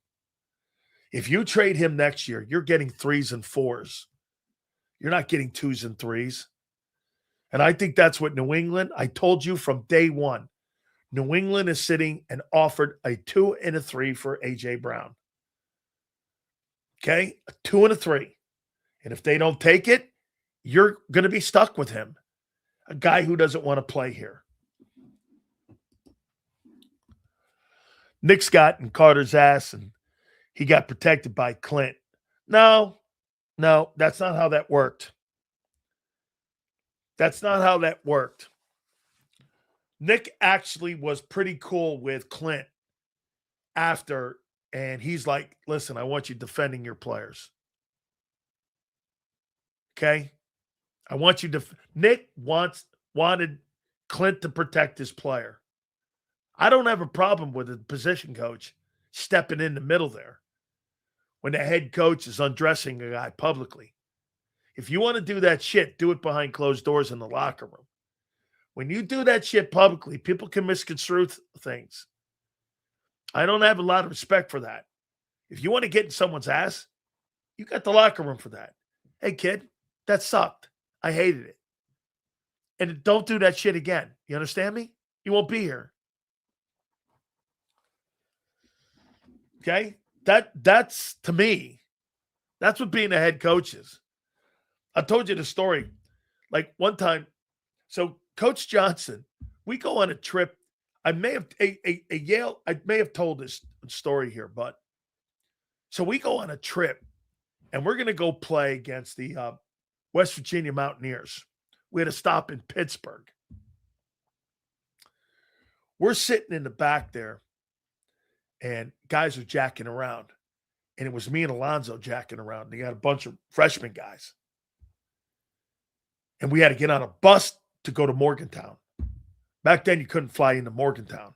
If you trade him next year, you're getting 3s and 4s. You're not getting 2s and 3s. And I think that's what New England, I told you from day one, New England is sitting and offered a 2 and a 3 for A.J. Brown. Okay? A 2 and a 3. And if they don't take it, you're going to be stuck with him. A guy who doesn't want to play here. Nick's got in Carter's ass and he got protected by Clint. No, that's not how that worked. That's not how that worked. Nick actually was pretty cool with Clint after, and he's like, listen, I want you defending your players. Okay? I want you to. Nick wanted Clint to protect his player. I don't have a problem with a position coach stepping in the middle there when the head coach is undressing a guy publicly. If you want to do that shit, do it behind closed doors in the locker room. When you do that shit publicly, people can misconstrue things. I don't have a lot of respect for that. If you want to get in someone's ass, you got the locker room for that. Hey, kid, that sucked. I hated it. And don't do that shit again. You understand me? You won't be here. Okay? That's, to me, that's what being a head coach is. I told you the story. Like one time, so Coach Johnson, we go on a trip. I may have I may have told this story here, but so we go on a trip and we're going to go play against the West Virginia Mountaineers. We had a stop in Pittsburgh. We're sitting in the back there and guys are jacking around. And it was me and Alonzo jacking around. They got a bunch of freshman guys. And we had to get on a bus to go to Morgantown. Back then, you couldn't fly into Morgantown.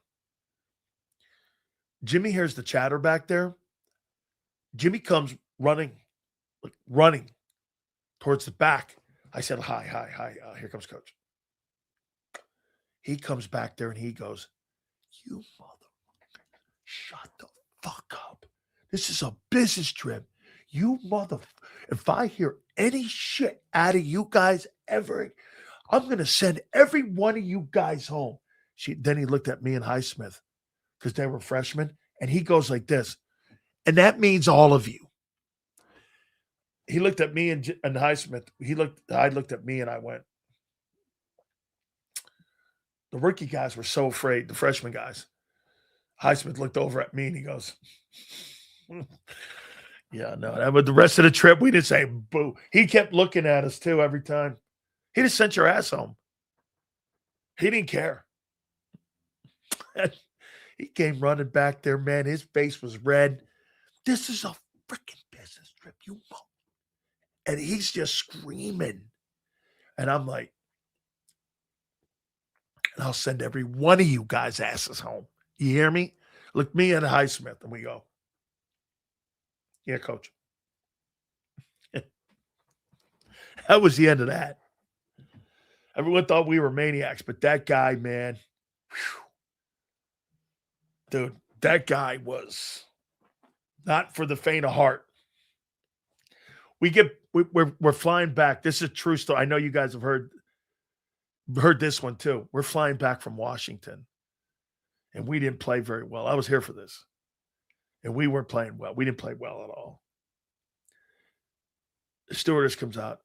Jimmy hears the chatter back there. Jimmy comes running towards the back. I said, hi. Here comes Coach. He comes back there and he goes, you motherfucker, shut the fuck up. This is a business trip. You if I hear any shit out of you guys ever, I'm going to send every one of you guys home. Then he looked at me and Highsmith because they were freshmen, and he goes like this, and that means all of you. He looked at me and Highsmith. I looked at me and I went, the rookie guys were so afraid, the freshman guys. Highsmith looked over at me and he goes, yeah, no. But the rest of the trip, we didn't say boo. He kept looking at us too every time. He just sent your ass home. He didn't care. He came running back there, man. His face was red. This is a freaking business trip, you know. And he's just screaming. And I'm like, and I'll send every one of you guys' asses home. You hear me? Look me and Highsmith, and we go, yeah, Coach. That was the end of that. Everyone thought we were maniacs, but that guy, man, dude, that guy was not for the faint of heart. We're flying back. This is a true story. I know you guys have heard this one too. We're flying back from Washington, and we didn't play very well. I was here for this, and we weren't playing well. We didn't play well at all. The stewardess comes out.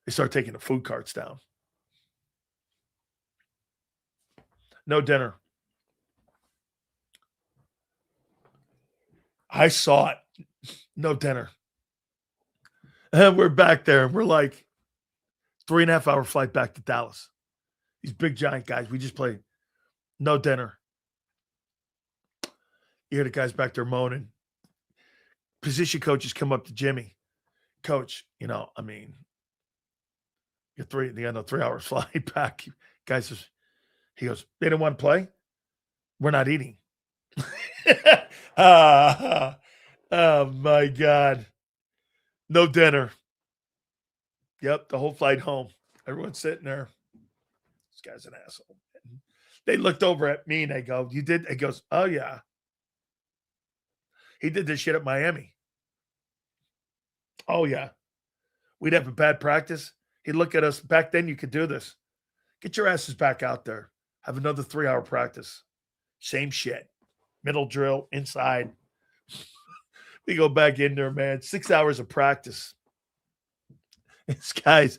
They start taking the food carts down. No dinner. I saw it. No dinner. And we're back there, and we're like 3.5 hour flight back to Dallas. These big giant guys. We just played. No dinner. You hear the guys back there moaning. Position coaches come up to Jimmy. Coach, you got no 3 hours flight back. Guys, he goes, they didn't want to play? We're not eating. Oh, my God. No dinner. Yep, the whole flight home. Everyone's sitting there. This guy's an asshole. They looked over at me and they go, you did? He goes, oh, yeah. He did this shit at Miami. Oh, yeah. We'd have a bad practice. He'd look at us. Back then, you could do this. Get your asses back out there. Have another 3 hour practice. Same shit. Middle drill, inside. We go back in there, man. 6 hours of practice. This guy's,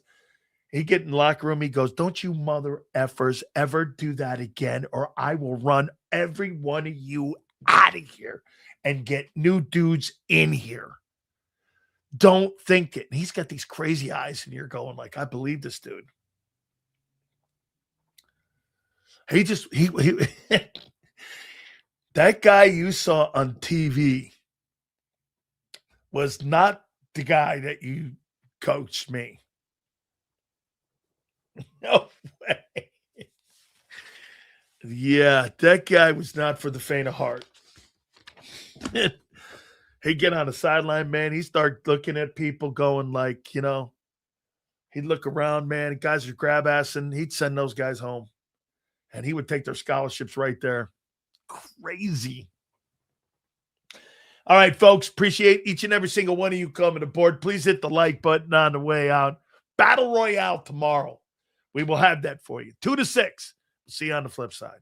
he get in the locker room. He goes, don't you mother effers ever do that again, or I will run every one of you out of here and get new dudes in here. Don't think it. And he's got these crazy eyes, and you're going like, I believe this dude. He that guy you saw on TV was not the guy that you coached me. No way. Yeah, that guy was not for the faint of heart. He'd get on the sideline, man. He'd start looking at people going like, he'd look around, man. Guys are grab ass, and he'd send those guys home. And he would take their scholarships right there. Crazy. All right, folks. Appreciate each and every single one of you coming aboard. Please hit the like button on the way out. Battle Royale tomorrow. We will have that for you. 2 to 6. We'll see you on the flip side.